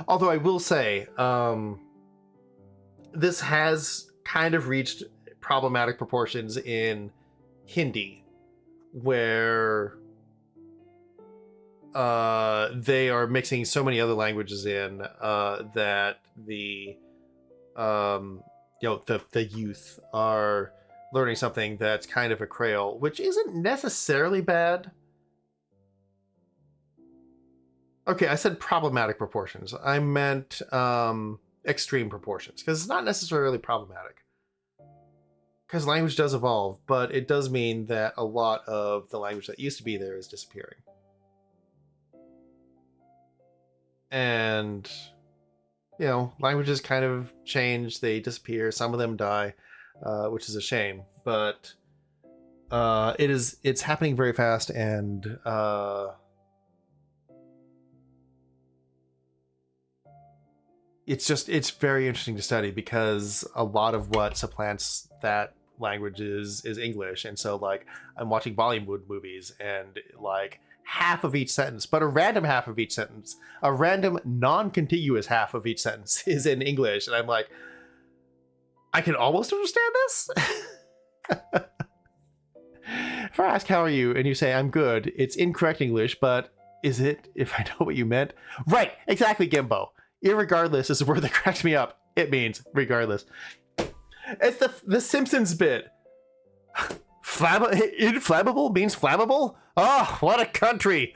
although I will say, this has kind of reached problematic proportions in Hindi, where they are mixing so many other languages in that the youth are learning something that's kind of a creole, which isn't necessarily bad. Okay, I said problematic proportions. I meant extreme proportions, because it's not necessarily problematic. Because language does evolve, but it does mean that a lot of the language that used to be there is disappearing. And languages kind of change, they disappear, some of them die, which is a shame, but it's happening very fast, and it's very interesting to study, because a lot of what supplants that language is English. And so, like, I'm watching Bollywood movies, and like half of each sentence, but a random half of each sentence, a random non-contiguous half of each sentence is in English. And I'm like, I can almost understand this. If I ask, how are you? And you say, I'm good. It's incorrect English, but is it, if I know what you meant? Right, exactly, Gimbo. Irregardless is the word that cracks me up. It means regardless. It's the Simpsons bit. Inflammable means flammable? Oh, what a country!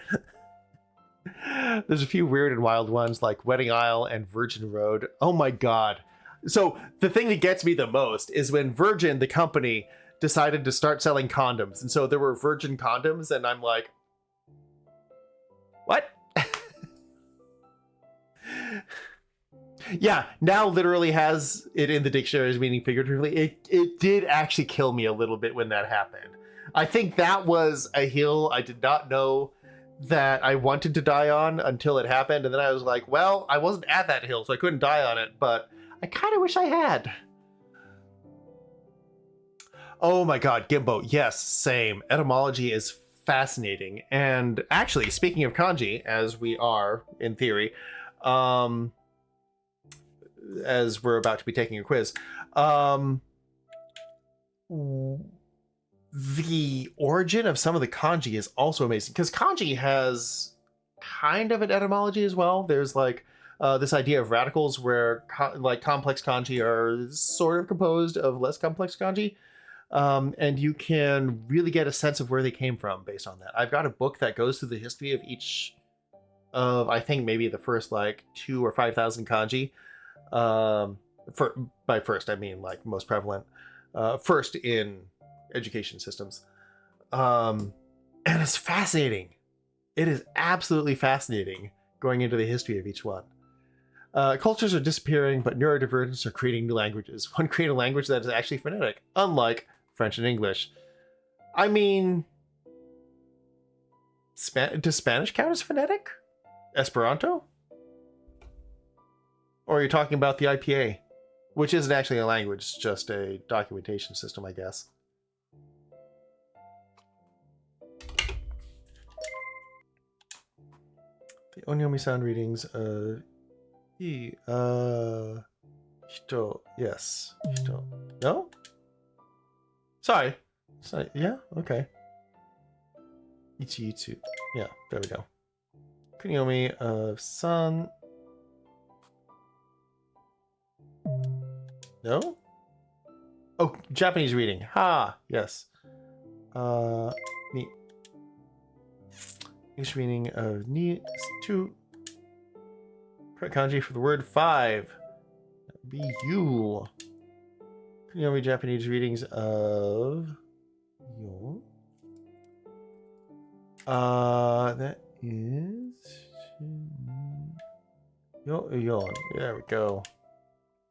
There's a few weird and wild ones like Wedding Isle and Virgin Road. Oh my god. So the thing that gets me the most is when Virgin, the company, decided to start selling condoms. And so there were Virgin condoms, and I'm like, what? Yeah, now literally has it in the dictionary as meaning figuratively. It did actually kill me a little bit when that happened. I think that was a hill I did not know that I wanted to die on until it happened. And then I was like, well, I wasn't at that hill, so I couldn't die on it, but I kind of wish I had. Oh my god, Gimbo. Yes, same. Etymology is fascinating. And actually, speaking of kanji, as we are, in theory, as we're about to be taking a quiz, the origin of some of the kanji is also amazing, because kanji has kind of an etymology as well. There's like this idea of radicals where like complex kanji are sort of composed of less complex kanji, and you can really get a sense of where they came from based on that. I've got a book that goes through the history of each of, I think, maybe the first like 2,000 or 5,000 kanji. By first I mean like most prevalent, first in education systems, and it's fascinating. It is absolutely fascinating going into the history of each one. Cultures are disappearing, but neurodivergents are creating new languages. One create a language that is actually phonetic, unlike French and English. I mean, does Spanish count as phonetic? Esperanto? Or are you talking about the IPA? Which isn't actually a language, it's just a documentation system, I guess. The Onyomi sound readings, hito, yes, hito. No? Sorry, yeah, okay. Ichi, itsu, yeah, there we go. Kunyomi of san. No? Oh, Japanese reading. Ha! Yes. Ni. English meaning of ni. 2. Correct kanji for the word 5. That would be you. Kunyomi Japanese readings of yo. That is yo. There we go.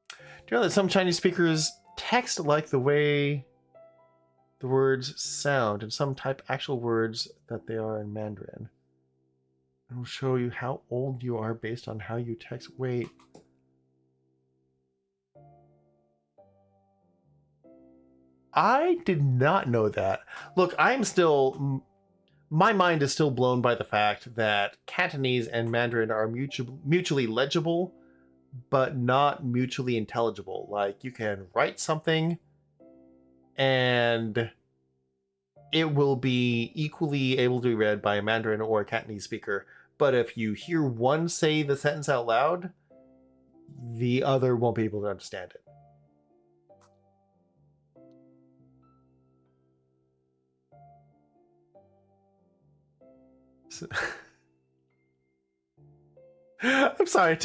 Do you know that some Chinese speakers text like the way the words sound, and some type actual words that they are in Mandarin? I will show you how old you are based on how you text. Wait. I did not know that. Look, my mind is still blown by the fact that Cantonese and Mandarin are mutually legible, but not mutually intelligible. Like, you can write something and it will be equally able to be read by a Mandarin or a Cantonese speaker, but if you hear one say the sentence out loud, the other won't be able to understand it. So I'm sorry,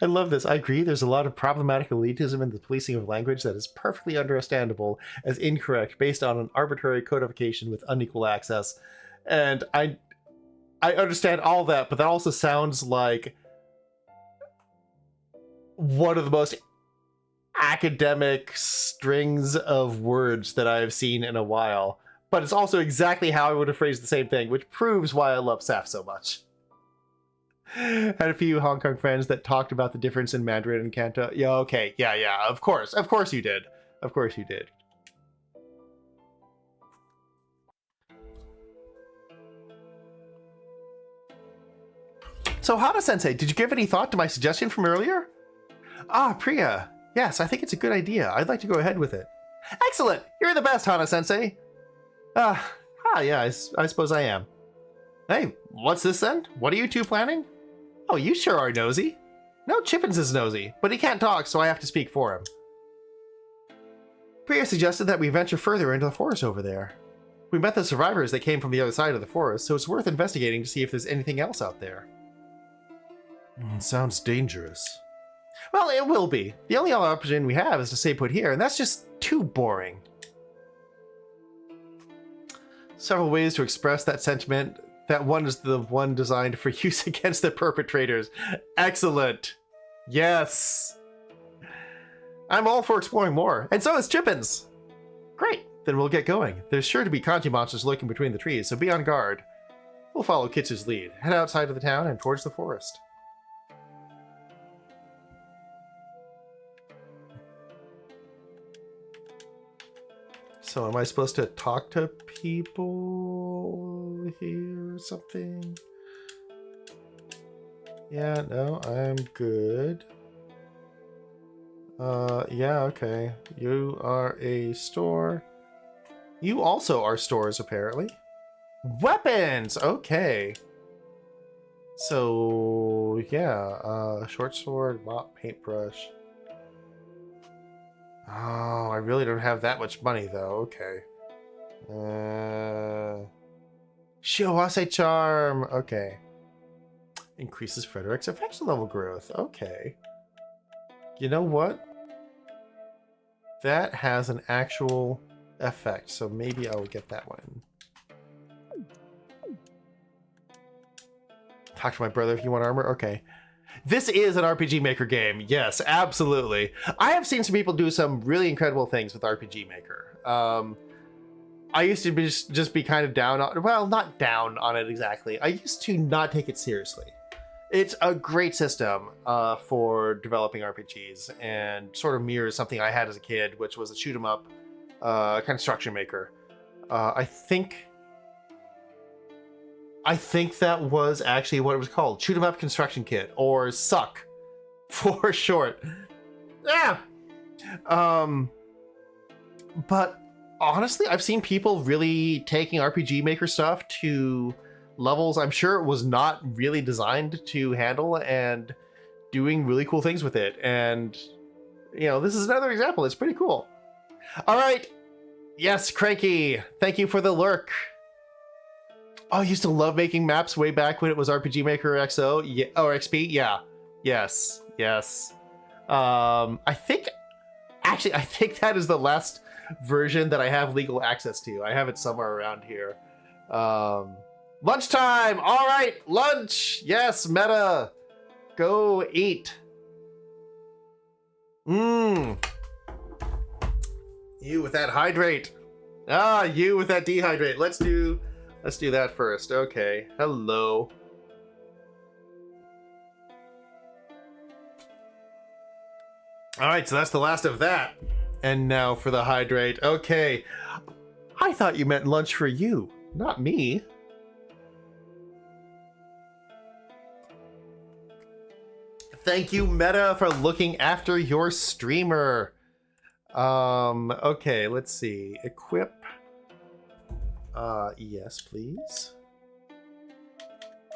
I love this. I agree, there's a lot of problematic elitism in the policing of language that is perfectly understandable as incorrect based on an arbitrary codification with unequal access. And I understand all that, but that also sounds like one of the most academic strings of words that I have seen in a while. But it's also exactly how I would have phrased the same thing, which proves why I love SAF so much. Had a few Hong Kong friends that talked about the difference in Mandarin and Canto. Yeah, okay. Yeah, of course you did. Of course you did. So Hana-sensei, did you give any thought to my suggestion from earlier? Ah, Priya. Yes, I think it's a good idea. I'd like to go ahead with it. Excellent! You're the best, Hana-sensei. Yeah, I suppose I am. Hey, what's this then? What are you two planning? Oh, you sure are nosy. No, Chippins is nosy, but he can't talk, so I have to speak for him. Priya suggested that we venture further into the forest over there. We met the survivors that came from the other side of the forest, so it's worth investigating to see if there's anything else out there. Sounds dangerous. Well, it will be. The only other option we have is to stay put here, and that's just too boring. Several ways to express that sentiment. That one is the one designed for use against the perpetrators. Excellent. Yes. I'm all for exploring more, and so is Chippins. Great. Then we'll get going. There's sure to be kanji monsters lurking between the trees, so be on guard. We'll follow Kitsu's lead. Head outside of the town and towards the forest. So am I supposed to talk to people here or something? Yeah, no, I'm good. Yeah, okay. You are a store. You also are stores, apparently. Weapons! Okay. So, yeah, short sword, mop, paintbrush. Oh, I really don't have that much money, though. Okay. Shiawase Charm. Okay. Increases Frederick's affection level growth. Okay. You know what? That has an actual effect, so maybe I will get that one. Talk to my brother if you want armor. Okay. This is an RPG Maker game. Yes, absolutely. I have seen some people do some really incredible things with RPG Maker. I used to just be kind of down on, well, not down on it exactly. I used to not take it seriously. It's a great system for developing RPGs and sort of mirrors something I had as a kid, which was a shoot 'em up construction maker. I think that was actually what it was called. Shoot 'em up construction kit, or SUCK for short. Yeah. But honestly, I've seen people really taking RPG Maker stuff to levels I'm sure it was not really designed to handle and doing really cool things with it. And, you know, this is another example. It's pretty cool. All right. Yes, Cranky. Thank you for the lurk. Oh, I used to love making maps way back when it was RPG Maker XO, yeah, or XP. Yeah, yes. I think that is the last version that I have legal access to. I have it somewhere around here. Lunchtime. All right, lunch. Yes, Meta. Go eat. You with that hydrate. You with that dehydrate. Let's do that first. Okay. Hello. All right, so that's the last of that. And now for the hydrate. Okay. I thought you meant lunch for you, not me. Thank you, Meta, for looking after your streamer. Okay, let's see. Equip. Yes, please.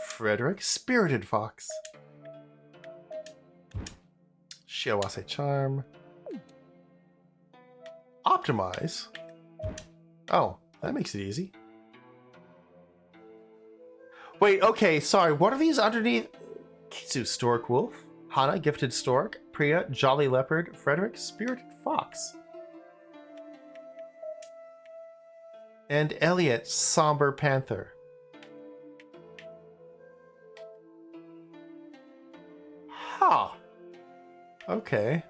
Frederick, Spirited Fox. Shiawase Charm. Optimize. Oh, that makes it easy. Wait, okay, sorry. What are these underneath? Kitsu, Stork Wolf. Hana, Gifted Stork. Priya, Jolly Leopard. Frederick, Spirited Fox. And Elliot, Somber Panther. Huh. Okay.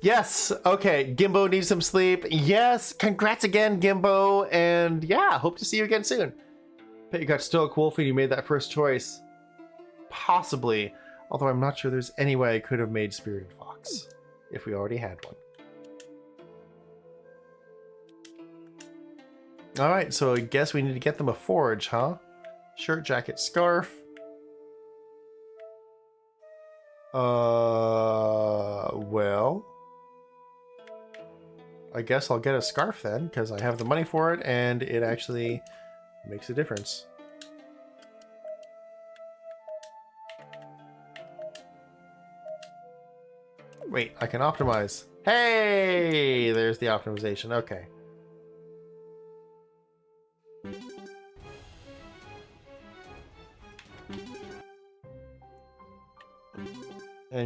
Yes, okay. Gimbo needs some sleep. Yes, congrats again, Gimbo. And yeah, hope to see you again soon. Bet you got Stoic Wolf when you made that first choice. Possibly. Although I'm not sure there's any way I could have made Spirited Fox if we already had one. Alright, so I guess we need to get them a forage, huh? Shirt, jacket, scarf. Well, I guess I'll get a scarf then, because I have the money for it, and it actually makes a difference. Wait, I can optimize. Hey, there's the optimization. Okay.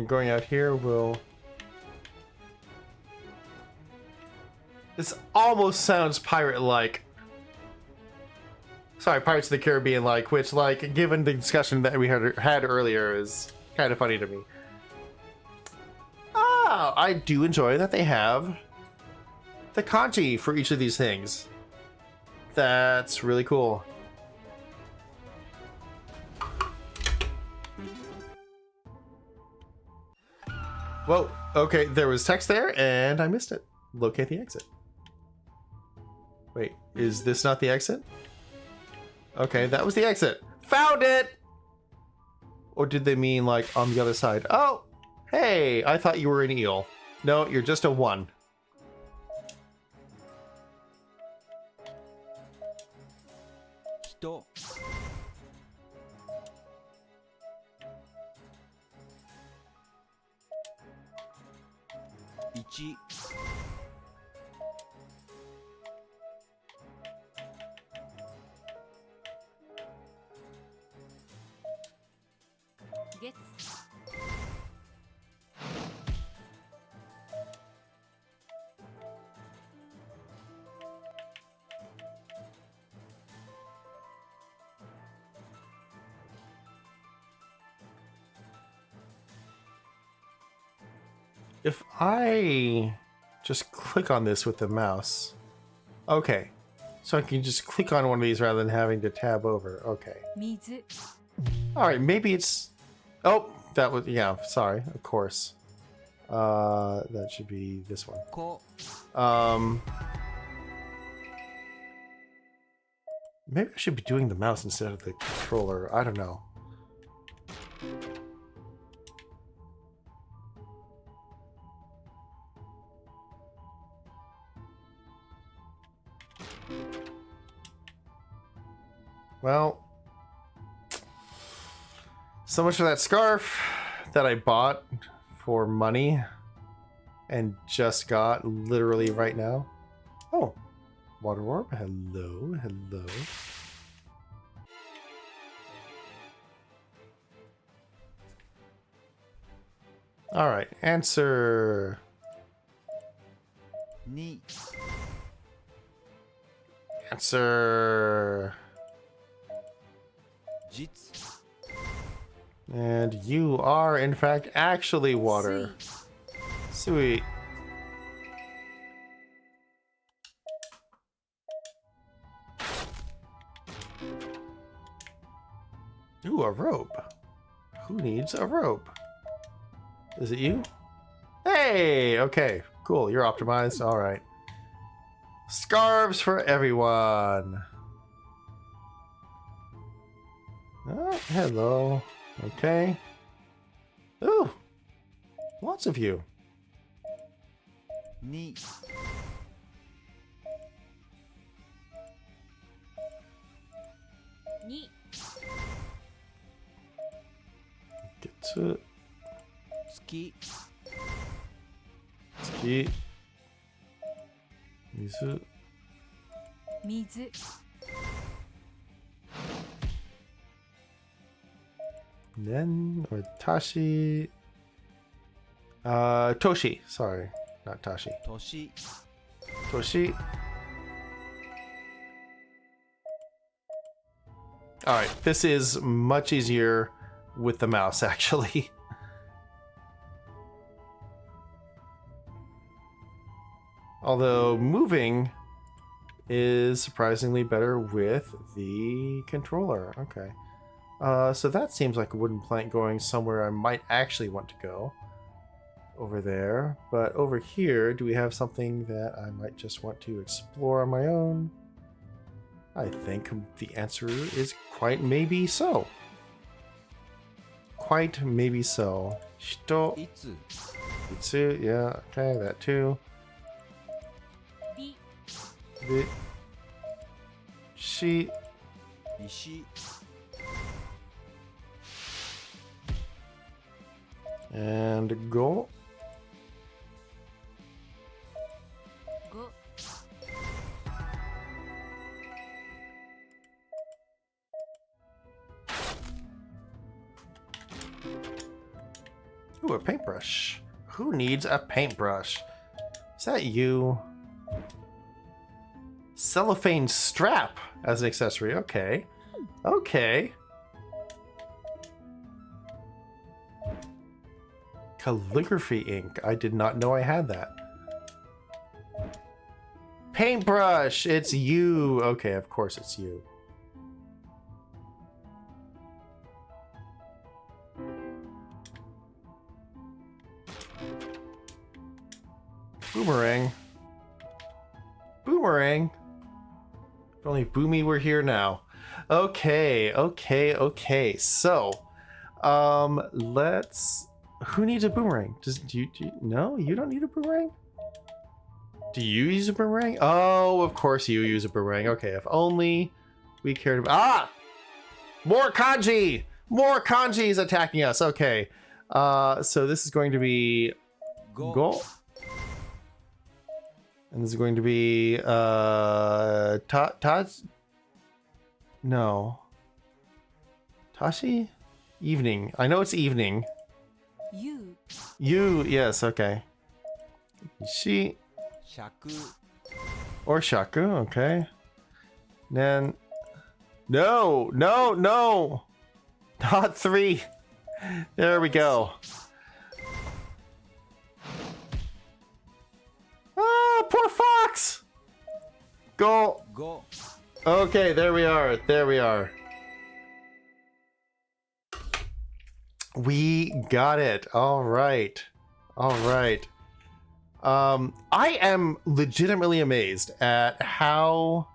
and going out here will... This almost sounds pirate-like. Sorry, Pirates of the Caribbean-like, which, like, given the discussion that we had earlier, is kind of funny to me. Ah, I do enjoy that they have the kanji for each of these things. That's really cool. Whoa, okay, there was text there, and I missed it. Locate the exit. Wait, is this not the exit? Okay, that was the exit. Found it! Or did they mean, like, on the other side? Oh, hey, I thought you were an eel. No, you're just a 1.
Hito. Ichi.
Gets.
If I just click on this with the mouse. Okay. So I can just click on one of these rather than having to tab over. Okay.
Mizu.
Alright, maybe it's... Oh, that was... Yeah, sorry. Of course. That should be this one. Maybe I should be doing the mouse instead of the controller. I don't know. Well, so much for that scarf that I bought for money and just got literally right now. Oh, water orb. Hello, hello. All right, answer.
Ni.
Answer.
Jitsu.
And you are, in fact, actually water. Sweet. Ooh, a rope. Who needs a rope? Is it you? Hey! Okay, cool. You're optimized. All right. Scarves for everyone. Oh, hello. Okay. Ooh. Lots of you.
Ni.
Ni.
Get to it.
Tsuki.
Tsuki. Mizu.
Mizu.
Nen or Tashi. Toshi. Sorry, not Tashi.
Toshi.
Toshi. Alright, this is much easier with the mouse, actually. Although moving is surprisingly better with the controller. Okay. So that seems like a wooden plank going somewhere I might actually want to go. Over there. But over here, do we have something that I might just want to explore on my own? I think the answer is quite maybe so. Quite maybe so. Shito.
Itsu.
Itsu, yeah, okay, that too. Bi. Shi.
Ishi.
And go.
Go.
Ooh, a paintbrush. Who needs a paintbrush? Is that you? Cellophane strap as an accessory. Okay. Okay. Calligraphy ink. I did not know I had that. Paintbrush! It's you! Okay, of course it's you. Boomerang. Boomerang. If only Boomy were here now. Okay, okay. So, let's... Who needs a boomerang? Do you no? You don't need a boomerang? Do you use a boomerang? Oh, of course you use a boomerang. Okay, if only we cared about... Ah! More kanji! More kanji is attacking us. Okay. So this is going to be... Go. And this is going to be... No. Tashi? Evening. I know it's evening. You, yes, okay. She...
Shaku.
Or Shaku, okay. Then... No! Not 3! There we go. Ah, poor fox! Go! Okay, there we are. We got it. All right. I am legitimately amazed at how...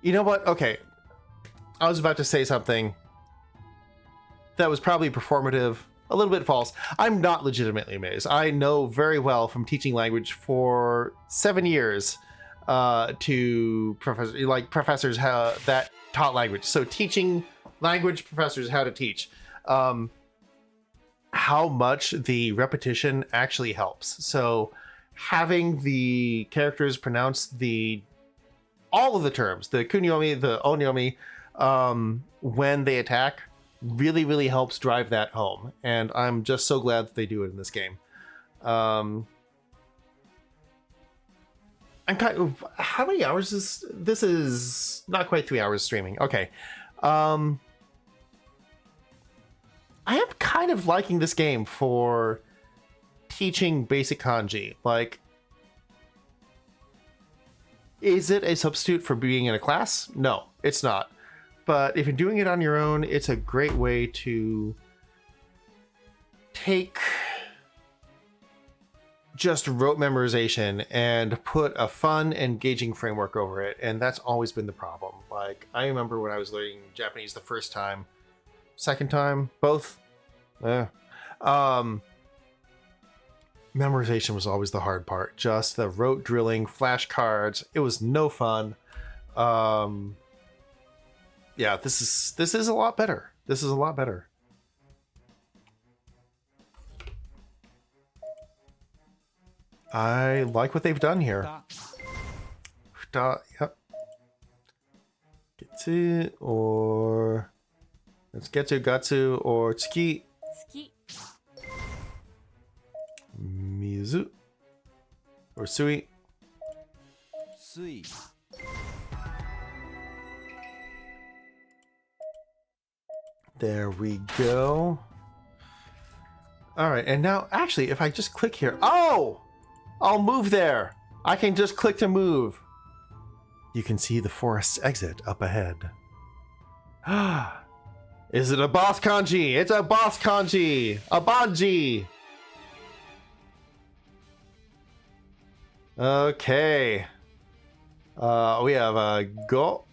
You know what? Okay. I was about to say something that was probably performative, a little bit false. I'm not legitimately amazed. I know very well from teaching language for 7 years to professors that taught language. So teaching language professors how to teach. How much the repetition actually helps. So having the characters pronounce all of the terms, the kunyomi, the onyomi, when they attack, really helps drive that home. And I'm just so glad that they do it in this game. I'm kind of, how many hours is this? Is not quite 3 hours streaming. Okay. I am kind of liking this game for teaching basic kanji. Like, is it a substitute for being in a class? No, it's not. But if you're doing it on your own, it's a great way to take just rote memorization and put a fun, engaging framework over it. And that's always been the problem. Like, I remember when I was learning Japanese the first time, second time, both. Memorization was always the hard part. Just the rote drilling, flashcards. It was no fun. Yeah, this is a lot better. This is a lot better. I like what they've done here. Yep. Getsu or it's Getsu, Gatsu, or Tsuki. Mizu or Sui. There we go. All right, and now actually if I just click here, oh, I'll move there. I can just click to move. You can see the forest's exit up ahead. Is it a boss kanji? It's a boss kanji. A banji. Okay. We have a go.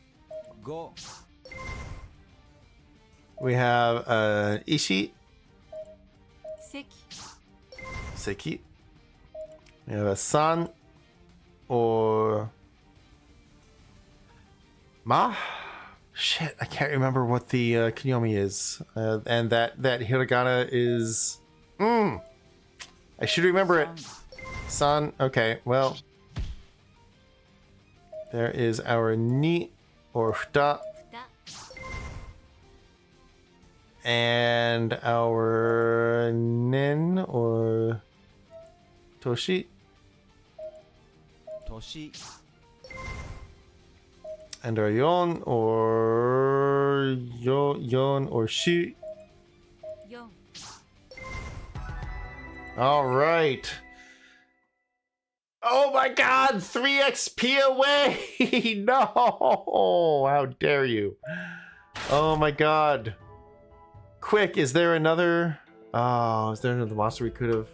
We have ishi. Seki. We have a san or ma. Shit, I can't remember what the kunyomi is, and that hiragana is. I should remember it. San. Okay, well, there is our ni or futa, And our Nin or Toshi.
Toshi.
And our Yon or Yon or Shi.
Yon.
All right. Oh my god, 3 XP away! No! How dare you? Oh my god. Quick, is there another... Oh, is there another monster we could have...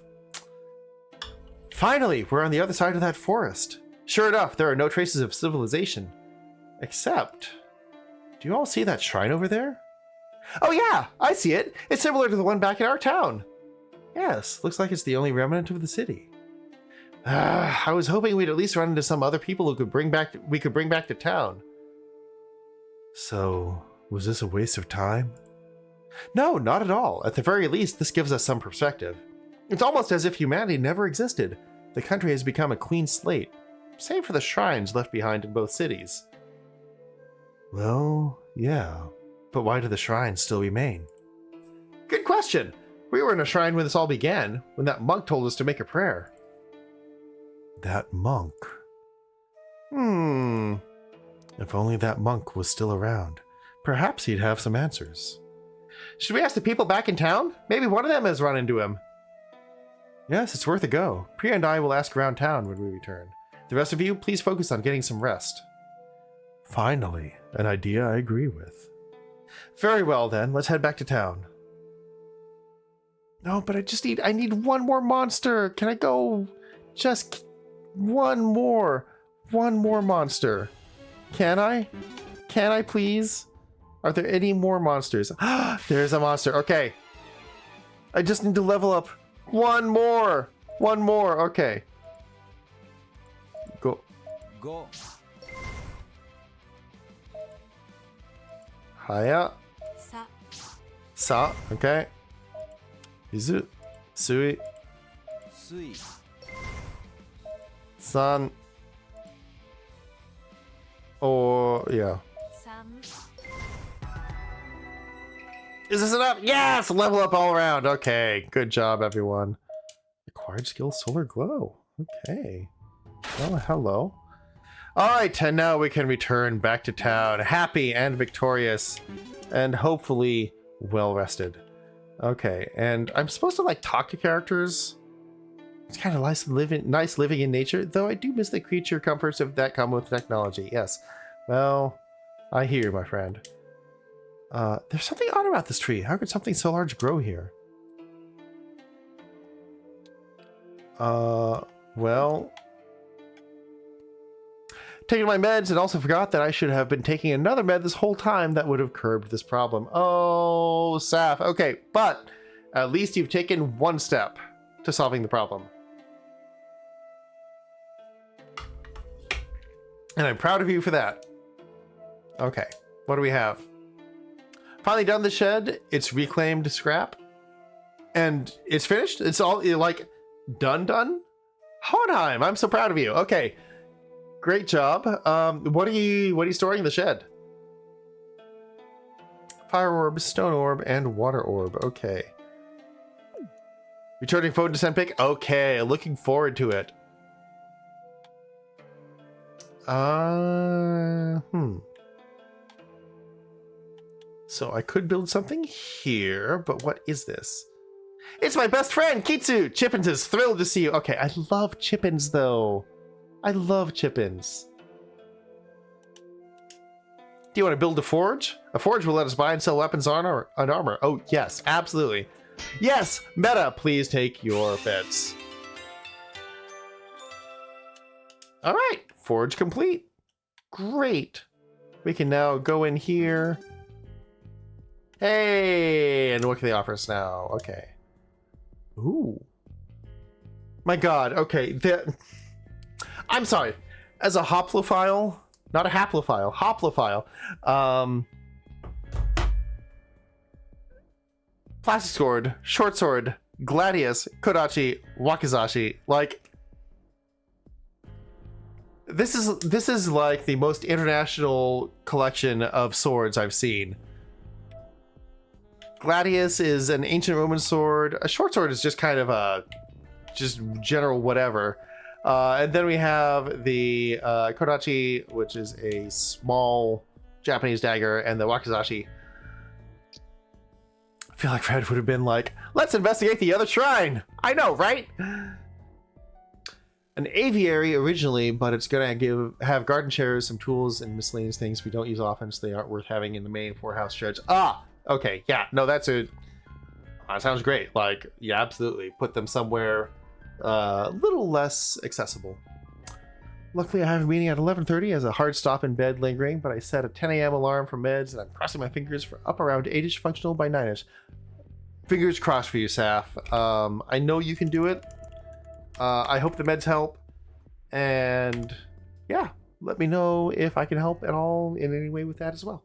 Finally, we're on the other side of that forest. Sure enough, there are no traces of civilization. Except... Do you all see that shrine over there? Oh yeah, I see it. It's similar to the one back in our town. Yes, looks like it's the only remnant of the city. I was hoping we'd at least run into some other people who we could bring back to town. So, was this a waste of time? No, not at all. At the very least, this gives us some perspective. It's almost as if humanity never existed. The country has become a clean slate, save for the shrines left behind in both cities. Well, yeah. But why do the shrines still remain? Good question. We were in a shrine when this all began, when that monk told us to make a prayer. That monk. If only that monk was still around. Perhaps he'd have some answers. Should we ask the people back in town? Maybe one of them has run into him. Yes, it's worth a go. Priya and I will ask around town when we return. The rest of you, please focus on getting some rest. Finally, an idea I agree with. Very well then, let's head back to town. No, but I need one more monster. Can I go just one more monster? Can I? Can I please? Are there any more monsters? There's a monster. Okay. I just need to level up one more. Okay. Go. Haya. Sa. Okay. Izu. Sui. San. Or, yeah. Is this enough? Yes! Level up all around. Okay. Good job, everyone. Acquired skill Solar Glow. Okay. Well, hello. Alright, and now we can return back to town. Happy and victorious. And hopefully well rested. Okay, and I'm supposed to like talk to characters. It's kind of nice living in nature, though I do miss the creature comforts of that come with technology. Yes. Well, I hear you, my friend. There's something odd about this tree. How could something so large grow here? Well... Taking my meds and also forgot that I should have been taking another med this whole time that would have curbed this problem. Oh, Saf. Okay, but at least you've taken one step to solving the problem. And I'm proud of you for that. Okay, what do we have? Finally done the shed. It's reclaimed scrap. And it's finished? It's all, like, done? Hohenheim, I'm so proud of you. Okay. Great job. What are you storing in the shed? Fire orb, stone orb, and water orb. Okay. Returning phone descent pick. Okay, looking forward to it. So I could build something here, but what is this? It's my best friend, Kitsu! Chippins is thrilled to see you. Okay, I love Chippins, though. I love Chippins. Do you want to build a forge? A forge will let us buy and sell weapons and armor. Oh, yes, absolutely. Yes, Meta, please take your bets. All right, forge complete. Great. We can now go in here. Hey, and what can they offer us now? Okay. Ooh. My God, okay. I'm sorry. As a hoplophile, not a haplophile, hoplophile. Plastic sword, short sword, gladius, kodachi, wakizashi. Like, this is like the most international collection of swords I've seen. Gladius is an ancient Roman sword. A short sword is just kind of a just general whatever. And then we have the Kodachi, which is a small Japanese dagger, and the Wakizashi. I feel like Fred would have been like, let's investigate the other shrine. I know, right? An aviary originally, but it's gonna have garden chairs, some tools, and miscellaneous things we don't use often, so they aren't worth having in the main 4-house stretch. Ah, okay, yeah, no, that sounds great. Like, yeah, absolutely, put them somewhere a little less accessible. Luckily, I have a meeting at 11:30 as a hard stop in bed lingering, but I set a 10 a.m. alarm for meds, and I'm crossing my fingers for up around 8ish, functional by 9ish. Fingers crossed for you, Saf. I know you can do it. I hope the meds help, and yeah, let me know if I can help at all in any way with that as well.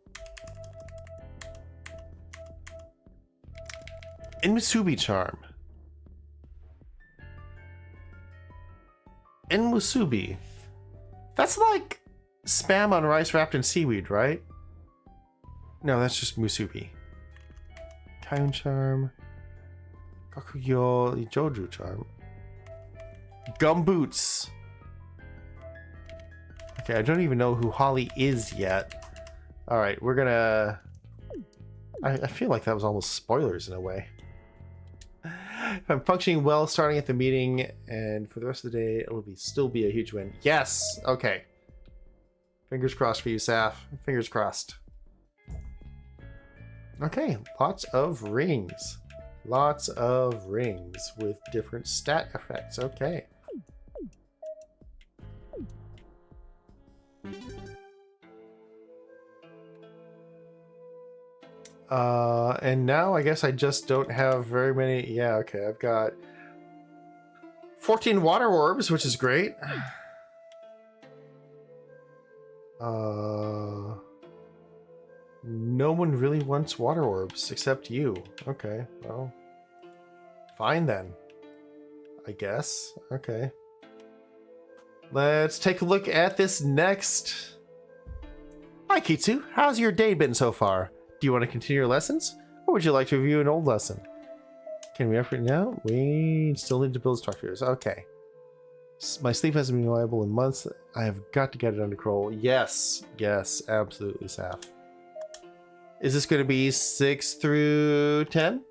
Enmusubi charm. Enmusubi. That's like spam on rice wrapped in seaweed, right? No, that's just musubi. Kaiun charm. Kakugyo Joju charm. Gumboots. Okay, I don't even know who Holly is yet. Alright, we're gonna... I feel like that was almost spoilers in a way. If I'm functioning well starting at the meeting, and for the rest of the day, it'll still be a huge win. Yes! Okay. Fingers crossed for you, Saf. Fingers crossed. Okay, lots of rings. Lots of rings with different stat effects. Okay. And now I guess I just don't have very many. Yeah, okay, I've got 14 water orbs, which is great. No one really wants water orbs except you. Okay, well, fine then, I guess. Okay. Let's take a look at this next. Hi, Kitsu. How's your day been so far? Do you want to continue your lessons? Or would you like to review an old lesson? Can we effort now? We still need to build structures. Okay. My sleep hasn't been reliable in months. I have got to get it under control. Yes. Yes, absolutely, Saf. Is this going to be 6 through 10?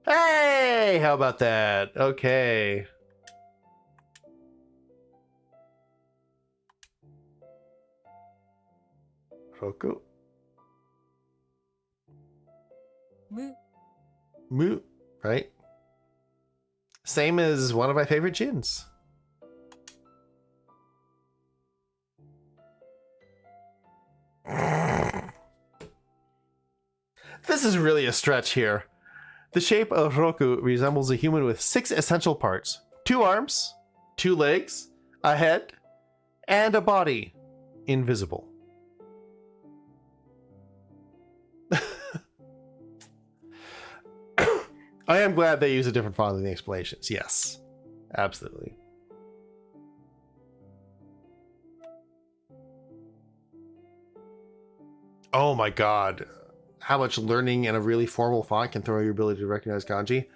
Hey! How about that? Okay. Roku. Mu, right? Same as one of my favorite gins. This is really a stretch here. The shape of Roku resembles a human with 6 essential parts. 2 arms, 2 legs, a head, and a body. Invisible. I am glad they use a different font in the explanations. Yes, absolutely. Oh my god. How much learning in a really formal font can throw your ability to recognize kanji?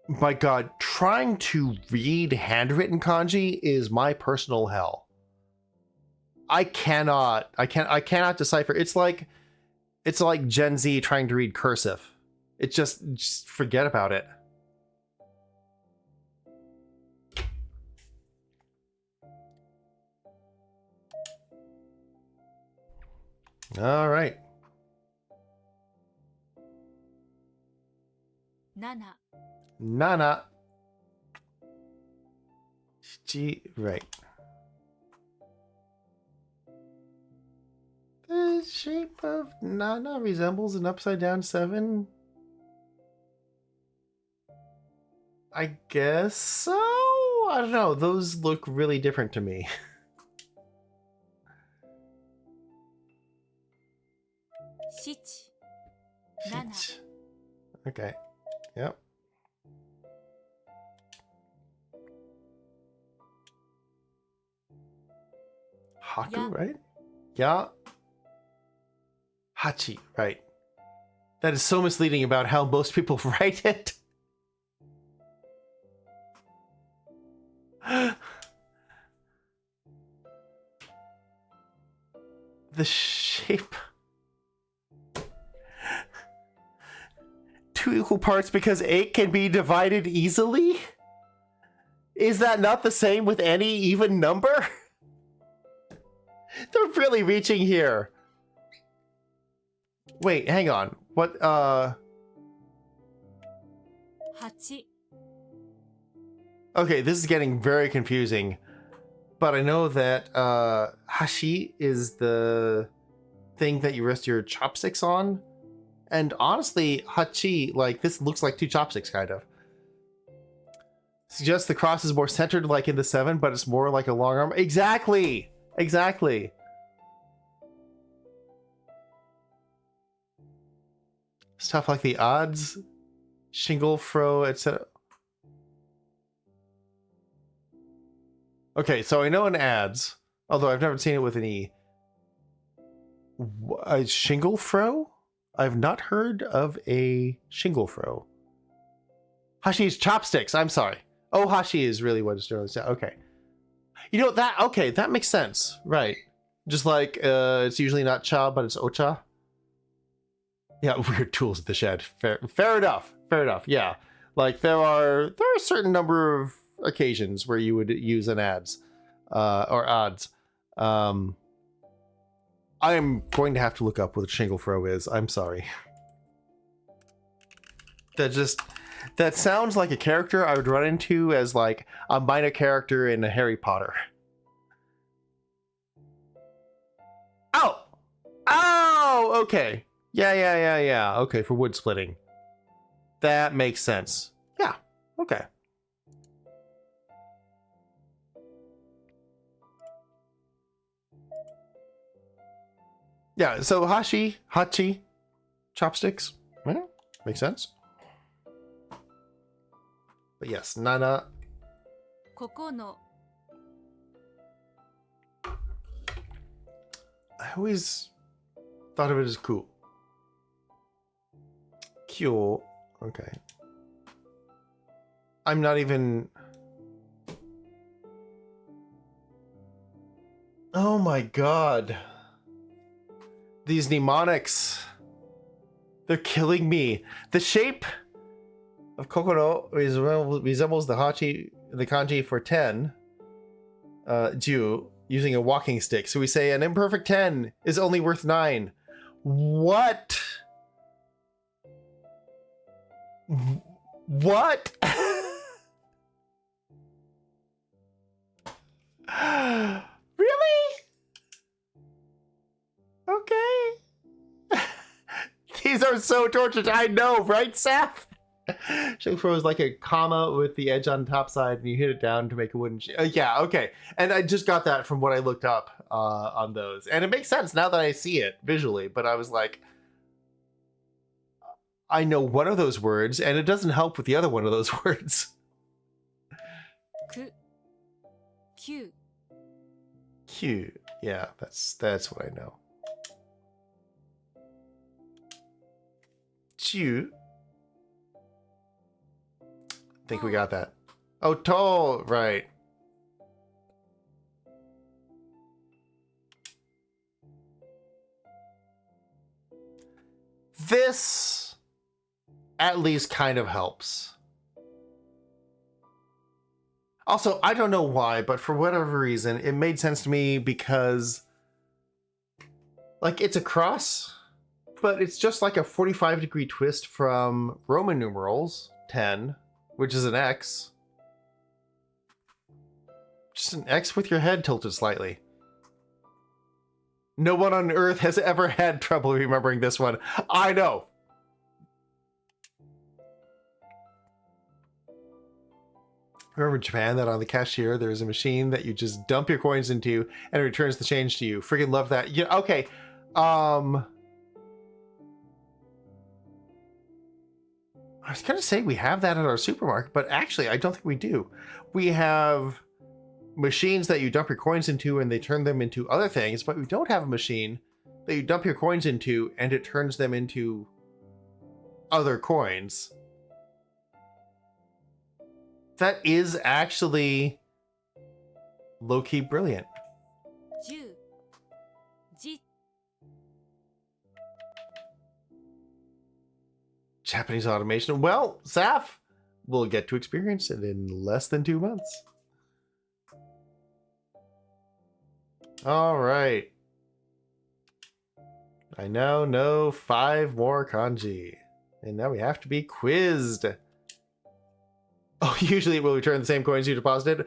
My god, trying to read handwritten kanji is my personal hell. I cannot decipher. It's like Gen Z trying to read cursive. It just forget about it. All right. Nana. G, right. The shape of Nana resembles an upside down 7. I guess so? I don't know. Those look really different to me. Okay. Yep. Haku, right? Yeah. Hachi, right. That is so misleading about how most people write it. The shape. 2 equal parts because 8 can be divided easily? Is that not the same with any even number? They're really reaching here. Wait, hang on. What,
8
Okay, this is getting very confusing. But I know that hashi is the thing that you rest your chopsticks on. And honestly, hachi, like, this looks like 2 chopsticks, kind of. Suggests the cross is more centered like in the 7, but it's more like a long arm. Exactly! Exactly. Stuff like the odds, shingle, fro, etc. Okay, so I know in ads, although I've never seen it with an E. A shingle fro? I've not heard of a shingle fro. Hashi is chopsticks, I'm sorry. Oh, hashi is really what it's doing. Okay. You know, that, okay, that makes sense. Right. Just like, it's usually not cha, but it's ocha. Yeah, weird tools at the shed. Fair enough. Fair enough, yeah. Like, there are a certain number of occasions where you would use an ads, or odds. I am going to have to look up what a shingle fro is. I'm sorry. That sounds like a character I would run into as like a minor character in a Harry Potter. Oh! Oh, okay. Yeah. Okay, for wood splitting. That makes sense. Yeah, okay. Yeah, so hachi, chopsticks. Yeah, makes sense. But yes, nana.
9 の
I always thought of it as cool. Kyo. Okay. I'm not even... Oh my god. These mnemonics. They're killing me. The shape of Kokoro resembles the kanji for 10. Ju, using a walking stick. So we say an imperfect 10 is only worth 9. What? What? Really? Okay. These are so tortured. I know, right, Seth? Shingfro is like a comma with the edge on the top side, and you hit it down to make a wooden... yeah, okay. And I just got that from what I looked up on those. And it makes sense now that I see it visually, but I was like... I know one of those words, and it doesn't help with the other one of those words.
9
Q. Yeah, that's what I know. Chu. Think we got that. Oh, to, right. This at least kind of helps. Also, I don't know why, but for whatever reason, it made sense to me because, like, it's a cross, but it's just like a 45-degree twist from Roman numerals 10, which is an X. Just an X with your head tilted slightly. No one on Earth has ever had trouble remembering this one. I know. Remember in Japan that on the cashier there's a machine that you just dump your coins into and it returns the change to you. Freaking love that. Yeah, okay. I was gonna say we have that at our supermarket, but actually I don't think we do. We have machines that you dump your coins into and they turn them into other things, but we don't have a machine that you dump your coins into and it turns them into other coins. That is actually low-key brilliant.
10 じ
Japanese automation. Well, Saf, we'll get to experience it in less than 2 months. All right. I now know 5 more kanji. And now we have to be quizzed. Oh, usually it will return the same coins you deposited.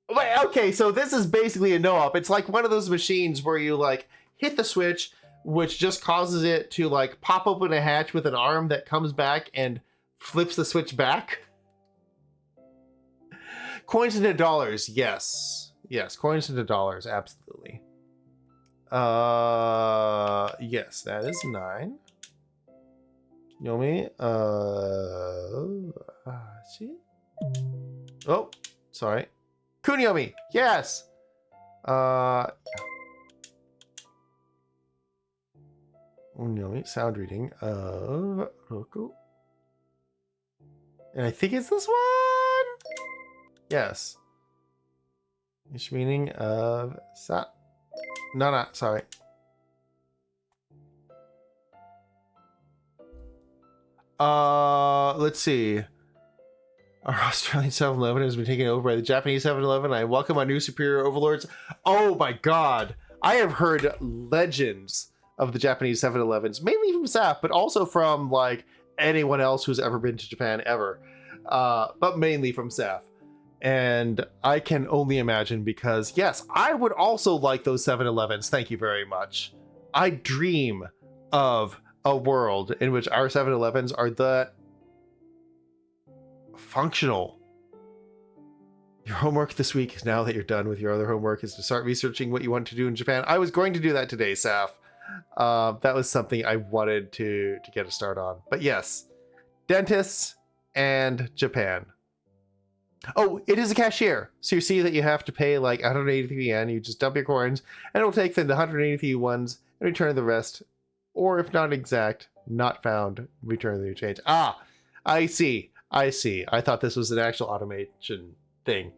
Wait, okay, so this is basically a no-op. It's like one of those machines where you, like, hit the switch, which just causes it to, like, pop open a hatch with an arm that comes back and flips the switch back. Coins into dollars, yes. Yes, coins into dollars, absolutely. Yes, that is 9. Yomi, see? Oh, sorry. Kunyomi, yes! Kunyomi, sound reading of Roku. And I think it's this one? Yes. Each meaning of sa. No, sorry. Let's see. Our Australian 7-Eleven has been taken over by the Japanese 7-Eleven. I welcome our new superior overlords. Oh my god. I have heard legends of the Japanese 7-Elevens, mainly from Saf, but also from, like, anyone else who's ever been to Japan ever. But mainly from Saf. And I can only imagine because, yes, I would also like those 7-Elevens. Thank you very much. I dream of a world in which our 7-Elevens are that functional. Your homework this week, now that you're done with your other homework, is to start researching what you want to do in Japan. I was going to do that today, Saf. That was something I wanted to get a start on. But yes, dentists and Japan. Oh, it is a cashier. So you see that you have to pay like 183 yen. You just dump your coins, and it'll take the 183 ones and return the rest. Or if not exact, not found, return the new change. Ah, I see. I see. I thought this was an actual automation thing.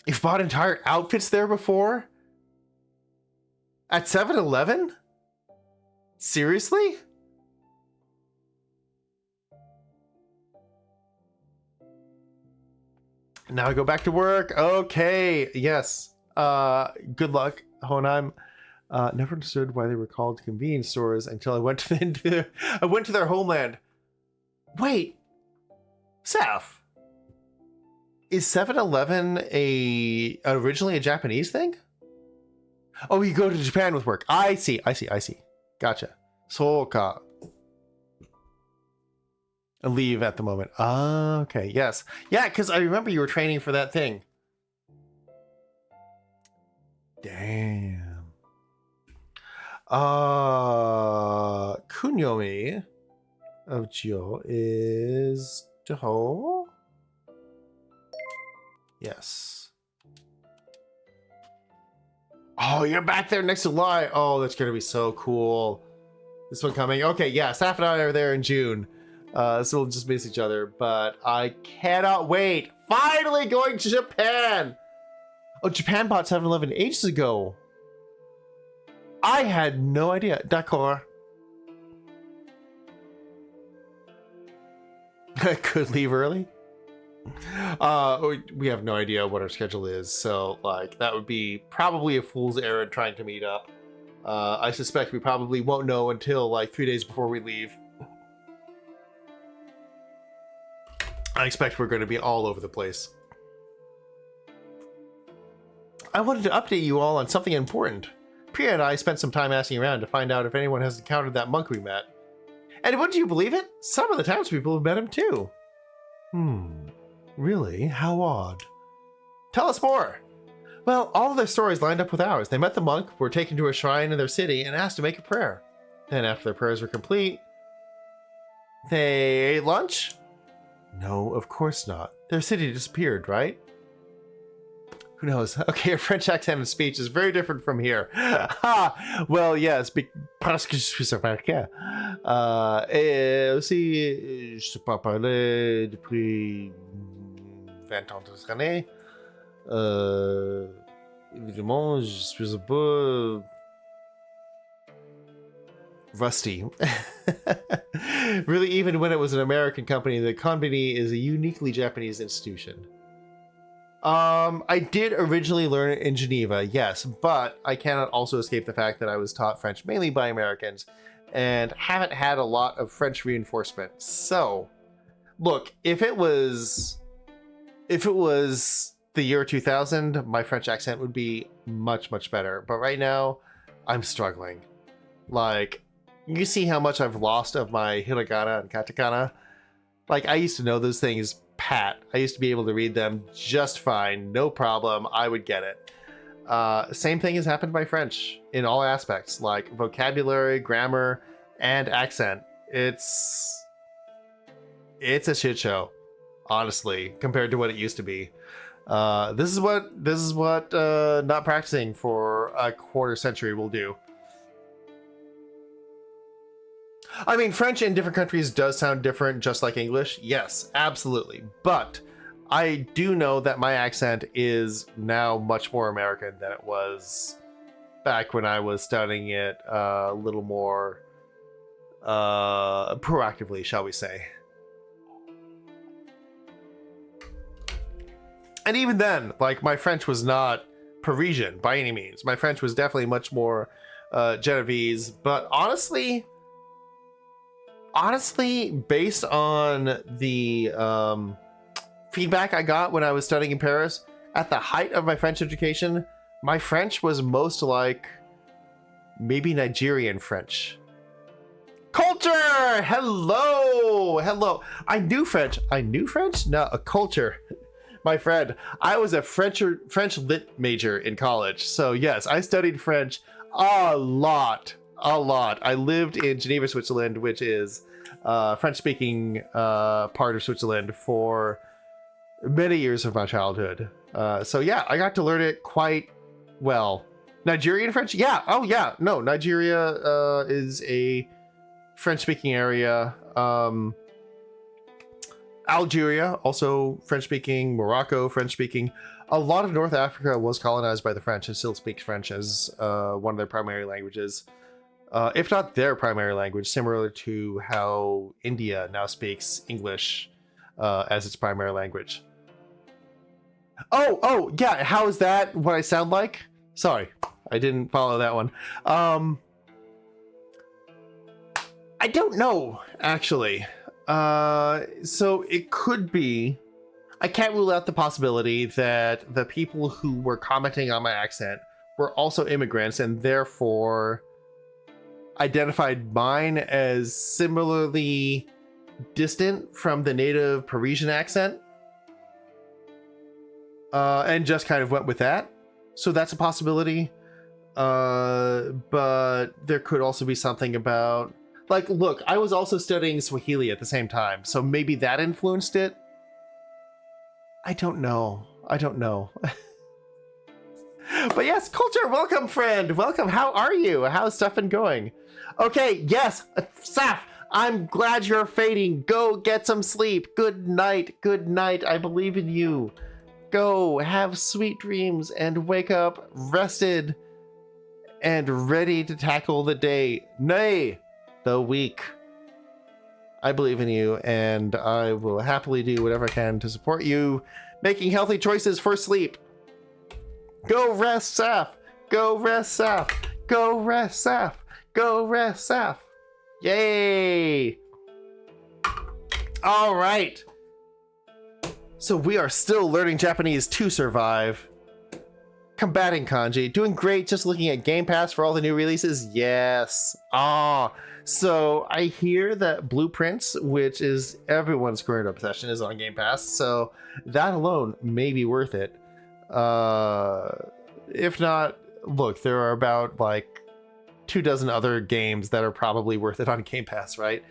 You've bought entire outfits there before? At 7-Eleven? Seriously? Now I go back to work. Okay, yes. Good luck, Honheim. Never understood why they were called convenience stores until I went to their homeland. Wait, Saf, is 7-Eleven originally a Japanese thing? Oh, you go to Japan with work. I see. Gotcha. Soka. Leave at the moment. Ah, okay. Yes. Yeah, because I remember you were training for that thing. Damn. Kunyomi of Jio is Toho. Yes. Oh, you're back there next to Lai. Oh, that's gonna be so cool. This one coming. Okay, yeah, Saf and I are there in June. So we'll just miss each other, but I cannot wait. Finally going to Japan. Oh, Japan bought 7-Eleven ages ago. I had no idea. D'accord. I could leave early. We have no idea what our schedule is, so like that would be probably a fool's errand trying to meet up. I suspect we probably won't know until like 3 days before we leave. I expect we're going to be all over the place. I wanted to update you all on something important. Priya and I spent some time asking around to find out if anyone has encountered that monk we met. And wouldn't you believe it? Some of the townspeople have met him too. Really? How odd. Tell us more! Well, all of their stories lined up with ours. They met the monk, were taken to a shrine in their city, and asked to make a prayer. Then after their prayers were complete, they ate lunch? No, of course not. Their city disappeared, right? Who knows? Okay, a French accent and speech is very different from here. Ha! Well, yes, parce que je suis américain. Et aussi, je ne sais pas parler depuis 20 ans de années. Évidemment, je suis un peu rusty. Really, even when it was an American company, the company is a uniquely Japanese institution. I did originally learn it in Geneva, yes, but I cannot also escape the fact that I was taught French mainly by Americans and haven't had a lot of French reinforcement. So, look, if it was the year 2000, my French accent would be much, much better. But right now, I'm struggling. Like, you see how much I've lost of my hiragana and katakana? Like, I used to know those things pat. I used to be able to read them just fine, no problem. I would get it. Same thing has happened to my French in all aspects, like vocabulary, grammar, and accent. It's a shit show, honestly, compared to what it used to be. This is what not practicing for a quarter century will do. I mean, French in different countries does sound different, just like English. Yes, absolutely. But I do know that my accent is now much more American than it was back when I was studying it a little more proactively, shall we say. And even then, like, my French was not Parisian by any means. My French was definitely much more Genovese. But honestly, based on the feedback I got when I was studying in Paris, at the height of my French education, my French was most like maybe Nigerian French. Culture! Hello! I knew French. No, a culture. My friend, I was a French lit major in college. So yes, I studied French a lot. I lived in Geneva, Switzerland, which is French-speaking part of Switzerland for many years of my childhood. So yeah, I got to learn it quite well. Nigerian French? Yeah. Oh yeah. No, Nigeria is a French-speaking area. Algeria, also French-speaking. Morocco, French-speaking. A lot of North Africa was colonized by the French and still speaks French as one of their primary languages. If not their primary language, similar to how India now speaks English as its primary language. Oh, yeah, how is that what I sound like? Sorry, I didn't follow that one. I don't know, actually. So it could be... I can't rule out the possibility that the people who were commenting on my accent were also immigrants and therefore identified mine as similarly distant from the native Parisian accent, and just kind of went with that. So that's a possibility. But there could also be something about, like, look, I was also studying Swahili at the same time, so maybe that influenced it. I don't know. But yes, Culture, welcome, friend. Welcome. How are you? How's stuff been going? Okay, yes, Saf, I'm glad you're fading. Go get some sleep. Good night. I believe in you. Go have sweet dreams and wake up rested and ready to tackle the day. Nay, the week. I believe in you, and I will happily do whatever I can to support you making healthy choices for sleep. Go rest, Saf. Go rest, Saf. Go rest, Saf. Go rest, Saf. Yay! All right. So we are still learning Japanese to survive. Combating kanji. Doing great, just looking at Game Pass for all the new releases. Yes. So I hear that Blueprints, which is everyone's current obsession, is on Game Pass. So that alone may be worth it. If not, look, there are about like 24 other games that are probably worth it on Game Pass, right?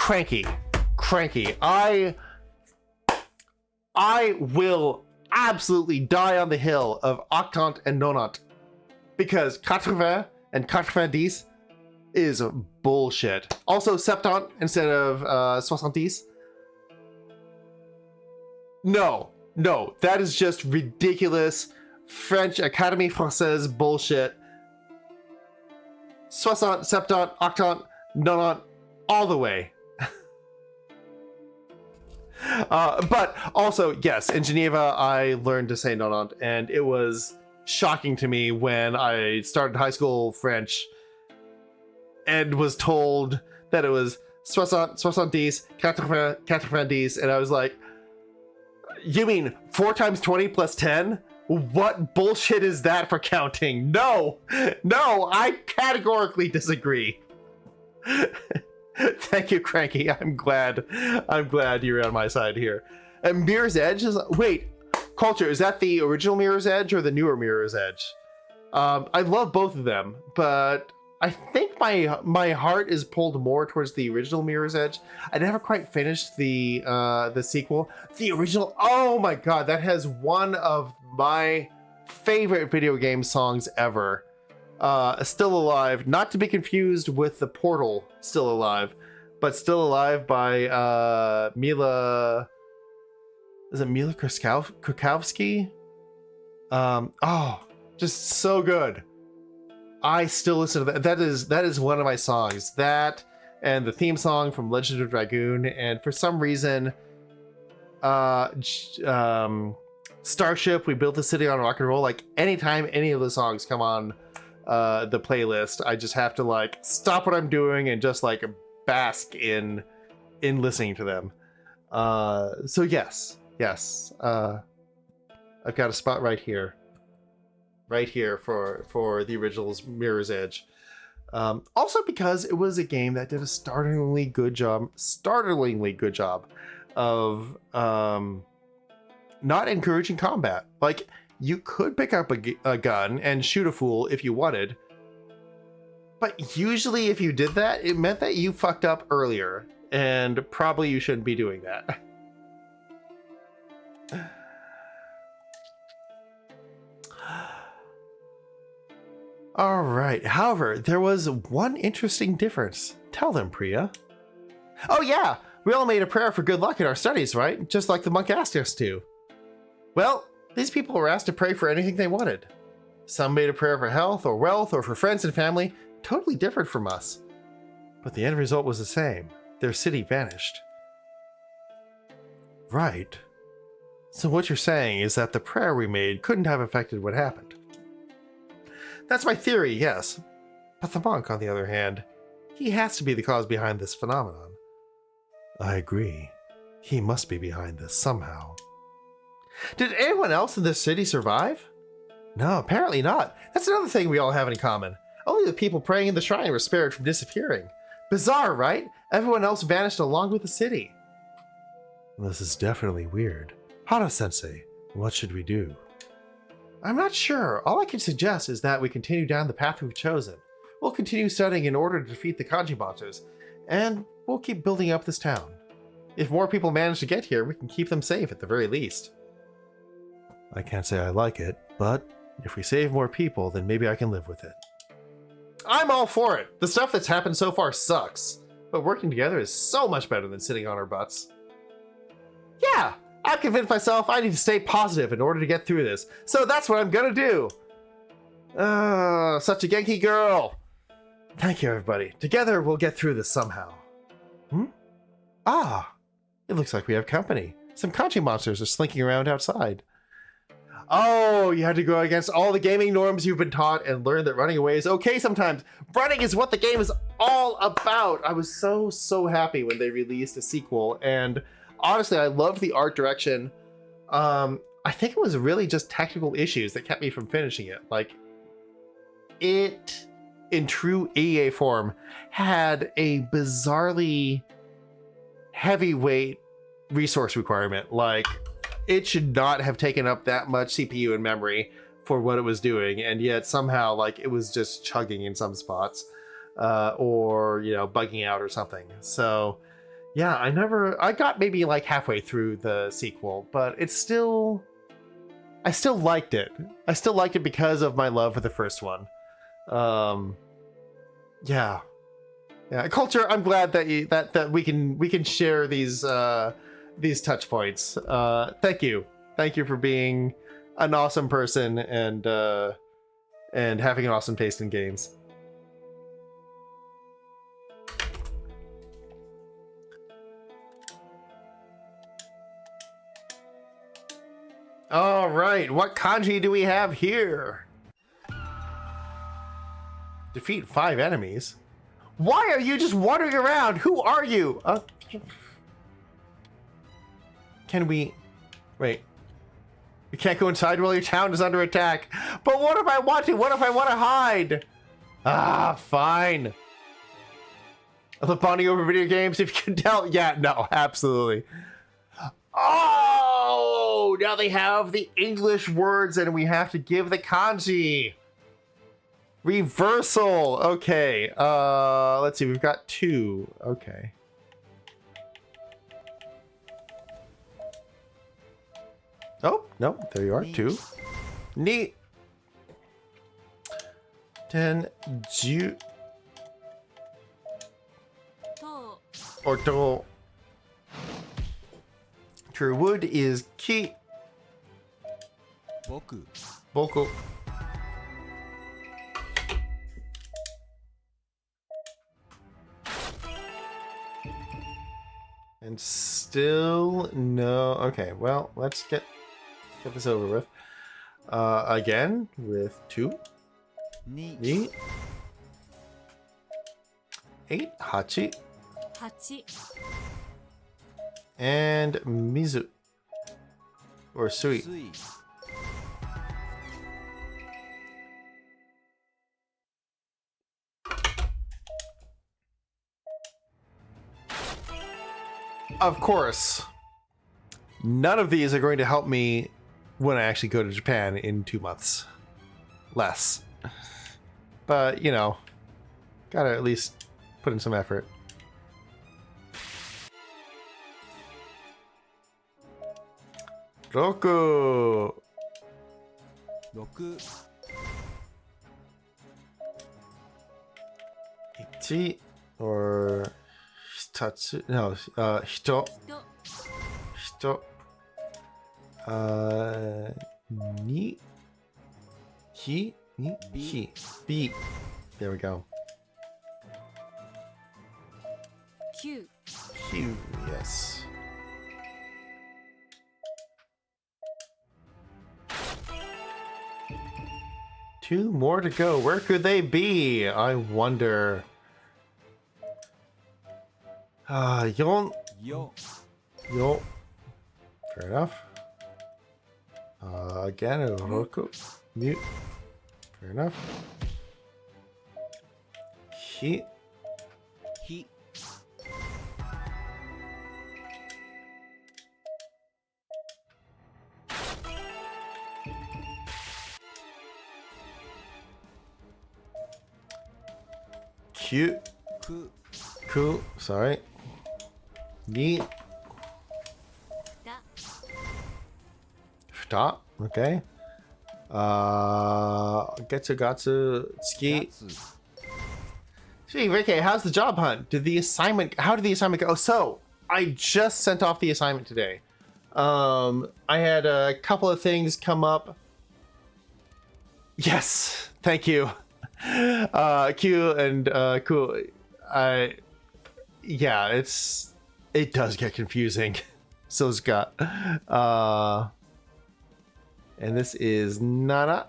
Cranky. I will absolutely die on the hill of Octant and Nonant, because 80 and 90 is bullshit. Also, Septant instead of 70. No, that is just ridiculous French Académie Française bullshit. 60, 70, octant, 90, all the way. But also, yes, in Geneva, I learned to say 90, and it was shocking to me when I started high school French and was told that it was 60, 70, 90, and I was like, you mean 4 times 20 plus 10? What bullshit is that for counting? No, I categorically disagree. Thank you, Cranky. I'm glad you're on my side here. And Mirror's Edge is, wait, Culture, is that the original Mirror's Edge or the newer Mirror's Edge? I love both of them, but I think my heart is pulled more towards the original Mirror's Edge. I never quite finished the sequel. The original, oh my god, that has one of my favorite video game songs ever. Still Alive, not to be confused with the Portal Still Alive, but Still Alive by Mila... Is it Mila Krakowski? Oh, just so good. I still listen to that. That is one of my songs. That and the theme song from Legend of Dragoon, and for some reason, Starship, We Built the City on Rock and Roll. Like anytime any of the songs come on the playlist, I just have to like stop what I'm doing and just like bask in listening to them. So yes. I've got a spot right here for the original's Mirror's Edge. Also because it was a game that did a startlingly good job of not encouraging combat. Like, you could pick up a gun and shoot a fool if you wanted, but usually if you did that, it meant that you fucked up earlier, and probably you shouldn't be doing that. All right. However, there was one interesting difference. Tell them, Priya. Oh yeah, we all made a prayer for good luck in our studies, right? Just like the monk asked us to. Well, these people were asked to pray for anything they wanted. Some made a prayer for health or wealth or for friends and family, totally different from us. But the end result was the same. Their city vanished. Right. So what you're saying is that the prayer we made couldn't have affected what happened. That's my theory, yes. But the monk, on the other hand, he has to be the cause behind this phenomenon. I agree. He must be behind this somehow. Did anyone else in this city survive? No, apparently not. That's another thing we all have in common. Only the people praying in the shrine were spared from disappearing. Bizarre, right? Everyone else vanished along with the city. This is definitely weird. Hana-sensei, what should we do? I'm not sure. All I can suggest is that we continue down the path we've chosen. We'll continue studying in order to defeat the kanji monsters, and we'll keep building up this town. If more people manage to get here, we can keep them safe at the very least. I can't say I like it, but if we save more people, then maybe I can live with it. I'm all for it! The stuff that's happened so far sucks, but working together is so much better than sitting on our butts. Yeah! I've convinced myself I need to stay positive in order to get through this, so that's what I'm gonna do! Such a Genki girl! Thank you, everybody. Together, we'll get through this somehow. Ah! It looks like we have company. Some kanji monsters are slinking around outside. Oh, you had to go against all the gaming norms you've been taught and learn that running away is okay sometimes. Running is what the game is all about! I was so happy when they released a sequel, and honestly, I loved the art direction. I think it was really just technical issues that kept me from finishing it. Like, it, in true EA form, had a bizarrely heavyweight resource requirement. Like, it should not have taken up that much CPU and memory for what it was doing, and yet somehow, like, it was just chugging in some spots, or, you know, bugging out or something. So, Yeah, I got maybe like halfway through the sequel, but I still liked it. I still liked it because of my love for the first one. Yeah. Culture, I'm glad that that we can share these touch points. Thank you for being an awesome person and having an awesome taste in games. All right, what kanji do we have here? Defeat 5 enemies. Why are you just wandering around? Who are you? Can we... Wait. You can't go inside while your town is under attack. But what if I want to? What if I want to hide? Ah, fine. I love bonding over video games, if you can tell. Yeah, no, absolutely. Oh, now they have the English words and we have to give the kanji. Reversal. Okay. Let's see. We've got 2. Okay. Oh, no. There you are. 2. Neat. 10. Ju. Or do. True wood is ki.
Boku.
Boku. And still no. Okay, well, let's get this over with. Again with 2. Ni. 8. Hachi. And Mizu. Or Sui. Of course, none of these are going to help me when I actually go to Japan in 2 months. Less. But, you know, gotta at least put in some effort. Roku.
6
1 or 2 つ no 人 2 he B. There we go. Q. Yes. Two more to go. Where could they be? I wonder. Yon.
Yo.
Fair enough. Again, Roku. Mute. Fair enough. He. Cute. Cool. Sorry. Ni. Stop. Okay. Getsu. Ski. Hey, Ricky, how's the job hunt? How did the assignment go? So, I just sent off the assignment today. I had a couple of things come up. Yes, thank you. Q and cool. Yeah, it does get confusing. So Scott. And this is Nana.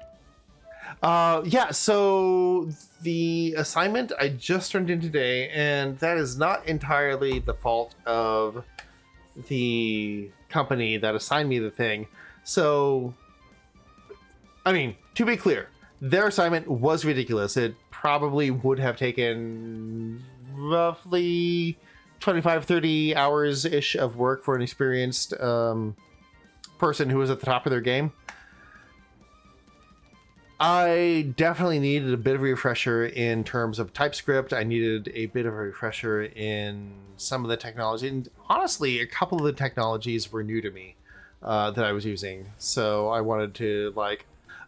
Yeah, so the assignment I just turned in today, and that is not entirely the fault of the company that assigned me the thing. So, I mean, to be clear, their assignment was ridiculous. It probably would have taken roughly 25-30 hours-ish of work for an experienced person who was at the top of their game. I definitely needed a bit of a refresher in terms of TypeScript. I needed a bit of a refresher in some of the technology. And honestly, a couple of the technologies were new to me that I was using. So I wanted to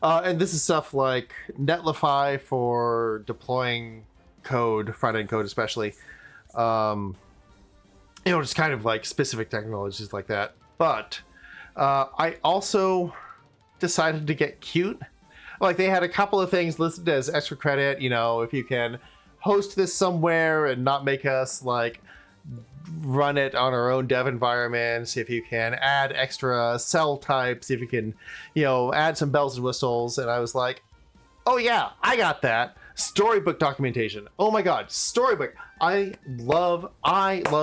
and this is stuff like Netlify for deploying code, front-end code especially. Just kind of like specific technologies like that. But I also decided to get cute. Like, they had a couple of things listed as extra credit, if you can host this somewhere and not make us run it on our own dev environments, if you can add extra cell types, if you can, add some bells and whistles. And I was like, oh yeah, I got that. Storybook documentation. Oh my God, Storybook. I love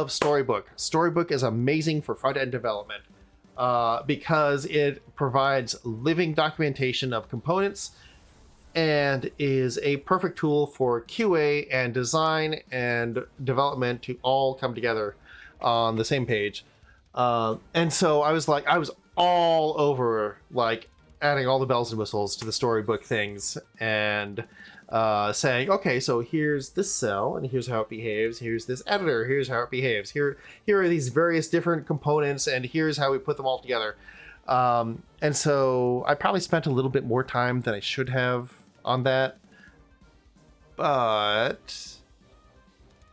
Storybook. Storybook is amazing for front-end development. Because it provides living documentation of components and is a perfect tool for QA and design and development to all come together on the same page. And so I was all over adding all the bells and whistles to the Storybook things and saying, okay, so here's this cell and here's how it behaves. Here's this editor. Here's how it behaves. Here are these various different components and here's how we put them all together. And so I probably spent a little bit more time than I should have on that. But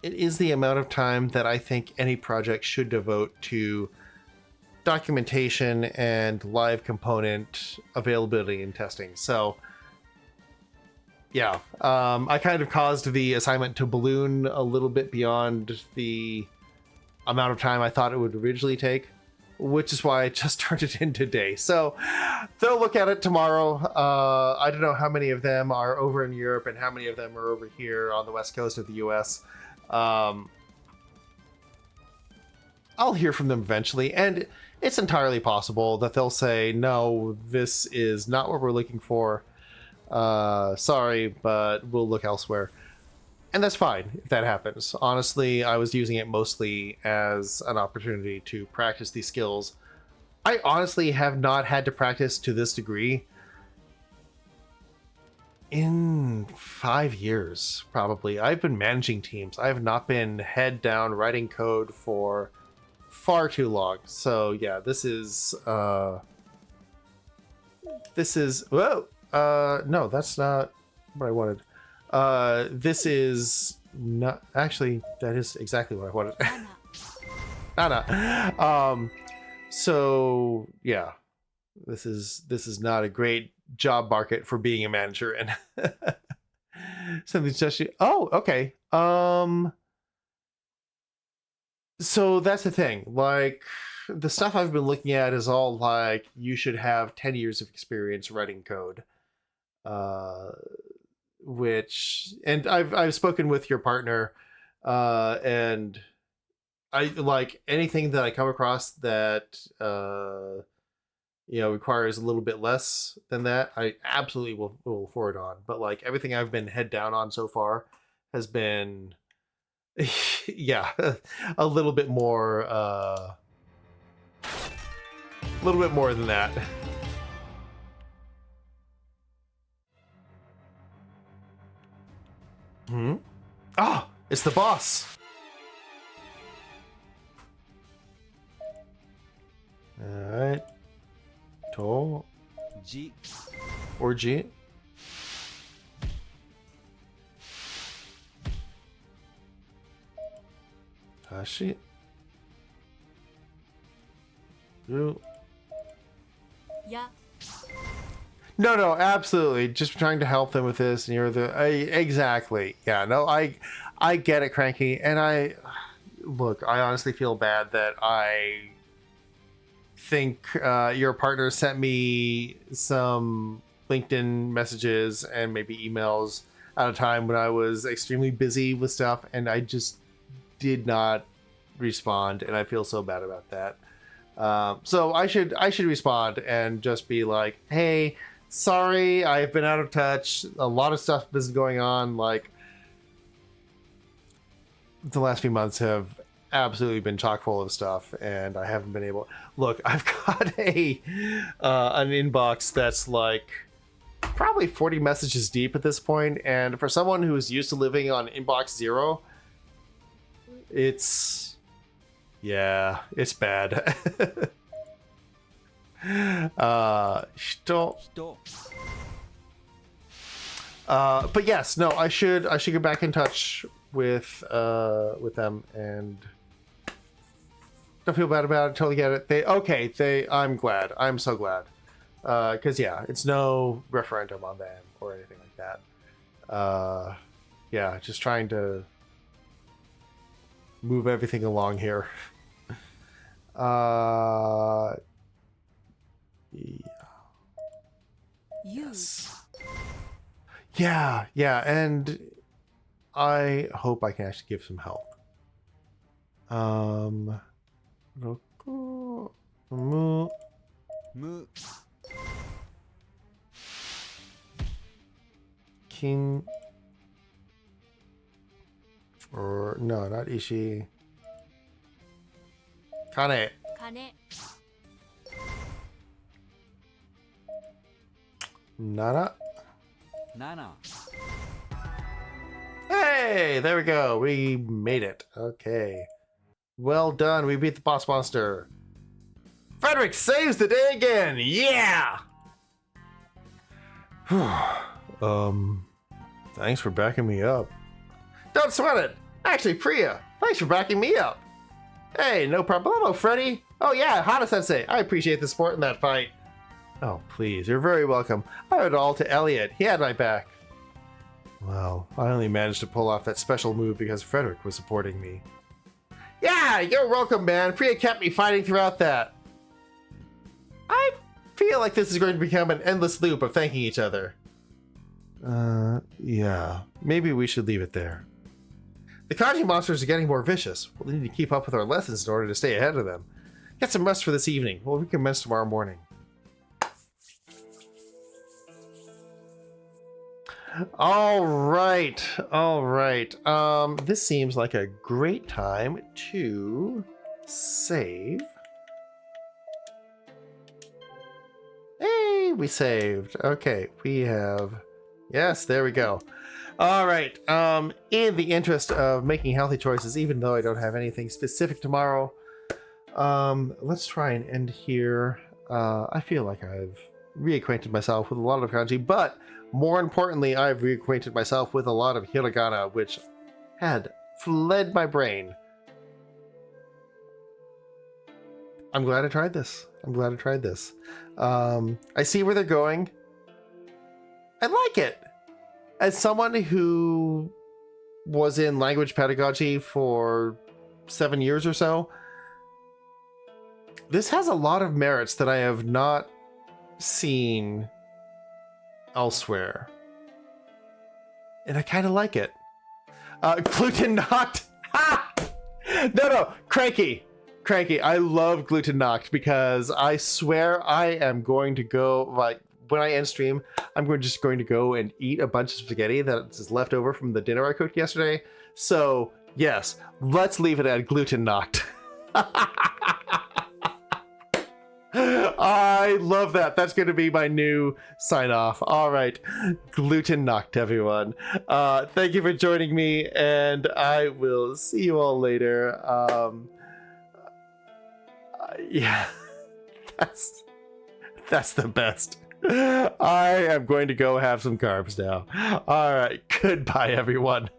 it is the amount of time that I think any project should devote to documentation and live component availability and testing. So yeah, I kind of caused the assignment to balloon a little bit beyond the amount of time I thought it would originally take, which is why I just turned it in today. So they'll look at it tomorrow. I don't know how many of them are over in Europe and how many of them are over here on the west coast of the US. I'll hear from them eventually, and it's entirely possible that they'll say, no, this is not what we're looking for. Sorry, but we'll look elsewhere. And that's fine if that happens. Honestly, I was using it mostly as an opportunity to practice these skills. I honestly have not had to practice to this degree in 5 years, probably. I've been managing teams. I have not been head down writing code for far too long. So yeah, this is whoa. No, that's not what I wanted. This is not actually. That is exactly what I wanted. Anna. So yeah, this is not a great job market for being a manager, and something's just. Oh, okay. So that's the thing. The stuff I've been looking at is all you should have 10 years of experience writing code. And I've spoken with your partner, and I anything that I come across that requires a little bit less than that, I absolutely will forward on. But everything I've been head down on so far has been yeah, a little bit more than that. Oh, it's the boss. All right. To
G
or G. Tashi. You.
Yeah.
No, absolutely. Just trying to help them with this, and you're exactly. Yeah, no, I get it, Cranky, and I honestly feel bad that I think your partner sent me some LinkedIn messages and maybe emails at a time when I was extremely busy with stuff, and I just did not respond, and I feel so bad about that. So I should respond and just be like, hey, sorry, I've been out of touch. A lot of stuff has been going on. The last few months have absolutely been chock full of stuff, and I haven't been able. Look, I've got an inbox that's probably 40 messages deep at this point, and for someone who's used to living on inbox 0, it's bad. But yes, no, I should get back in touch with them, and don't feel bad about it. Totally get it. I'm glad. I'm so glad. Because yeah, it's no referendum on them or anything like that. Yeah, just trying to move everything along here. Yes. Yeah, and I hope I can actually give some help. King, or no, not Ishii. Kane. Nana. Hey, there we go. We made it. Okay. Well done. We beat the boss monster. Frederick saves the day again. Yeah. Thanks for backing me up. Don't sweat it. Actually, Priya, thanks for backing me up. Hey, no problemo, Freddy. Oh yeah, Hana-sensei. I appreciate the support in that fight. Oh, please, you're very welcome. I owed it all to Elliot. He had my back. Well, I only managed to pull off that special move because Frederick was supporting me. Yeah, you're welcome, man. Priya kept me fighting throughout that. I feel like this is going to become an endless loop of thanking each other. Yeah. Maybe we should leave it there. The kanji monsters are getting more vicious. We'll need to keep up with our lessons in order to stay ahead of them. Get some rest for this evening. We'll recommence tomorrow morning. All right. This seems like a great time to save. Hey, we saved. Okay, we have... Yes, there we go. All right. In the interest of making healthy choices, even though I don't have anything specific tomorrow, let's try and end here. I feel like I've reacquainted myself with a lot of kanji, but more importantly, I've reacquainted myself with a lot of hiragana, which had fled my brain. I'm glad I tried this. I see where they're going. I like it. As someone who was in language pedagogy for 7 years or so, this has a lot of merits that I have not seen elsewhere. And I kind of like it. Gluten knocked. Ha! No, Cranky. I love Gluten knocked because I swear I am going to go, like, when I end stream, I'm just going to go and eat a bunch of spaghetti that's left over from the dinner I cooked yesterday. So, yes, let's leave it at gluten knocked. I love that. That's going to be my new sign off. All right. Gluten knocked, everyone. Thank you for joining me, and I will see you all later. Yeah, that's the best. I am going to go have some carbs now. All right. Goodbye, everyone.